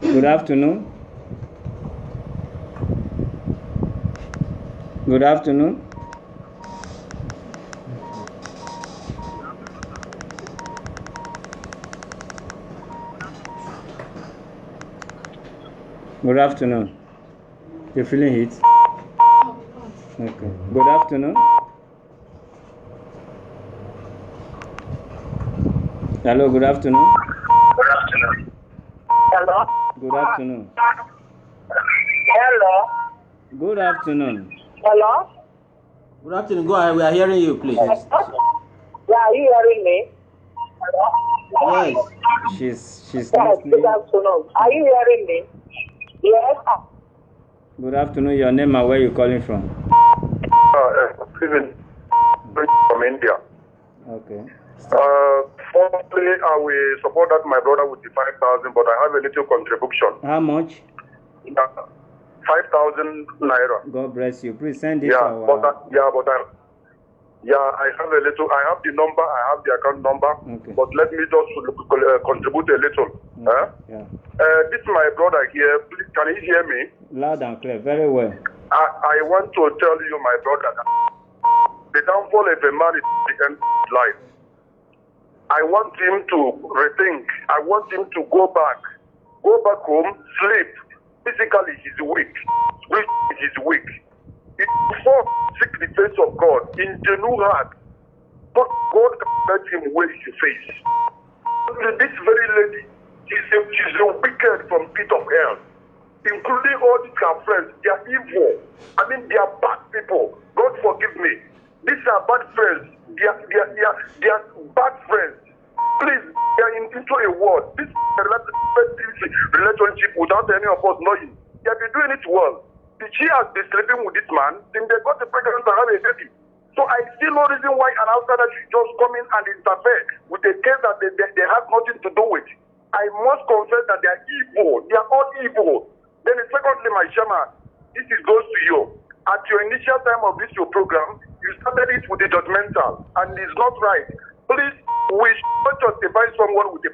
Speaker 1: Good afternoon. Good afternoon. Good afternoon. You're feeling heat? Okay. Good afternoon. Hello, good afternoon.
Speaker 12: Good afternoon. Hello.
Speaker 1: Good afternoon.
Speaker 12: Hello.
Speaker 1: Good afternoon.
Speaker 12: Hello.
Speaker 4: Good afternoon. Go ahead. We are hearing you, please.
Speaker 12: Yeah, are you hearing me? Hello?
Speaker 1: Yes. She's
Speaker 12: Yes,
Speaker 1: listening.
Speaker 12: good afternoon. Are you hearing me? Yes.
Speaker 1: Good afternoon. Your name and where you calling from?
Speaker 11: Steven from India.
Speaker 1: Okay.
Speaker 11: Firstly, I will support that my brother with the 5,000, but I have a little contribution.
Speaker 1: How much?
Speaker 11: 5,000 naira.
Speaker 1: God bless you. Please send it to
Speaker 11: Yeah,
Speaker 1: our...
Speaker 11: but
Speaker 7: Yeah, I have the number, I have the account number,
Speaker 1: okay.
Speaker 7: But let me just contribute a little.
Speaker 1: Yeah.
Speaker 7: This is my brother here. Please, can you hear me?
Speaker 1: Loud and clear, very well.
Speaker 7: I want to tell you, my brother, that the downfall of a man is the end of his life. I want him to rethink. I want him to go back home, sleep. Physically, he's weak. Spiritually, he's weak. If you first seek the face of God in genuine heart, but God can let him face to face. This very lady, she's a wicked from pit of hell, including all these her friends. They are evil. I mean, they are bad people. God forgive me. These are bad friends. They are bad friends. Please, they are into a word. This relationship without any of us knowing. They have been doing it well. She has been sleeping with this man, then they got the pregnant to have a baby. So I see no reason why an outsider should just come in and interfere with a case that they have nothing to do with. I must confess that they are evil. They are all evil. Then secondly, my chairman, this goes to you. At your initial time of your program, you started it with the judgmental, and it's not right. Please, we should not justify someone with the...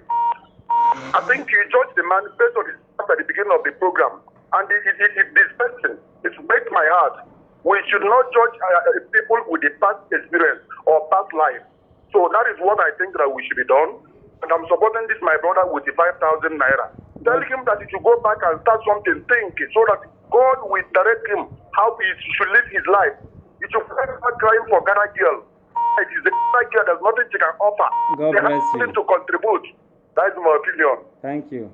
Speaker 7: I think you judge the man based on his at the beginning of the program. And this person, it breaks my heart. We should not judge people with the past experience or past life. So that is what I think that we should be done. And I'm supporting this, my brother, with the 5,000 naira. Tell him that he should go back and start something, think, so that God will direct him how he should live his life. He should start crying for Ghana girl. It is a Ghana girl, there's nothing she can offer.
Speaker 1: God
Speaker 7: they
Speaker 1: bless
Speaker 7: have
Speaker 1: you.
Speaker 7: nothing to contribute. That is my opinion.
Speaker 1: Thank you.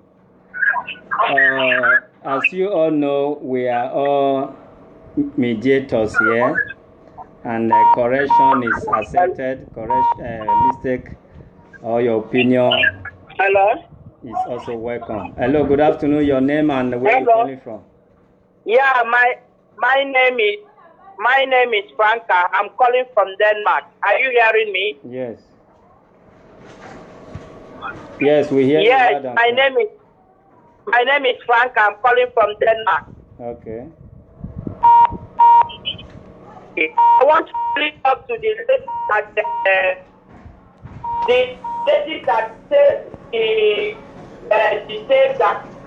Speaker 1: As you all know, we are all mediators here, and correction is accepted. Mistake or your opinion is also welcome. Hello, good afternoon. Your name and where you calling from?
Speaker 14: Yeah, my name is Franca. I'm calling from Denmark. Are you hearing me?
Speaker 1: Yes. Yes, we hear you.
Speaker 14: Yes, my name is Franca. I'm calling from Denmark.
Speaker 1: Okay.
Speaker 14: I want to please up to the lady that says the tape that says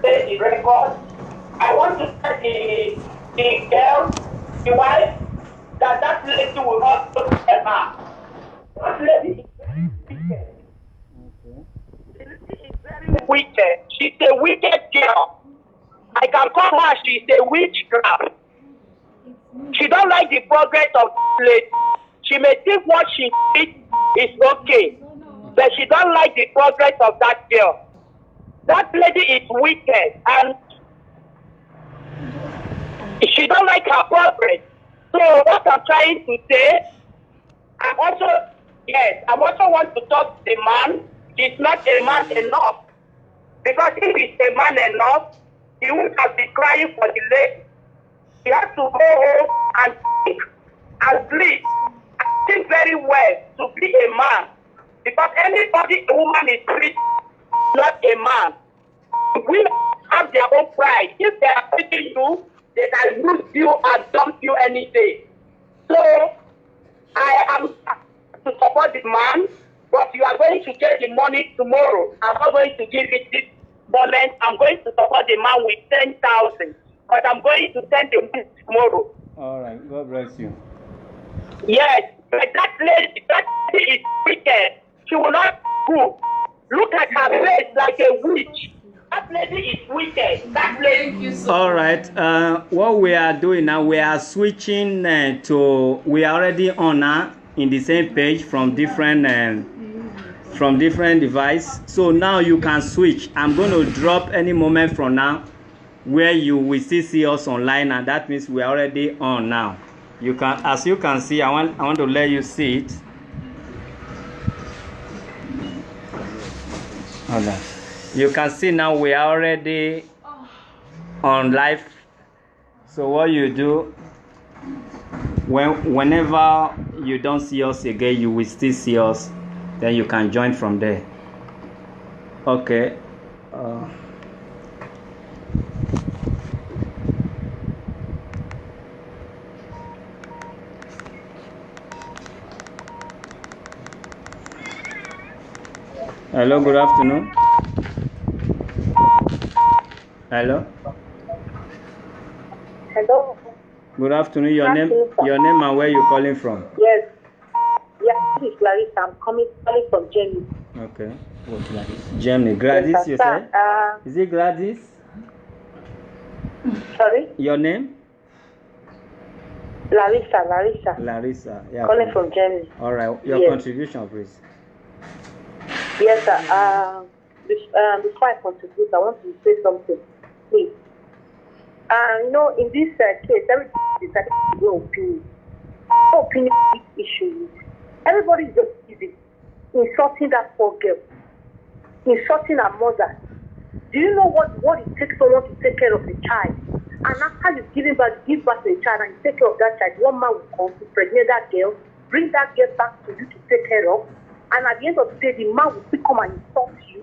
Speaker 14: the record. I want to tell the girl, the wife, that lady will not tell her. That lady is very wicked. She's a wicked girl. I can call her, she's a witchcraft. She don't like the progress of this lady. She may think what she did is okay, but she don't like the progress of that girl. That lady is wicked, and she don't like her progress. So what I'm trying to say, I also want to talk to the man. He's not a man enough. Because if he's a man enough, he wouldn't have been crying for the lady. He has to go home and think and sleep. Think very well to be a man. Because a woman is treated, not a man. Women have their own pride. If they are treating you, they can use you and dump you any day. So, I am to support the man, but you are going to get the money tomorrow. I'm not going to give it this moment. I'm going to support the man with 10,000. But I'm going to send the money tomorrow.
Speaker 1: All right. God bless you.
Speaker 14: Yes, but that lady is wicked. She will not go. Look at her face like a witch. That lady is wicked. That lady is...
Speaker 1: All right. What we are doing now, we are switching we are already on now in the same page from different device. So now you can switch. I'm going to drop any moment from now where you will still see us online, and that means we are already on now. You can, as you can see, I want to let you see it. Hold on. You can see now we are already on live. So what you do, whenever you don't see us again, you will still see us. Then you can join from there. Okay. Hello, good afternoon. Hello.
Speaker 15: Hello.
Speaker 1: Good afternoon. Your name and where you calling from?
Speaker 15: Yes. Yeah, this is Larissa. I'm calling from Germany.
Speaker 1: Okay. What Gladys? Germany. Gladys, yes, you said? Is it Gladys?
Speaker 15: Sorry?
Speaker 1: Your name?
Speaker 15: Larissa.
Speaker 1: Larissa. Yeah.
Speaker 15: Calling from Germany.
Speaker 1: All right. Your contribution, please.
Speaker 15: Yes, sir. Before I contribute, I want to say something, please. In this case, everybody decided to give opinion. Opinion issues. Everybody is just busy insulting that poor girl, insulting her mother. Do you know what it takes someone to take care of a child? And after you give birth to a child and you take care of that child, one man will come to pregnant that girl, bring that girl back to you to take care of, and at the end of the day, the man will still come and insult you.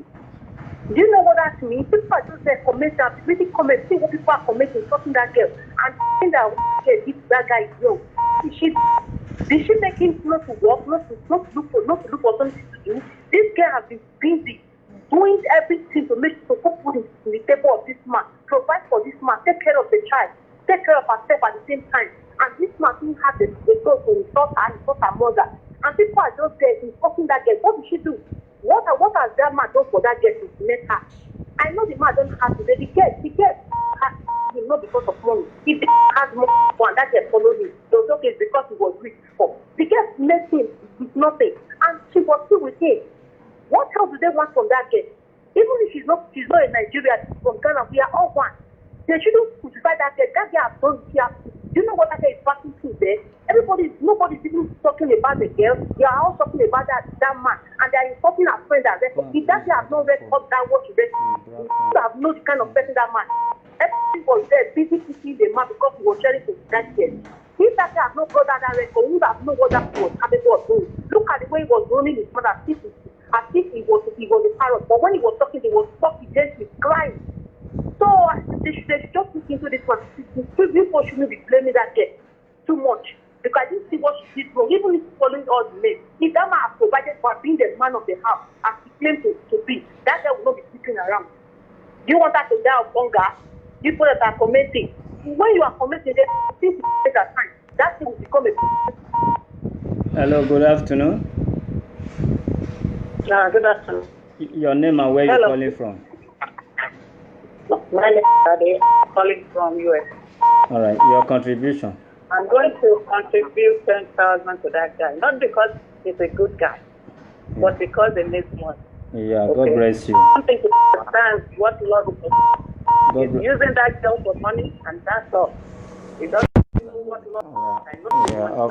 Speaker 15: Do you know what that means? People are just there commenting, really comment, see what people are commenting, insulting that girl, and saying that guy is wrong. Did she make him not to work, not to look for something to do? This girl has been busy doing everything to make to put food in the table of this man, provide for this man, take care of the child, take care of herself at the same time. And this man didn't have the soul to insult her mother. And people are just there insulting that girl. What did she do? What has that man done for that girl to make her? I know the man don't have to. The girl has him not because of money. If the has money and that girl followed him, it was okay because he was rich before. The girl met him with nothing, and she was still with him. What else do they want from that girl? Even if she's not in Nigeria, from Ghana, we are all one. They shouldn't crucify that girl. That girl has done here. Do you know what that girl is passing through there? Nobody's even talking about the girl. They are all talking about that man, and they are insulting her friend as well. If that girl has not read that what she read, you have known the kind of person that man. Everybody was there busy kissing the man because he was sharing with that girl. If that guy has not brought that record, we would have known what that was capable of doing. Look at the way he was running his mother as if he was a parrot. But when he was talking, he was talking gently, crying. So they should just look into this one. People shouldn't be blaming that girl too much. Because I didn't see what she did wrong. Even if following all the men. If that man has provided for being the man of the house, as he claimed to be, that girl will not be sleeping around. Do you want her to die of hunger? People that are commenting. When you are commenting, since you take that time, that thing will become a...
Speaker 1: Hello, good afternoon.
Speaker 15: Good afternoon.
Speaker 1: Your name and where you're calling from?
Speaker 15: My name is Ade. I'm calling from US.
Speaker 1: All right, your contribution.
Speaker 15: I'm going to contribute 10,000 to that guy. Not because he's a good guy, but because he needs money.
Speaker 1: Yeah, okay. God bless you.
Speaker 15: Something to understand what love is. He's using that girl for money, and that's all. He doesn't know what love is. I know.
Speaker 1: Yeah,